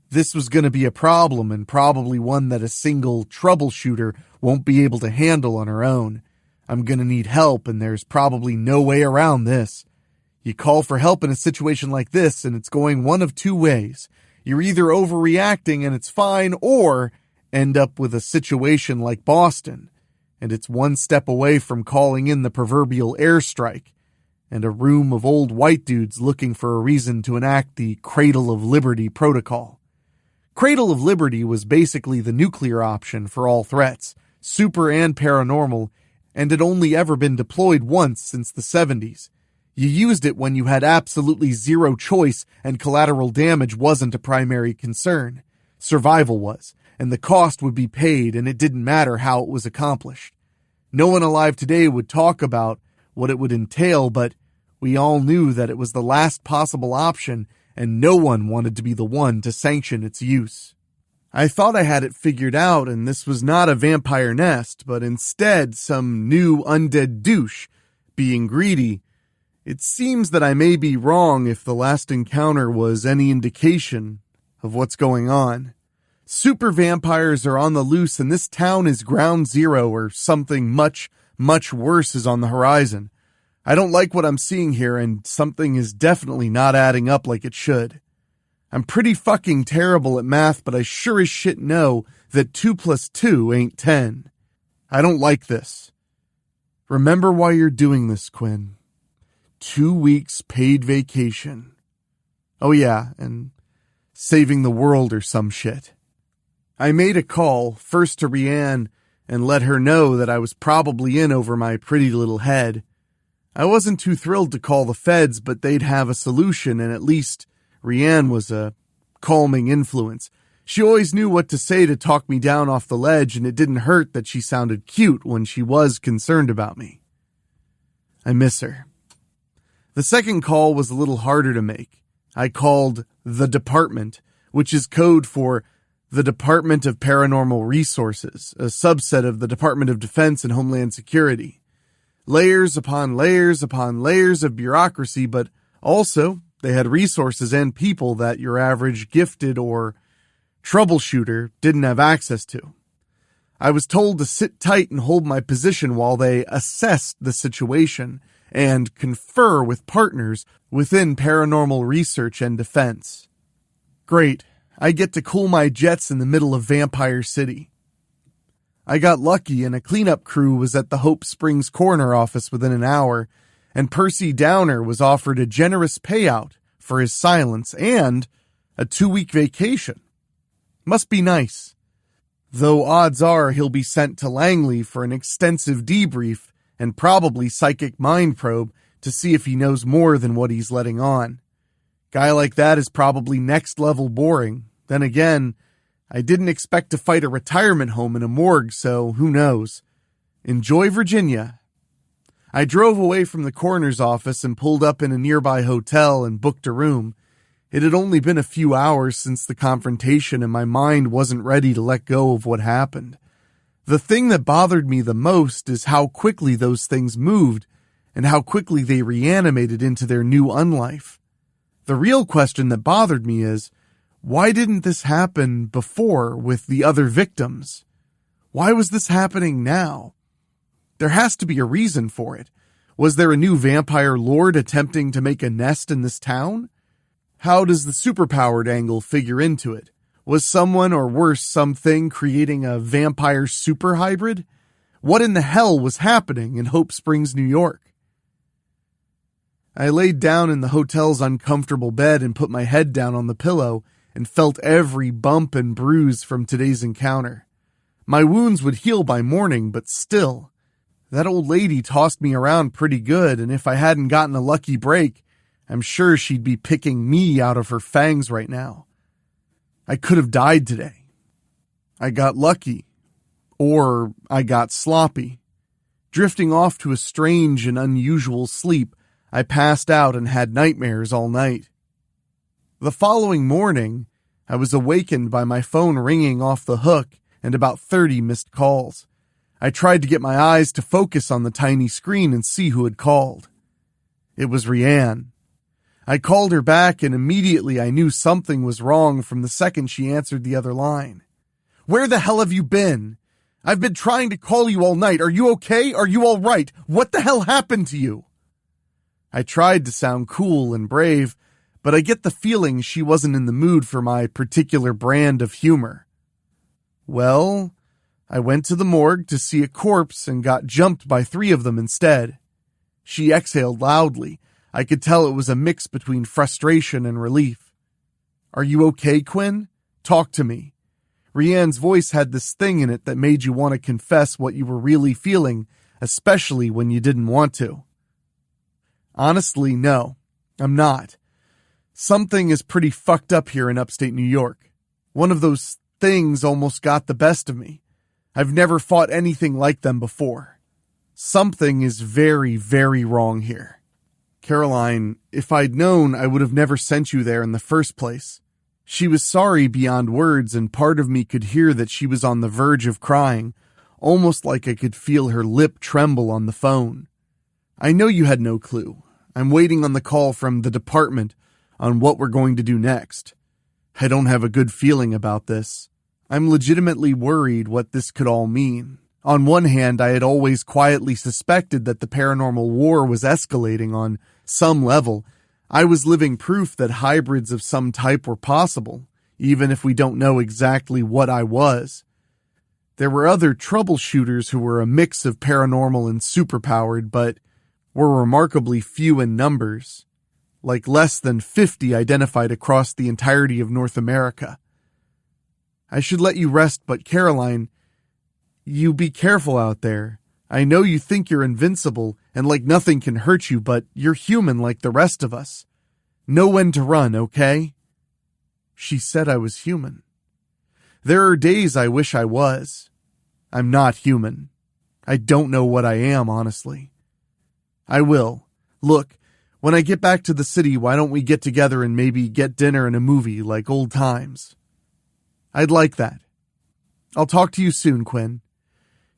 This was going to be a problem and probably one that a single troubleshooter won't be able to handle on her own. I'm going to need help and there's probably no way around this. You call for help in a situation like this and it's going one of two ways. You're either overreacting and it's fine or end up with a situation like Boston. And it's one step away from calling in the proverbial airstrike and a room of old white dudes looking for a reason to enact the Cradle of Liberty protocol. Cradle of Liberty was basically the nuclear option for all threats, super and paranormal, and had only ever been deployed once since the 70s. You used it when you had absolutely zero choice and collateral damage wasn't a primary concern. Survival was, and the cost would be paid and it didn't matter how it was accomplished. No one alive today would talk about what it would entail, but we all knew that it was the last possible option and no one wanted to be the one to sanction its use. I thought I had it figured out and this was not a vampire nest, but instead some new undead douche. Being greedy, it seems that I may be wrong if the last encounter was any indication of what's going on. Super vampires are on the loose and this town is ground zero or something much, much worse is on the horizon. I don't like what I'm seeing here and something is definitely not adding up like it should. I'm pretty fucking terrible at math, but I sure as shit know that 2 + 2 ain't 10. I don't like this. Remember why you're doing this, Quinn. 2 weeks paid vacation. Oh yeah, and saving the world or some shit. I made a call, first to Rianne, and let her know that I was probably in over my pretty little head. I wasn't too thrilled to call the feds, but they'd have a solution, and at least Rianne was a calming influence. She always knew what to say to talk me down off the ledge, and it didn't hurt that she sounded cute when she was concerned about me. I miss her. The second call was a little harder to make. I called the department, which is code for the Department of Paranormal Resources, a subset of the Department of Defense and Homeland Security. Layers upon layers upon layers of bureaucracy, but also they had resources and people that your average gifted or troubleshooter didn't have access to. I was told to sit tight and hold my position while they assessed the situation and confer with partners within paranormal research and defense. Great. I get to cool my jets in the middle of Vampire City. I got lucky and a cleanup crew was at the Hope Springs coroner office within an hour, and Percy Downer was offered a generous payout for his silence and a 2-week vacation. Must be nice. Though odds are he'll be sent to Langley for an extensive debrief and probably psychic mind probe to see if he knows more than what he's letting on. Guy like that is probably next level boring. Then again, I didn't expect to fight a retirement home in a morgue, so who knows. Enjoy Virginia. I drove away from the coroner's office and pulled up in a nearby hotel and booked a room. It had only been a few hours since the confrontation and my mind wasn't ready to let go of what happened. The thing that bothered me the most is how quickly those things moved and how quickly they reanimated into their new unlife. The real question that bothered me is, why didn't this happen before with the other victims? Why was this happening now? There has to be a reason for it. Was there a new vampire lord attempting to make a nest in this town? How does the superpowered angle figure into it? Was someone, or worse, something, creating a vampire super hybrid? What in the hell was happening in Hope Springs, New York? I laid down in the hotel's uncomfortable bed and put my head down on the pillow and felt every bump and bruise from today's encounter. My wounds would heal by morning, but still, that old lady tossed me around pretty good, and if I hadn't gotten a lucky break, I'm sure she'd be picking me out of her fangs right now. I could have died today. I got lucky. Or I got sloppy. Drifting off to a strange and unusual sleep, I passed out and had nightmares all night. The following morning, I was awakened by my phone ringing off the hook and about 30 missed calls. I tried to get my eyes to focus on the tiny screen and see who had called. It was Rianne. I called her back and immediately I knew something was wrong from the second she answered the other line. Where the hell have you been? I've been trying to call you all night. Are you okay? Are you all right? What the hell happened to you? I tried to sound cool and brave, but I get the feeling she wasn't in the mood for my particular brand of humor. Well, I went to the morgue to see a corpse and got jumped by 3 of them instead. She exhaled loudly. I could tell it was a mix between frustration and relief. Are you okay, Quinn? Talk to me. Rianne's voice had this thing in it that made you want to confess what you were really feeling, especially when you didn't want to. Honestly, no, I'm not. Something is pretty fucked up here in upstate New York. One of those things almost got the best of me. I've never fought anything like them before. Something is very, very wrong here. Caroline, if I'd known, I would have never sent you there in the first place. She was sorry beyond words, and part of me could hear that she was on the verge of crying, almost like I could feel her lip tremble on the phone. I know you had no clue. I'm waiting on the call from the department on what we're going to do next. I don't have a good feeling about this. I'm legitimately worried what this could all mean. On one hand, I had always quietly suspected that the paranormal war was escalating on some level. I was living proof that hybrids of some type were possible, even if we don't know exactly what I was. There were other troubleshooters who were a mix of paranormal and superpowered, but were remarkably few in numbers, like less than 50 identified across the entirety of North America. I should let you rest, but Caroline, you be careful out there. I know you think you're invincible and like nothing can hurt you, but you're human like the rest of us. Know when to run, okay? She said I was human. There are days I wish I was. I'm not human. I don't know what I am, honestly. I will. Look, when I get back to the city, why don't we get together and maybe get dinner and a movie like old times? I'd like that. I'll talk to you soon, Quinn.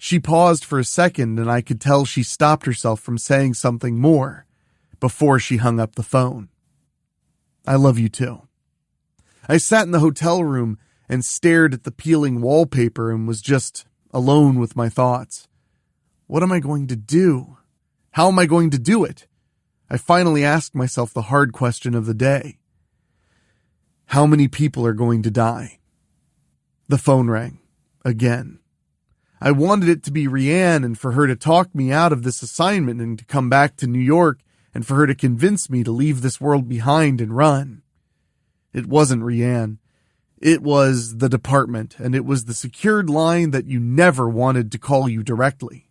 She paused for a second, and I could tell she stopped herself from saying something more before she hung up the phone. I love you too. I sat in the hotel room and stared at the peeling wallpaper and was just alone with my thoughts. What am I going to do? How am I going to do it? I finally asked myself the hard question of the day. How many people are going to die? The phone rang. Again. I wanted it to be Rianne and for her to talk me out of this assignment and to come back to New York and for her to convince me to leave this world behind and run. It wasn't Rianne. It was the department, and it was the secured line that you never wanted to call you directly.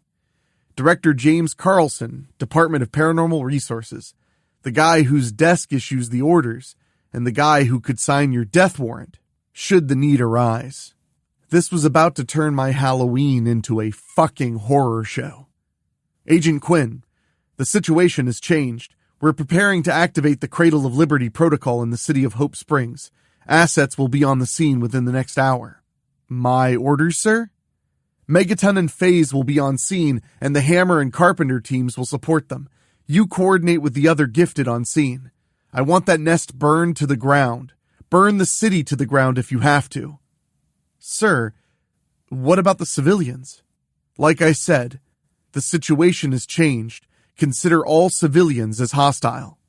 Director James Carlson, Department of Paranormal Resources, the guy whose desk issues the orders, and the guy who could sign your death warrant, should the need arise. This was about to turn my Halloween into a fucking horror show. Agent Quinn, the situation has changed. We're preparing to activate the Cradle of Liberty protocol in the city of Hope Springs. Assets will be on the scene within the next hour. My orders, sir? Megaton and FaZe will be on scene, and the Hammer and Carpenter teams will support them. You coordinate with the other gifted on scene. I want that nest burned to the ground. Burn the city to the ground if you have to. Sir, what about the civilians? Like I said, the situation has changed. Consider all civilians as hostile.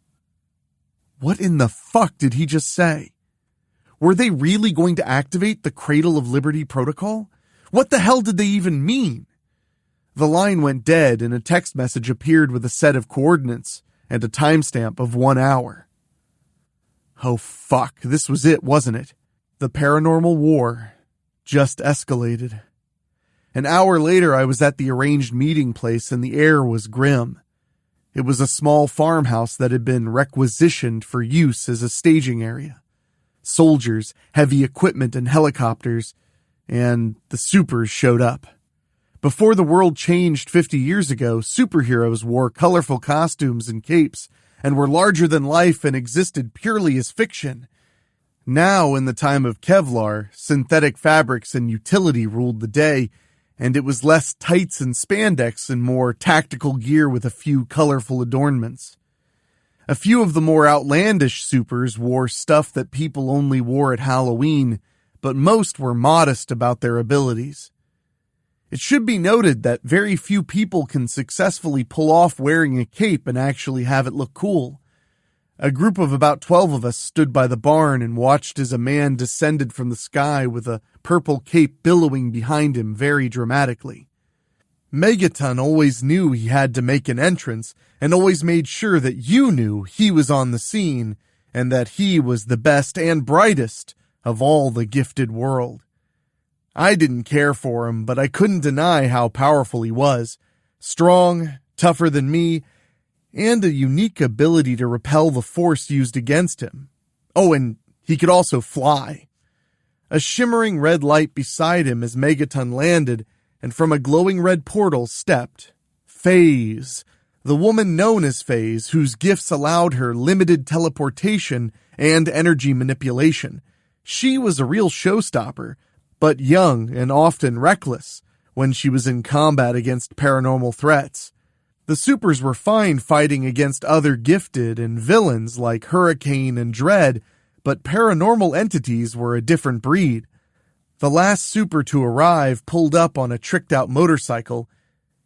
What in the fuck did he just say? Were they really going to activate the Cradle of Liberty protocol? What the hell did they even mean? The line went dead and a text message appeared with a set of coordinates and a timestamp of 1 hour. Oh fuck, this was it, wasn't it? The paranormal war just escalated. An hour later, I was at the arranged meeting place and the air was grim. It was a small farmhouse that had been requisitioned for use as a staging area. Soldiers, heavy equipment, and helicopters, and the supers showed up. Before the world changed 50 years ago, superheroes wore colorful costumes and capes and were larger than life and existed purely as fiction. Now, in the time of Kevlar, synthetic fabrics and utility ruled the day, and it was less tights and spandex and more tactical gear with a few colorful adornments. A few of the more outlandish supers wore stuff that people only wore at Halloween, but most were modest about their abilities. It should be noted that very few people can successfully pull off wearing a cape and actually have it look cool. A group of about 12 of us stood by the barn and watched as a man descended from the sky with a purple cape billowing behind him very dramatically. Megaton always knew he had to make an entrance and always made sure that you knew he was on the scene and that he was the best and brightest of all the gifted world. I didn't care for him, but I couldn't deny how powerful he was. Strong, tougher than me, and a unique ability to repel the force used against him. Oh, and he could also fly. A shimmering red light beside him as Megaton landed, and from a glowing red portal stepped FaZe, the woman known as FaZe, whose gifts allowed her limited teleportation and energy manipulation. She was a real showstopper, but young and often reckless when she was in combat against paranormal threats. The supers were fine fighting against other gifted and villains like Hurricane and Dread, but paranormal entities were a different breed. The last super to arrive pulled up on a tricked-out motorcycle.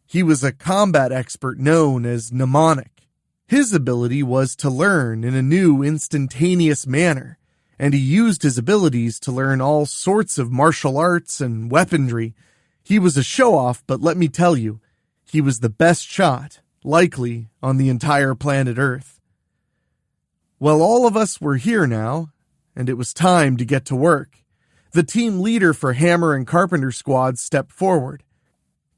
He was a combat expert known as mnemonic. His ability was to learn in a new, instantaneous manner, and he used his abilities to learn all sorts of martial arts and weaponry. He was a show-off, but let me tell you, he was the best shot, likely, on the entire planet Earth. Well, all of us were here now, and it was time to get to work. The team leader for Hammer and Carpenter squads stepped forward.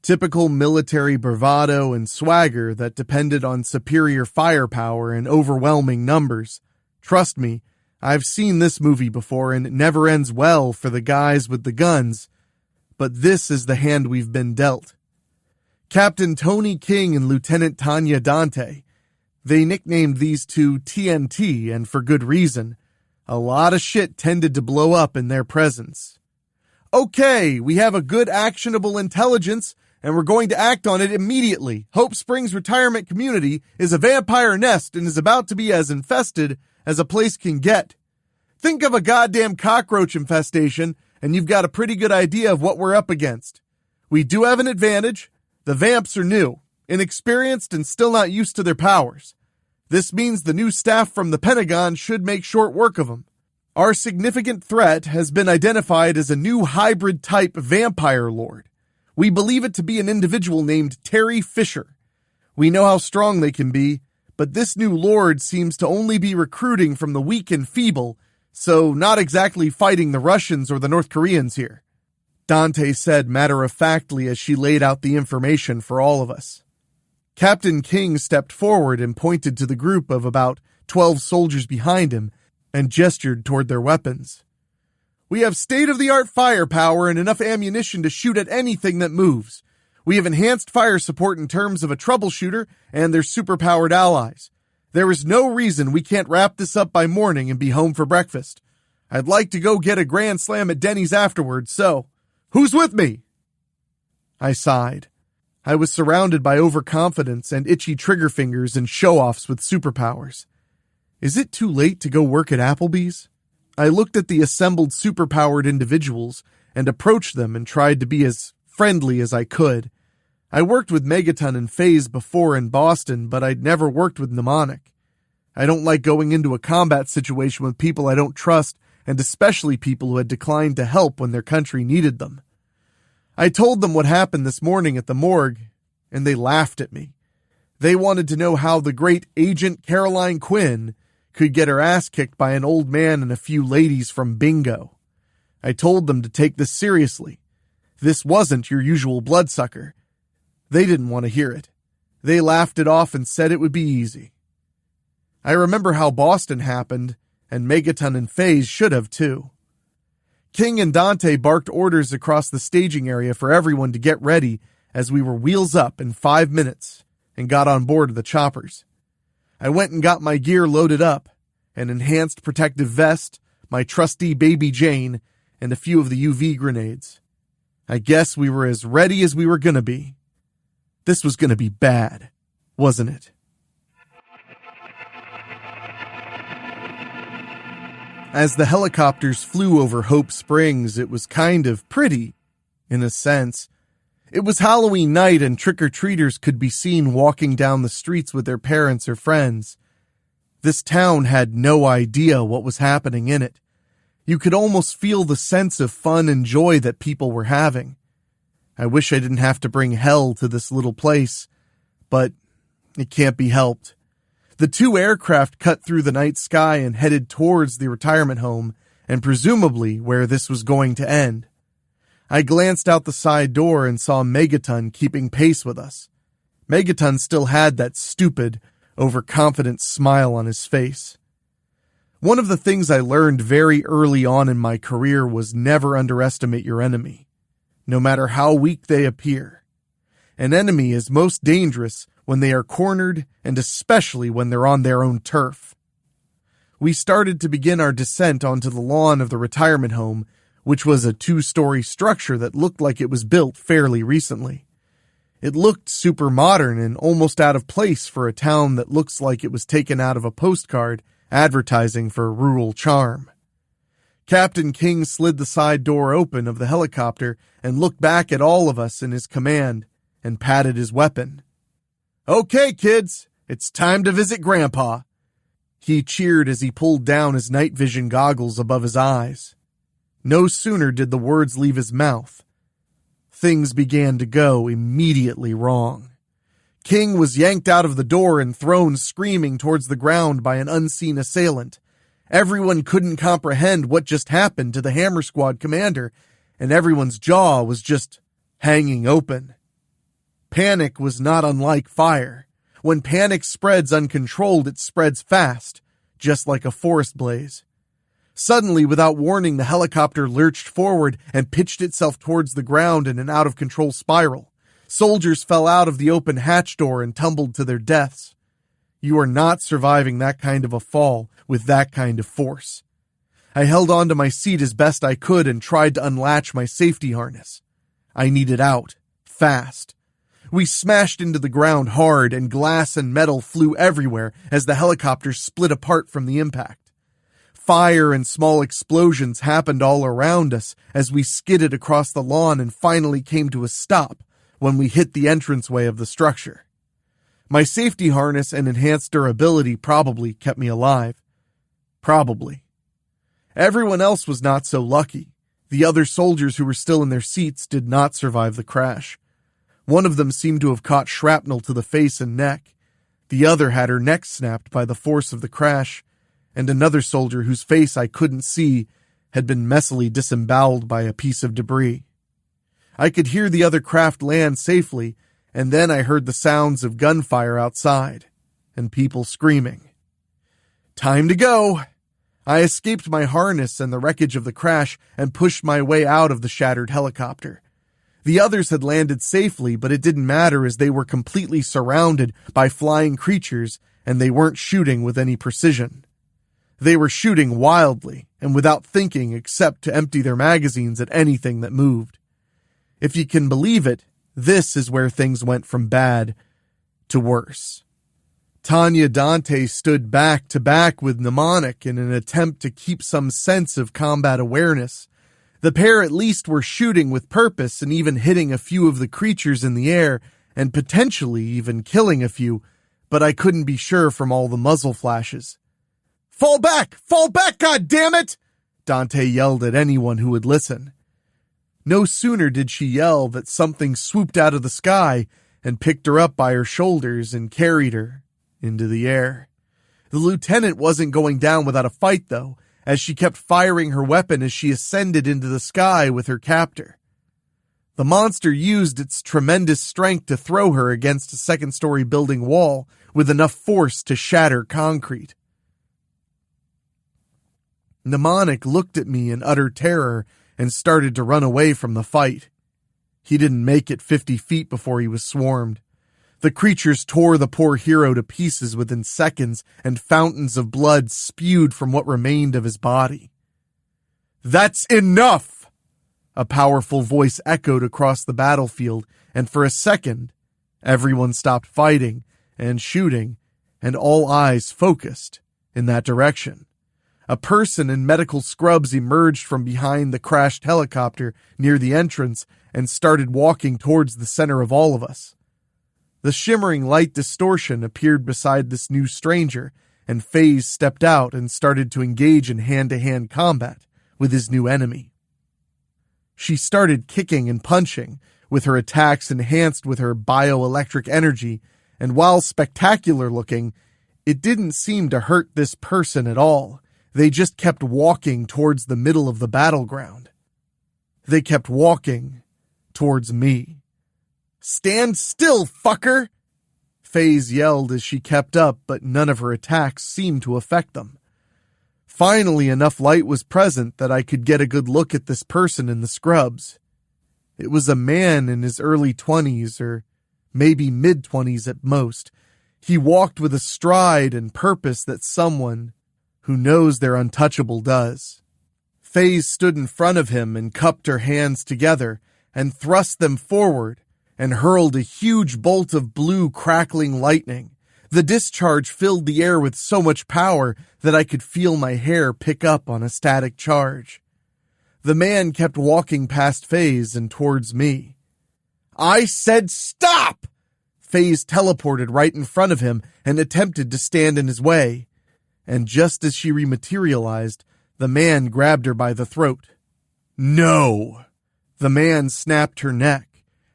Typical military bravado and swagger that depended on superior firepower and overwhelming numbers. Trust me, I've seen this movie before and it never ends well for the guys with the guns. But this is the hand we've been dealt. Captain Tony King and Lieutenant Tanya Dante. They nicknamed these two TNT, and for good reason. A lot of shit tended to blow up in their presence. Okay, we have a good actionable intelligence, and we're going to act on it immediately. Hope Springs Retirement Community is a vampire nest and is about to be as infested as a place can get. Think of a goddamn cockroach infestation, and you've got a pretty good idea of what we're up against. We do have an advantage. The vamps are new, inexperienced, and still not used to their powers. This means the new staff from the Pentagon should make short work of them. Our significant threat has been identified as a new hybrid-type vampire lord. We believe it to be an individual named Terry Fisher. We know how strong they can be, but this new lord seems to only be recruiting from the weak and feeble, so not exactly fighting the Russians or the North Koreans here," Dante said matter-of-factly as she laid out the information for all of us. Captain King stepped forward and pointed to the group of about 12 soldiers behind him and gestured toward their weapons. "We have state-of-the-art firepower and enough ammunition to shoot at anything that moves. We have enhanced fire support in terms of a troubleshooter and their superpowered allies. There is no reason we can't wrap this up by morning and be home for breakfast. I'd like to go get a grand slam at Denny's afterwards, so who's with me?" I sighed. I was surrounded by overconfidence and itchy trigger fingers and show-offs with superpowers. Is it too late to go work at Applebee's? I looked at the assembled superpowered individuals and approached them and tried to be as friendly as I could. I worked with Megaton and FaZe before in Boston, but I'd never worked with Mnemonic. I don't like going into a combat situation with people I don't trust, and especially people who had declined to help when their country needed them. I told them what happened this morning at the morgue, and they laughed at me. They wanted to know how the great Agent Caroline Quinn could get her ass kicked by an old man and a few ladies from bingo. I told them to take this seriously. This wasn't your usual bloodsucker. They didn't want to hear it. They laughed it off and said it would be easy. I remember how Boston happened, and Megaton and FaZe should have too. King and Dante barked orders across the staging area for everyone to get ready as we were wheels up in 5 minutes and got on board the choppers. I went and got my gear loaded up, an enhanced protective vest, my trusty Baby Jane, and a few of the UV grenades. I guess we were as ready as we were gonna be. This was gonna be bad, wasn't it? As the helicopters flew over Hope Springs, it was kind of pretty, in a sense. It was Halloween night and trick-or-treaters could be seen walking down the streets with their parents or friends. This town had no idea what was happening in it. You could almost feel the sense of fun and joy that people were having. I wish I didn't have to bring hell to this little place, but it can't be helped. The 2 aircraft cut through the night sky and headed towards the retirement home, and presumably where this was going to end. I glanced out the side door and saw Megaton keeping pace with us. Megaton still had that stupid, overconfident smile on his face. One of the things I learned very early on in my career was never underestimate your enemy, no matter how weak they appear. An enemy is most dangerous when they are cornered, and especially when they're on their own turf. We started to begin our descent onto the lawn of the retirement home, which was a 2-story structure that looked like it was built fairly recently. It looked super modern and almost out of place for a town that looks like it was taken out of a postcard advertising for rural charm. Captain King slid the side door open of the helicopter and looked back at all of us in his command and patted his weapon. "Okay, kids, it's time to visit Grandpa." He cheered as he pulled down his night vision goggles above his eyes. No sooner did the words leave his mouth. Things began to go immediately wrong. King was yanked out of the door and thrown screaming towards the ground by an unseen assailant. Everyone couldn't comprehend what just happened to the Hammer Squad commander, and everyone's jaw was just hanging open. Panic was not unlike fire. When panic spreads uncontrolled, it spreads fast, just like a forest blaze. Suddenly, without warning, the helicopter lurched forward and pitched itself towards the ground in an out-of-control spiral. Soldiers fell out of the open hatch door and tumbled to their deaths. You are not surviving that kind of a fall with that kind of force. I held on to my seat as best I could and tried to unlatch my safety harness. I needed out, fast. We smashed into the ground hard, and glass and metal flew everywhere as the helicopter split apart from the impact. Fire and small explosions happened all around us as we skidded across the lawn and finally came to a stop when we hit the entranceway of the structure. My safety harness and enhanced durability probably kept me alive. Probably. Everyone else was not so lucky. The other soldiers who were still in their seats did not survive the crash. One of them seemed to have caught shrapnel to the face and neck. The other had her neck snapped by the force of the crash, and another soldier whose face I couldn't see had been messily disemboweled by a piece of debris. I could hear the other craft land safely, and then I heard the sounds of gunfire outside, and people screaming. Time to go! I escaped my harness and the wreckage of the crash and pushed my way out of the shattered helicopter. The others had landed safely, but it didn't matter as they were completely surrounded by flying creatures and they weren't shooting with any precision. They were shooting wildly and without thinking except to empty their magazines at anything that moved. If you can believe it, this is where things went from bad to worse. Tanya Dante stood back to back with Mnemonic in an attempt to keep some sense of combat awareness. The pair at least were shooting with purpose and even hitting a few of the creatures in the air and potentially even killing a few, but I couldn't be sure from all the muzzle flashes. Fall back, goddammit! Dante yelled at anyone who would listen. No sooner did she yell that something swooped out of the sky and picked her up by her shoulders and carried her into the air. The lieutenant wasn't going down without a fight, though, as she kept firing her weapon as she ascended into the sky with her captor. The monster used its tremendous strength to throw her against a second-story building wall with enough force to shatter concrete. Mnemonic looked at me in utter terror and started to run away from the fight. He didn't make it 50 feet before he was swarmed. The creatures tore the poor hero to pieces within seconds, and fountains of blood spewed from what remained of his body. "That's enough!" A powerful voice echoed across the battlefield, and for a second, everyone stopped fighting and shooting, and all eyes focused in that direction. A person in medical scrubs emerged from behind the crashed helicopter near the entrance and started walking towards the center of all of us. The shimmering light distortion appeared beside this new stranger, and FaZe stepped out and started to engage in hand-to-hand combat with his new enemy. She started kicking and punching, with her attacks enhanced with her bioelectric energy, and while spectacular looking, it didn't seem to hurt this person at all. They just kept walking towards the middle of the battleground. They kept walking towards me. "Stand still, fucker!" FaZe yelled as she kept up, but none of her attacks seemed to affect them. Finally, enough light was present that I could get a good look at this person in the scrubs. It was a man in his early 20s, or maybe mid-20s at most. He walked with a stride and purpose that someone who knows they're untouchable does. FaZe stood in front of him and cupped her hands together and thrust them forward and hurled a huge bolt of blue crackling lightning. The discharge filled the air with so much power that I could feel my hair pick up on a static charge. The man kept walking past FaZe and towards me. "I said stop!" FaZe teleported right in front of him and attempted to stand in his way. And just as she rematerialized, the man grabbed her by the throat. "No!" The man snapped her neck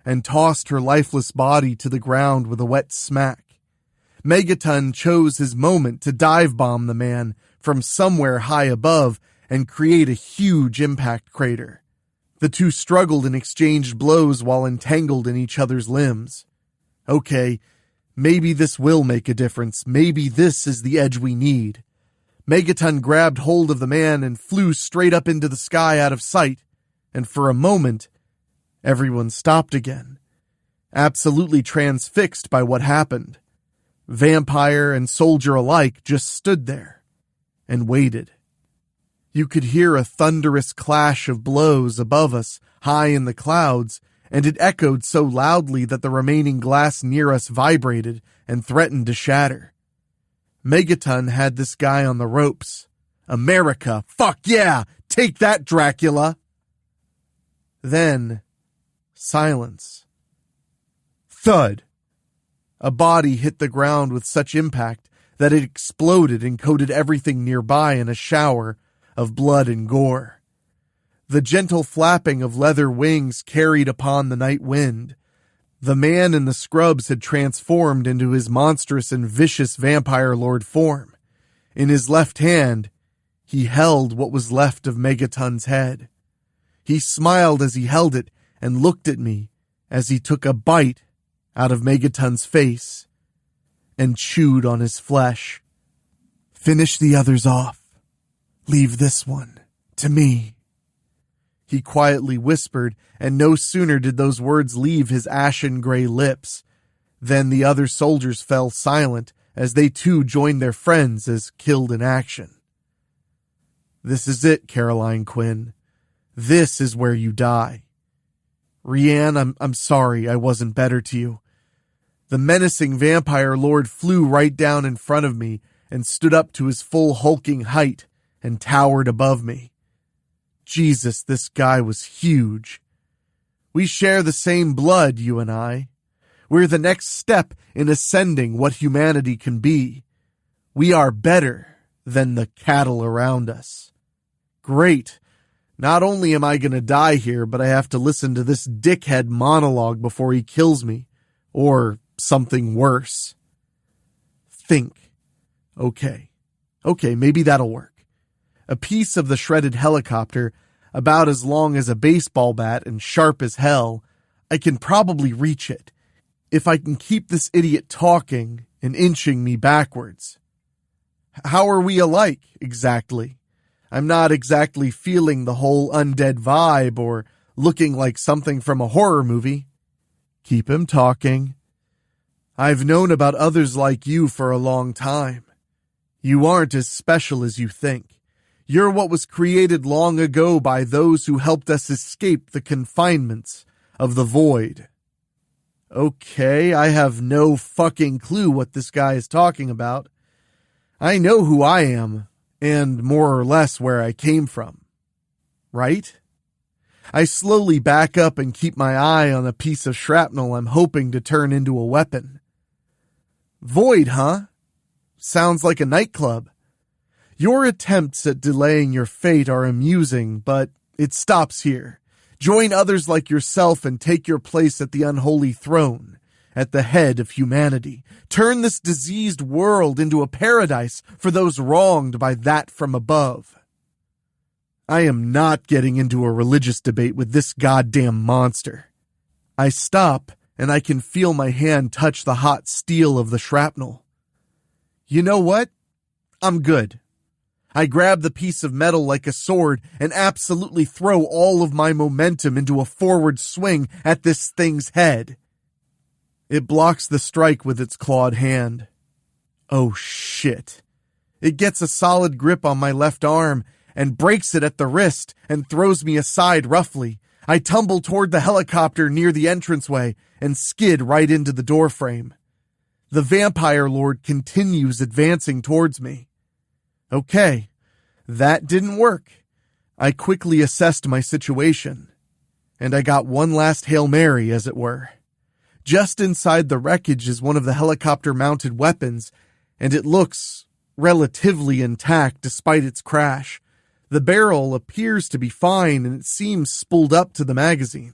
and tossed her lifeless body to the ground with a wet smack. Megaton chose his moment to dive bomb the man from somewhere high above and create a huge impact crater. The two struggled and exchanged blows while entangled in each other's limbs. Okay, maybe this will make a difference. Maybe this is the edge we need. Megaton grabbed hold of the man and flew straight up into the sky out of sight, and for a moment, everyone stopped again, absolutely transfixed by what happened. Vampire and soldier alike just stood there and waited. You could hear a thunderous clash of blows above us, high in the clouds, and it echoed so loudly that the remaining glass near us vibrated and threatened to shatter. Megaton had this guy on the ropes. America, fuck yeah! Take that, Dracula! Then, silence. Thud! A body hit the ground with such impact that it exploded and coated everything nearby in a shower of blood and gore. The gentle flapping of leather wings carried upon the night wind. The man in the scrubs had transformed into his monstrous and vicious vampire lord form. In his left hand, he held what was left of Megaton's head. He smiled as he held it and looked at me as he took a bite out of Megaton's face and chewed on his flesh. "Finish the others off. Leave this one to me," he quietly whispered, and no sooner did those words leave his ashen gray lips than the other soldiers fell silent as they too joined their friends as killed in action. "This is it, Caroline Quinn. This is where you die. Rianne, I'm sorry I wasn't better to you." The menacing vampire lord flew right down in front of me and stood up to his full hulking height and towered above me. Jesus, this guy was huge. We share the same blood, you and I. We're the next step in ascending what humanity can be. We are better than the cattle around us. Great. Not only am I going to die here, but I have to listen to this dickhead monologue before he kills me. Or something worse. Think. Okay, maybe that'll work. A piece of the shredded helicopter, about as long as a baseball bat and sharp as hell, I can probably reach it, if I can keep this idiot talking and inching me backwards. How are we alike, exactly? I'm not exactly feeling the whole undead vibe or looking like something from a horror movie. Keep him talking. I've known about others like you for a long time. You aren't as special as you think. You're what was created long ago by those who helped us escape the confinements of the void. Okay, I have no fucking clue what this guy is talking about. I know who I am, and more or less where I came from. Right? I slowly back up and keep my eye on a piece of shrapnel I'm hoping to turn into a weapon. Void, huh? Sounds like a nightclub. Your attempts at delaying your fate are amusing, but it stops here. Join others like yourself and take your place at the unholy throne, at the head of humanity. Turn this diseased world into a paradise for those wronged by that from above. I am not getting into a religious debate with this goddamn monster. I stop, and I can feel my hand touch the hot steel of the shrapnel. You know what? I'm good. I grab the piece of metal like a sword and absolutely throw all of my momentum into a forward swing at this thing's head. It blocks the strike with its clawed hand. Oh shit. It gets a solid grip on my left arm and breaks it at the wrist and throws me aside roughly. I tumble toward the helicopter near the entranceway and skid right into the doorframe. The vampire lord continues advancing towards me. Okay, that didn't work. I quickly assessed my situation, and I got one last Hail Mary, as it were. Just inside the wreckage is one of the helicopter-mounted weapons, and it looks relatively intact despite its crash. The barrel appears to be fine, and it seems spooled up to the magazine.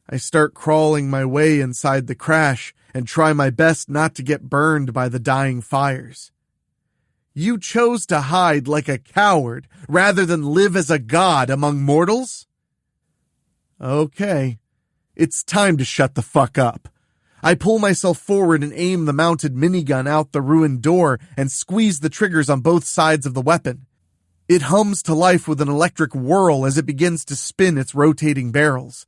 I start crawling my way inside the crash and try my best not to get burned by the dying fires. You chose to hide like a coward rather than live as a god among mortals? Okay, it's time to shut the fuck up. I pull myself forward and aim the mounted minigun out the ruined door and squeeze the triggers on both sides of the weapon. It hums to life with an electric whirl as it begins to spin its rotating barrels.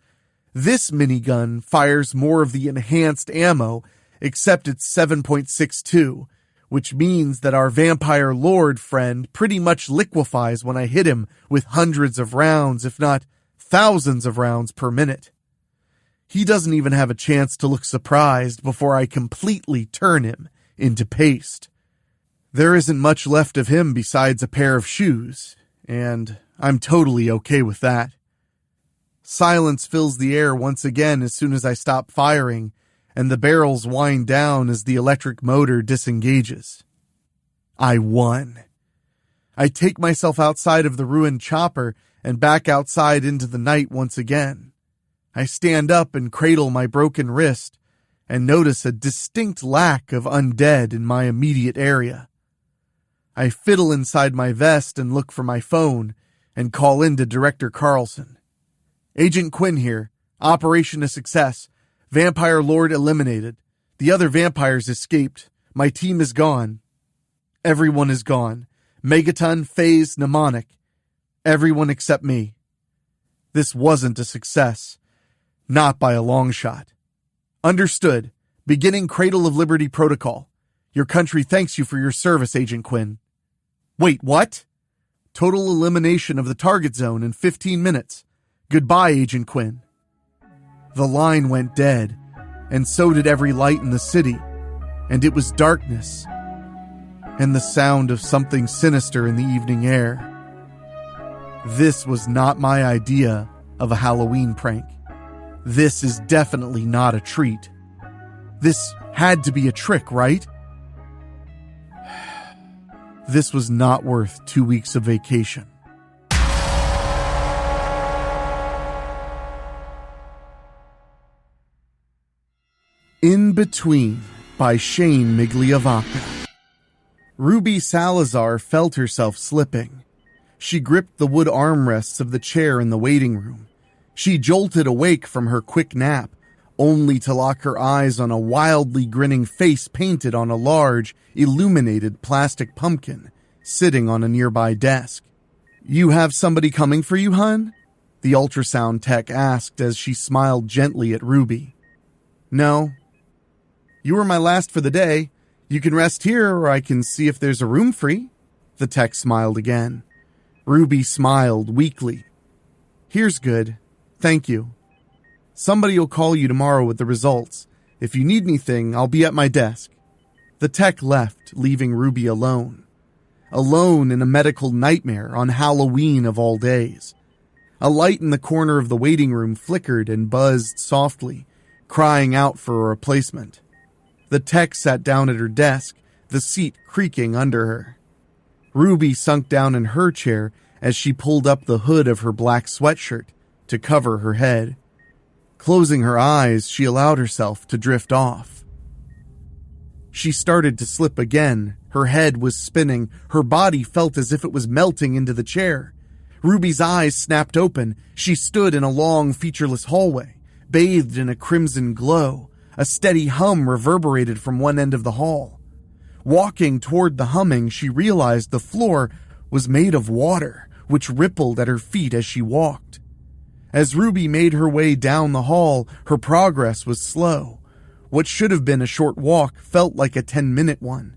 This minigun fires more of the enhanced ammo, except it's 7.62, which means that our vampire lord friend pretty much liquefies when I hit him with hundreds of rounds, if not thousands of rounds per minute. He doesn't even have a chance to look surprised before I completely turn him into paste. There isn't much left of him besides a pair of shoes, and I'm totally okay with that. Silence fills the air once again as soon as I stop firing, and the barrels wind down as the electric motor disengages. I won. I take myself outside of the ruined chopper and back outside into the night once again. I stand up and cradle my broken wrist and notice a distinct lack of undead in my immediate area. I fiddle inside my vest and look for my phone and call in to Director Carlson. Agent Quinn here. Operation a success. Vampire Lord eliminated. The other vampires escaped. My team is gone. Everyone is gone. Megaton, Phase, Mnemonic. Everyone except me. This wasn't a success. Not by a long shot. Understood. Beginning Cradle of Liberty protocol. Your country thanks you for your service, Agent Quinn. Wait, what? Total elimination of the target zone in 15 minutes. Goodbye, Agent Quinn. The line went dead, and so did every light in the city, and it was darkness, and the sound of something sinister in the evening air. This was not my idea of a Halloween prank. This is definitely not a treat. This had to be a trick, right? This was not worth 2 weeks of vacation. Inbetween by Shane Migliavacca. Ruby Salazar felt herself slipping. She gripped the wood armrests of the chair in the waiting room. She jolted awake from her quick nap, only to lock her eyes on a wildly grinning face painted on a large, illuminated plastic pumpkin sitting on a nearby desk. "You have somebody coming for you, hun?" the ultrasound tech asked as she smiled gently at Ruby. "No. You were my last for the day. You can rest here, or I can see if there's a room free." The tech smiled again. Ruby smiled weakly. "Here's good. Thank you. Somebody will call you tomorrow with the results. If you need anything, I'll be at my desk." The tech left, leaving Ruby alone. Alone in a medical nightmare on Halloween of all days. A light in the corner of the waiting room flickered and buzzed softly, crying out for a replacement. The tech sat down at her desk, the seat creaking under her. Ruby sunk down in her chair as she pulled up the hood of her black sweatshirt to cover her head. Closing her eyes, she allowed herself to drift off. She started to slip again. Her head was spinning. Her body felt as if it was melting into the chair. Ruby's eyes snapped open. She stood in a long, featureless hallway, bathed in a crimson glow. A steady hum reverberated from one end of the hall. Walking toward the humming, she realized the floor was made of water, which rippled at her feet as she walked. As Ruby made her way down the hall, her progress was slow. What should have been a short walk felt like a 10-minute one.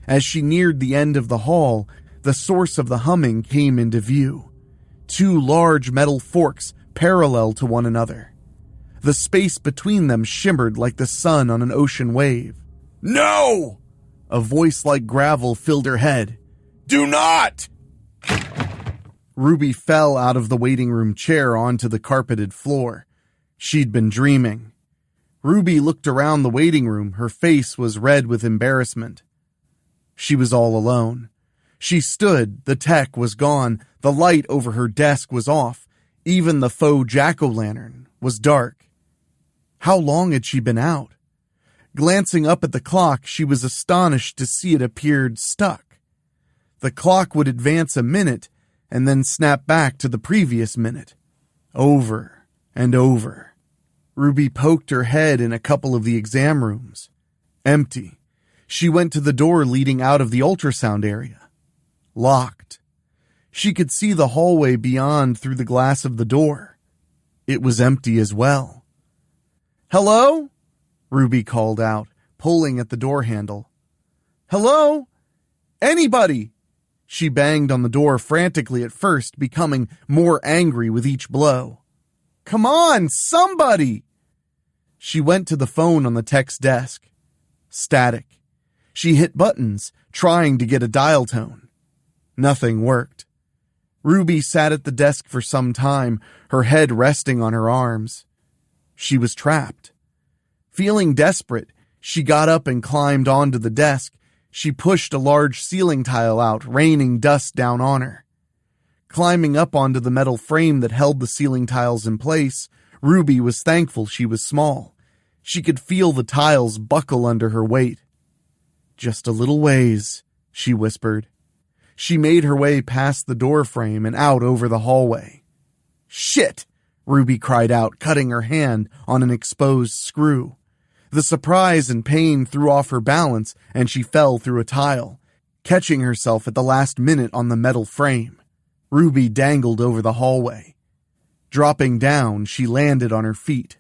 As she neared the end of the hall, the source of the humming came into view. 2 large metal forks parallel to one another. The space between them shimmered like the sun on an ocean wave. "No!" A voice like gravel filled her head. "Do not!" Ruby fell out of the waiting room chair onto the carpeted floor. She'd been dreaming. Ruby looked around the waiting room. Her face was red with embarrassment. She was all alone. She stood. The tech was gone. The light over her desk was off. Even the faux jack-o'-lantern was dark. How long had she been out? Glancing up at the clock, she was astonished to see it appeared stuck. The clock would advance a minute and then snap back to the previous minute. Over and over. Ruby poked her head in a couple of the exam rooms. Empty. She went to the door leading out of the ultrasound area. Locked. She could see the hallway beyond through the glass of the door. It was empty as well. "Hello?" Ruby called out, pulling at the door handle. "Hello? Anybody?" She banged on the door frantically at first, becoming more angry with each blow. "Come on, somebody!" She went to the phone on the tech's desk. Static. She hit buttons, trying to get a dial tone. Nothing worked. Ruby sat at the desk for some time, her head resting on her arms. She was trapped. Feeling desperate, she got up and climbed onto the desk. She pushed a large ceiling tile out, raining dust down on her. Climbing up onto the metal frame that held the ceiling tiles in place, Ruby was thankful she was small. She could feel the tiles buckle under her weight. "Just a little ways," she whispered. She made her way past the door frame and out over the hallway. "Shit!" Ruby cried out, cutting her hand on an exposed screw. The surprise and pain threw off her balance, and she fell through a tile, catching herself at the last minute on the metal frame. Ruby dangled over the hallway. Dropping down, she landed on her feet.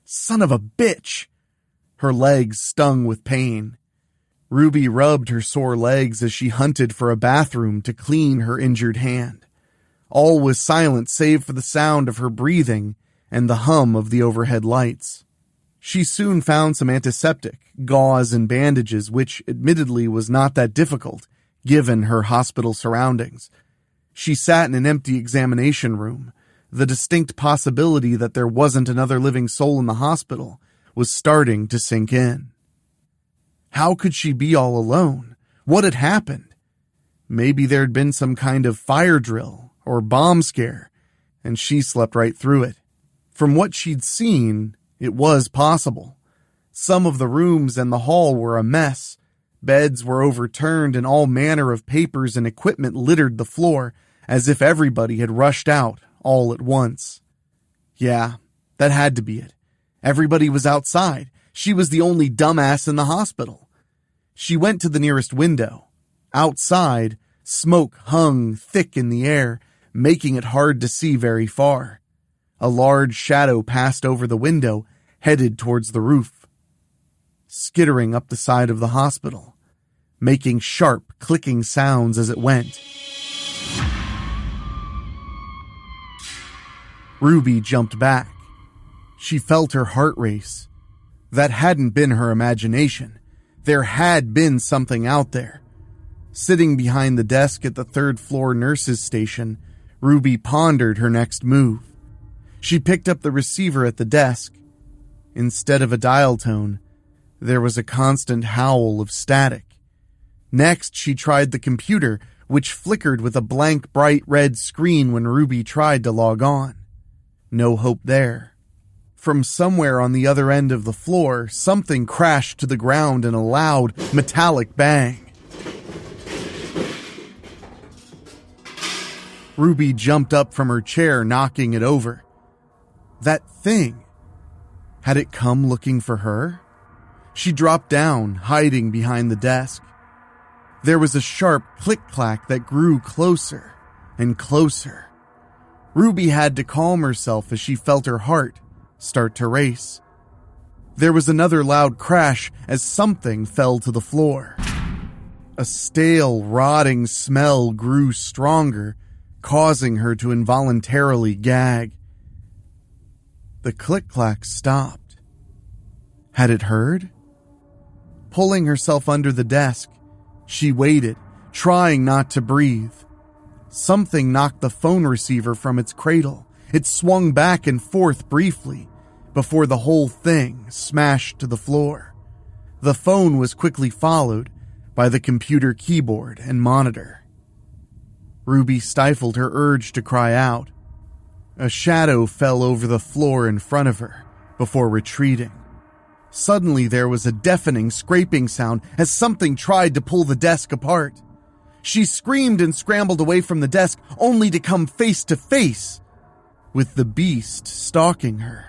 Son of a bitch! Her legs stung with pain. Ruby rubbed her sore legs as she hunted for a bathroom to clean her injured hand. All was silent save for the sound of her breathing and the hum of the overhead lights. She soon found some antiseptic, gauze, and bandages, which admittedly was not that difficult, given her hospital surroundings. She sat in an empty examination room. The distinct possibility that there wasn't another living soul in the hospital was starting to sink in. How could she be all alone? What had happened? Maybe there'd been some kind of fire drill or bomb scare, and she slept right through it. From what she'd seen, it was possible. Some of the rooms and the hall were a mess. Beds were overturned and all manner of papers and equipment littered the floor, as if everybody had rushed out all at once. Yeah, that had to be it. Everybody was outside. She was the only dumbass in the hospital. She went to the nearest window. Outside, smoke hung thick in the air, making it hard to see very far. A large shadow passed over the window, headed towards the roof, skittering up the side of the hospital, making sharp, clicking sounds as it went. Ruby jumped back. She felt her heart race. That hadn't been her imagination. There had been something out there. Sitting behind the desk at the third-floor nurse's station, Ruby pondered her next move. She picked up the receiver at the desk. Instead of a dial tone, there was a constant howl of static. Next, she tried the computer, which flickered with a blank, bright red screen when Ruby tried to log on. No hope there. From somewhere on the other end of the floor, something crashed to the ground in a loud, metallic bang. Ruby jumped up from her chair, knocking it over. That thing. Had it come looking for her? She dropped down, hiding behind the desk. There was a sharp click-clack that grew closer and closer. Ruby had to calm herself as she felt her heart start to race. There was another loud crash as something fell to the floor. A stale, rotting smell grew stronger, causing her to involuntarily gag. The click-clack stopped. Had it heard? Pulling herself under the desk, she waited, trying not to breathe. Something knocked the phone receiver from its cradle. It swung back and forth briefly, before the whole thing smashed to the floor. The phone was quickly followed by the computer keyboard and monitor. Ruby stifled her urge to cry out. A shadow fell over the floor in front of her, before retreating. Suddenly there was a deafening scraping sound as something tried to pull the desk apart. She screamed and scrambled away from the desk, only to come face to face with the beast stalking her.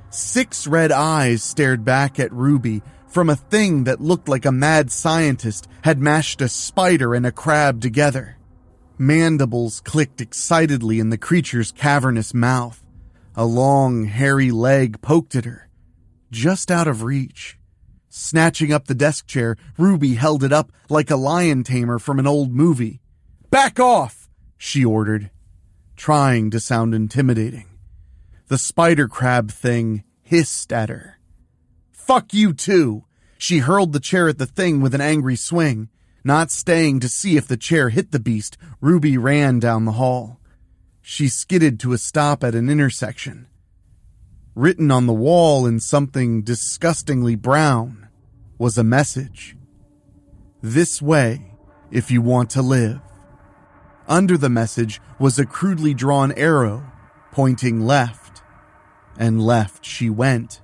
6 red eyes stared back at Ruby from a thing that looked like a mad scientist had mashed a spider and a crab together. Mandibles clicked excitedly in the creature's cavernous mouth. A long, hairy leg poked at her, just out of reach. Snatching up the desk chair, Ruby held it up like a lion tamer from an old movie. "Back off!" she ordered, trying to sound intimidating. The spider crab thing hissed at her. "Fuck you too!" She hurled the chair at the thing with an angry swing. Not staying to see if the chair hit the beast, Ruby ran down the hall. She skidded to a stop at an intersection. Written on the wall in something disgustingly brown was a message. "This way if you want to live." Under the message was a crudely drawn arrow pointing left. And left she went.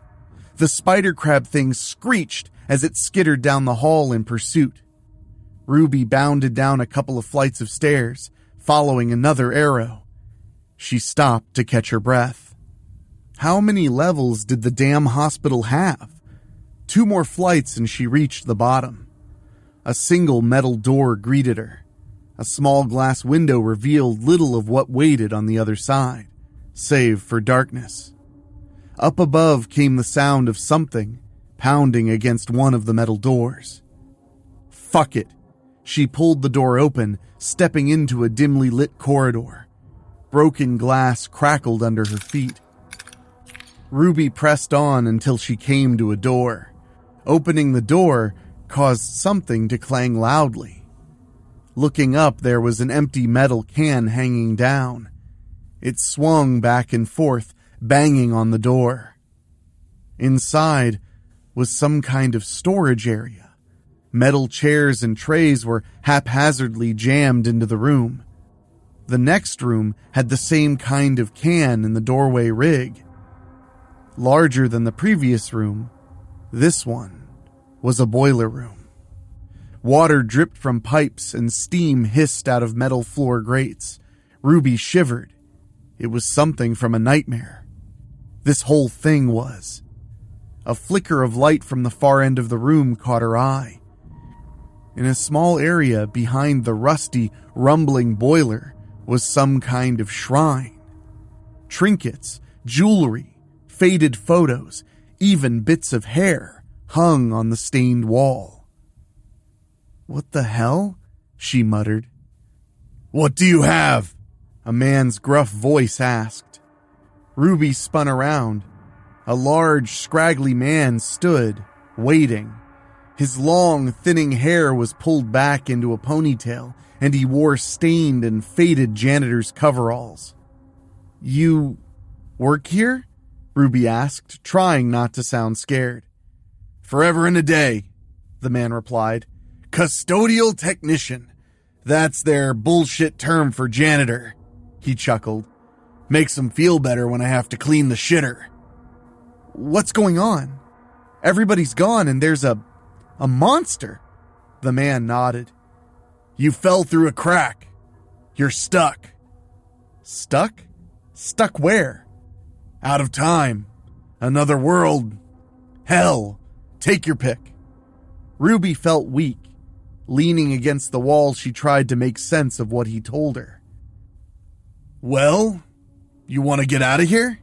The spider crab thing screeched as it skittered down the hall in pursuit. Ruby bounded down a couple of flights of stairs, following another arrow. She stopped to catch her breath. How many levels did the damn hospital have? 2 more flights and she reached the bottom. A single metal door greeted her. A small glass window revealed little of what waited on the other side, save for darkness. Up above came the sound of something pounding against one of the metal doors. Fuck it. She pulled the door open, stepping into a dimly lit corridor. Broken glass crackled under her feet. Ruby pressed on until she came to a door. Opening the door caused something to clang loudly. Looking up, there was an empty metal can hanging down. It swung back and forth, banging on the door. Inside was some kind of storage area. Metal chairs and trays were haphazardly jammed into the room. The next room had the same kind of can in the doorway rig. Larger than the previous room, this one was a boiler room. Water dripped from pipes and steam hissed out of metal floor grates. Ruby shivered. It was something from a nightmare. This whole thing was. A flicker of light from the far end of the room caught her eye. In a small area behind the rusty, rumbling boiler was some kind of shrine. Trinkets, jewelry, faded photos, even bits of hair hung on the stained wall. "What the hell?" she muttered. "What do you have?" a man's gruff voice asked. Ruby spun around. A large, scraggly man stood, waiting. His long, thinning hair was pulled back into a ponytail, and he wore stained and faded janitor's coveralls. "You work here?" Ruby asked, trying not to sound scared. "Forever and a day," the man replied. "Custodial technician. That's their bullshit term for janitor," he chuckled. "Makes them feel better when I have to clean the shitter." "What's going on? Everybody's gone and there's a monster." The man nodded. "You fell through a crack. You're stuck." "Stuck? Stuck where?" "Out of time. Another world. Hell. Take your pick." Ruby felt weak. Leaning against the wall, she tried to make sense of what he told her. "Well, you want to get out of here?"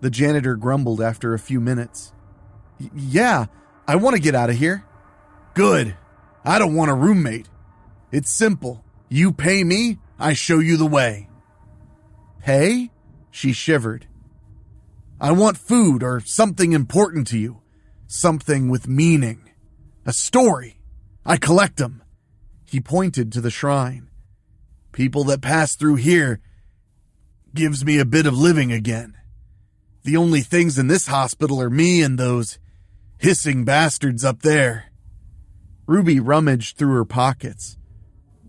The janitor grumbled after a few minutes. Yeah, I want to get out of here." "Good. I don't want a roommate. It's simple. You pay me, I show you the way." "Pay?" She shivered. "I want food or something important to you. Something with meaning. A story. I collect them." He pointed to the shrine. "People that pass through here gives me a bit of living again. The only things in this hospital are me and those hissing bastards up there." Ruby rummaged through her pockets.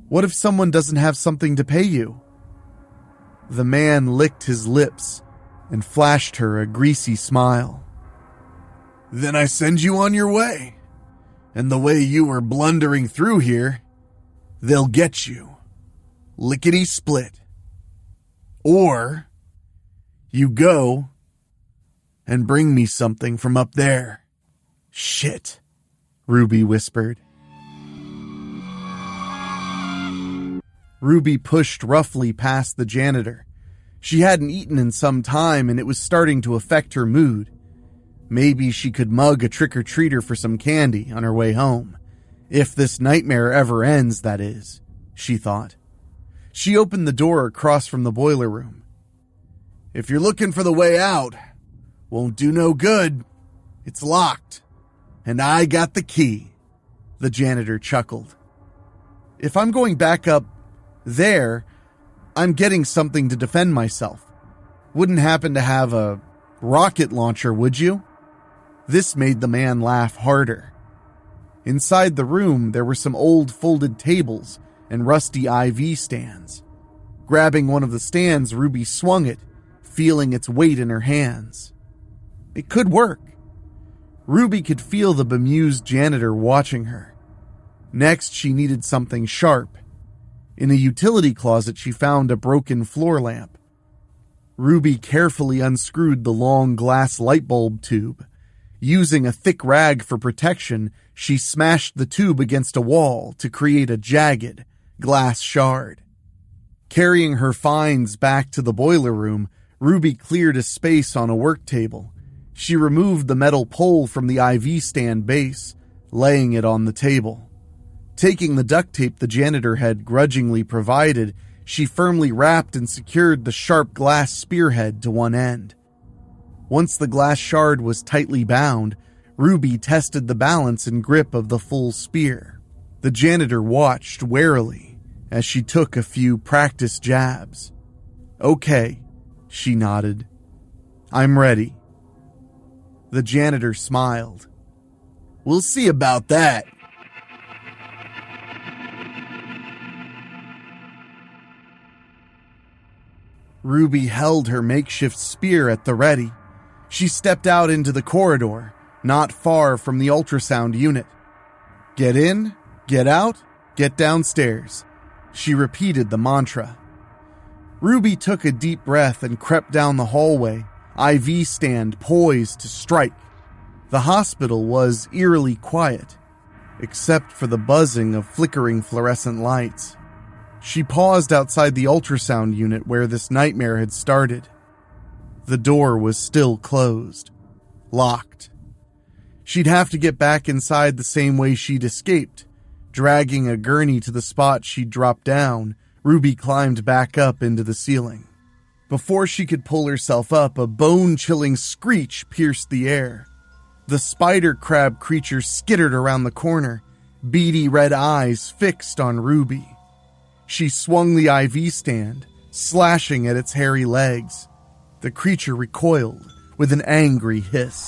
"What if someone doesn't have something to pay you?" The man licked his lips and flashed her a greasy smile. "Then I send you on your way. And the way you were blundering through here, they'll get you. Lickety-split. Or you go and bring me something from up there." "Shit," Ruby whispered. Ruby pushed roughly past the janitor. She hadn't eaten in some time and it was starting to affect her mood. Maybe she could mug a trick-or-treater for some candy on her way home. If this nightmare ever ends, that is, she thought. She opened the door across from the boiler room. "If you're looking for the way out, won't do no good. It's locked. And I got the key." The janitor chuckled. "If I'm going back up there, I'm getting something to defend myself. Wouldn't happen to have a rocket launcher, would you?" This made the man laugh harder. Inside the room, there were some old folded tables and rusty IV stands. Grabbing one of the stands, Ruby swung it, feeling its weight in her hands. It could work. Ruby could feel the bemused janitor watching her. Next, she needed something sharp. In a utility closet, she found a broken floor lamp. Ruby carefully unscrewed the long glass light bulb tube. Using a thick rag for protection, she smashed the tube against a wall to create a jagged glass shard. Carrying her finds back to the boiler room, Ruby cleared a space on a work table. She removed the metal pole from the IV stand base, laying it on the table. Taking the duct tape the janitor had grudgingly provided, she firmly wrapped and secured the sharp glass spearhead to one end. Once the glass shard was tightly bound, Ruby tested the balance and grip of the full spear. The janitor watched warily as she took a few practice jabs. "Okay," she nodded. "I'm ready." The janitor smiled. "We'll see about that." Ruby held her makeshift spear at the ready. She stepped out into the corridor, not far from the ultrasound unit. "Get in, get out, get downstairs." She repeated the mantra. Ruby took a deep breath and crept down the hallway, IV stand poised to strike. The hospital was eerily quiet, except for the buzzing of flickering fluorescent lights. She paused outside the ultrasound unit where this nightmare had started. The door was still closed, locked. She'd have to get back inside the same way she'd escaped. Dragging a gurney to the spot she'd dropped down, Ruby climbed back up into the ceiling. Before she could pull herself up, a bone-chilling screech pierced the air. The spider crab creature skittered around the corner, beady red eyes fixed on Ruby. She swung the IV stand, slashing at its hairy legs. The creature recoiled with an angry hiss.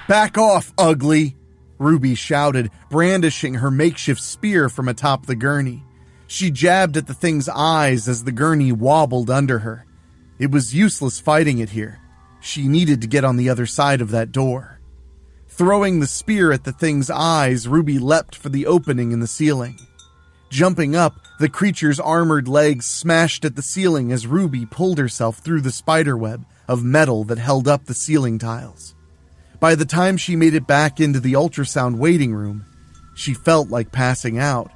"Back off, ugly!" Ruby shouted, brandishing her makeshift spear from atop the gurney. She jabbed at the thing's eyes as the gurney wobbled under her. It was useless fighting it here. She needed to get on the other side of that door. Throwing the spear at the thing's eyes, Ruby leapt for the opening in the ceiling. Jumping up, the creature's armored legs smashed at the ceiling as Ruby pulled herself through the spiderweb of metal that held up the ceiling tiles. By the time she made it back into the ultrasound waiting room, she felt like passing out.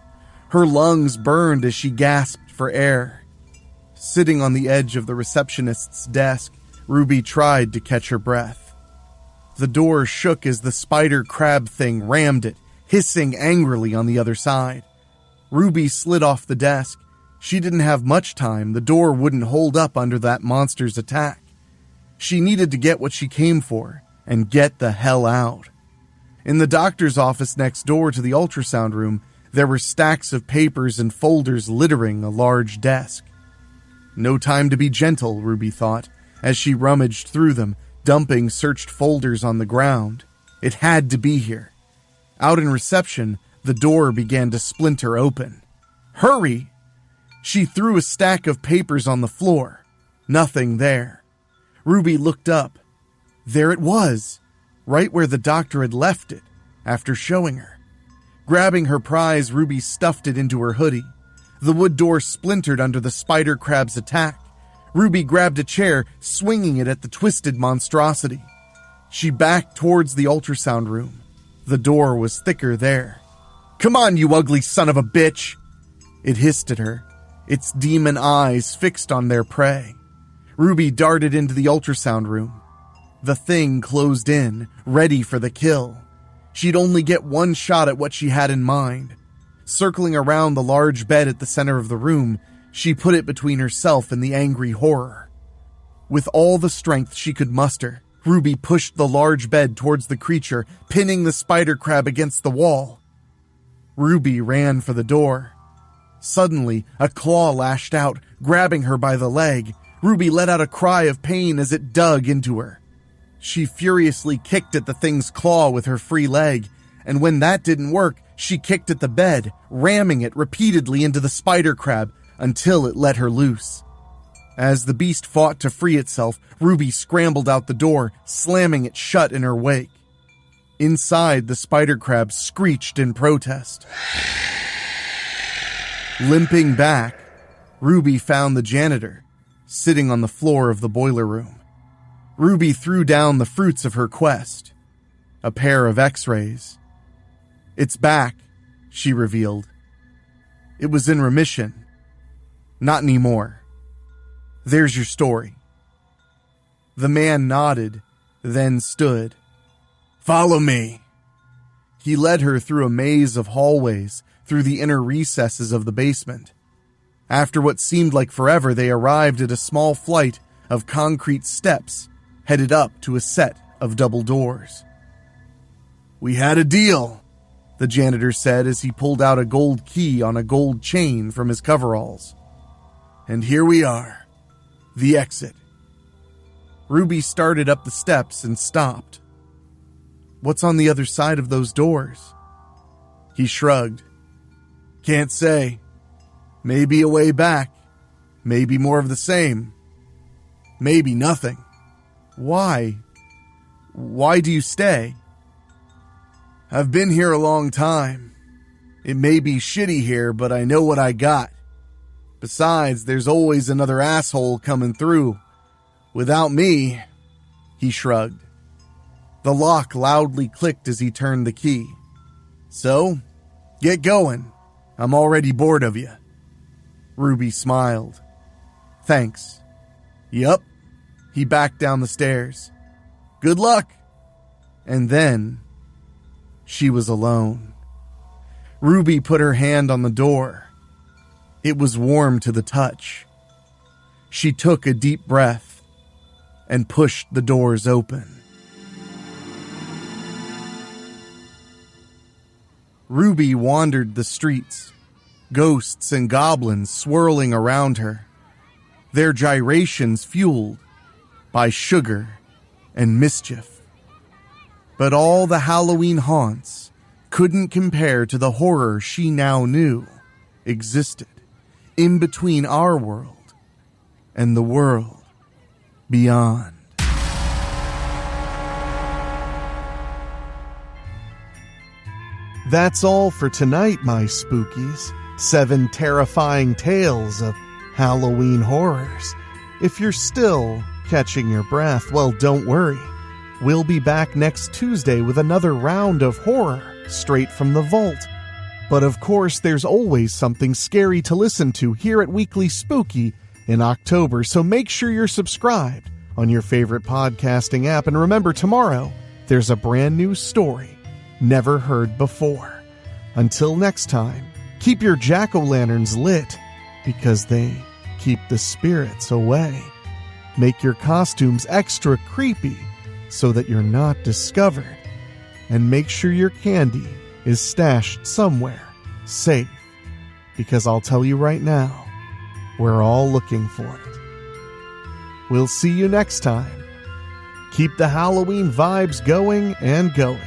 Her lungs burned as she gasped for air. Sitting on the edge of the receptionist's desk, Ruby tried to catch her breath. The door shook as the spider crab thing rammed it, hissing angrily on the other side. Ruby slid off the desk. She didn't have much time. The door wouldn't hold up under that monster's attack. She needed to get what she came for and get the hell out. In the doctor's office next door to the ultrasound room, there were stacks of papers and folders littering a large desk. No time to be gentle, Ruby thought, as she rummaged through them, dumping searched folders on the ground. It had to be here. Out in reception, the door began to splinter open. "Hurry!" She threw a stack of papers on the floor. Nothing there. Ruby looked up. There it was, right where the doctor had left it, after showing her. Grabbing her prize, Ruby stuffed it into her hoodie. The wood door splintered under the spider crab's attack. Ruby grabbed a chair, swinging it at the twisted monstrosity. She backed towards the ultrasound room. The door was thicker there. "Come on, you ugly son of a bitch!" It hissed at her, its demon eyes fixed on their prey. Ruby darted into the ultrasound room. The thing closed in, ready for the kill. She'd only get one shot at what she had in mind. Circling around the large bed at the center of the room, she put it between herself and the angry horror. With all the strength she could muster, Ruby pushed the large bed towards the creature, pinning the spider crab against the wall. Ruby ran for the door. Suddenly, a claw lashed out, grabbing her by the leg. Ruby let out a cry of pain as it dug into her. She furiously kicked at the thing's claw with her free leg, and when that didn't work, she kicked at the bed, ramming it repeatedly into the spider crab until it let her loose. As the beast fought to free itself, Ruby scrambled out the door, slamming it shut in her wake. Inside, the spider crab screeched in protest. Limping back, Ruby found the janitor, sitting on the floor of the boiler room. Ruby threw down the fruits of her quest, a pair of x-rays. "It's back," she revealed. "It was in remission. Not anymore. There's your story." The man nodded, then stood. "Follow me." He led her through a maze of hallways, through the inner recesses of the basement. After what seemed like forever, they arrived at a small flight of concrete steps, headed up to a set of double doors. "We had a deal," the janitor said as he pulled out a gold key on a gold chain from his coveralls. "And here we are, the exit." Ruby started up the steps and stopped. "What's on the other side of those doors?" He shrugged. "Can't say. Maybe a way back. Maybe more of the same. Maybe nothing." "Why? Why do you stay?" "I've been here a long time. It may be shitty here, but I know what I got. Besides, there's always another asshole coming through. Without me," he shrugged. The lock loudly clicked as he turned the key. "So, get going. I'm already bored of you." Ruby smiled. "Thanks." "Yup." He backed down the stairs. "Good luck." And then, she was alone. Ruby put her hand on the door. It was warm to the touch. She took a deep breath and pushed the doors open. Ruby wandered the streets, ghosts and goblins swirling around her, their gyrations fueled by sugar and mischief. But all the Halloween haunts couldn't compare to the horror she now knew existed in between our world and the world beyond. That's all for tonight, my spookies. 7 terrifying tales of Halloween horrors. If you're still catching your breath, well, don't worry. We'll be back next Tuesday with another round of horror straight from the vault. But of course, there's always something scary to listen to here at Weekly Spooky in October, so make sure you're subscribed on your favorite podcasting app. And remember, tomorrow, there's a brand new story never heard before. Until next time, keep your jack-o'-lanterns lit because they keep the spirits away. Make your costumes extra creepy so that you're not discovered. And make sure your candy is stashed somewhere safe, because I'll tell you right now, we're all looking for it. We'll see you next time. Keep the Halloween vibes going and going.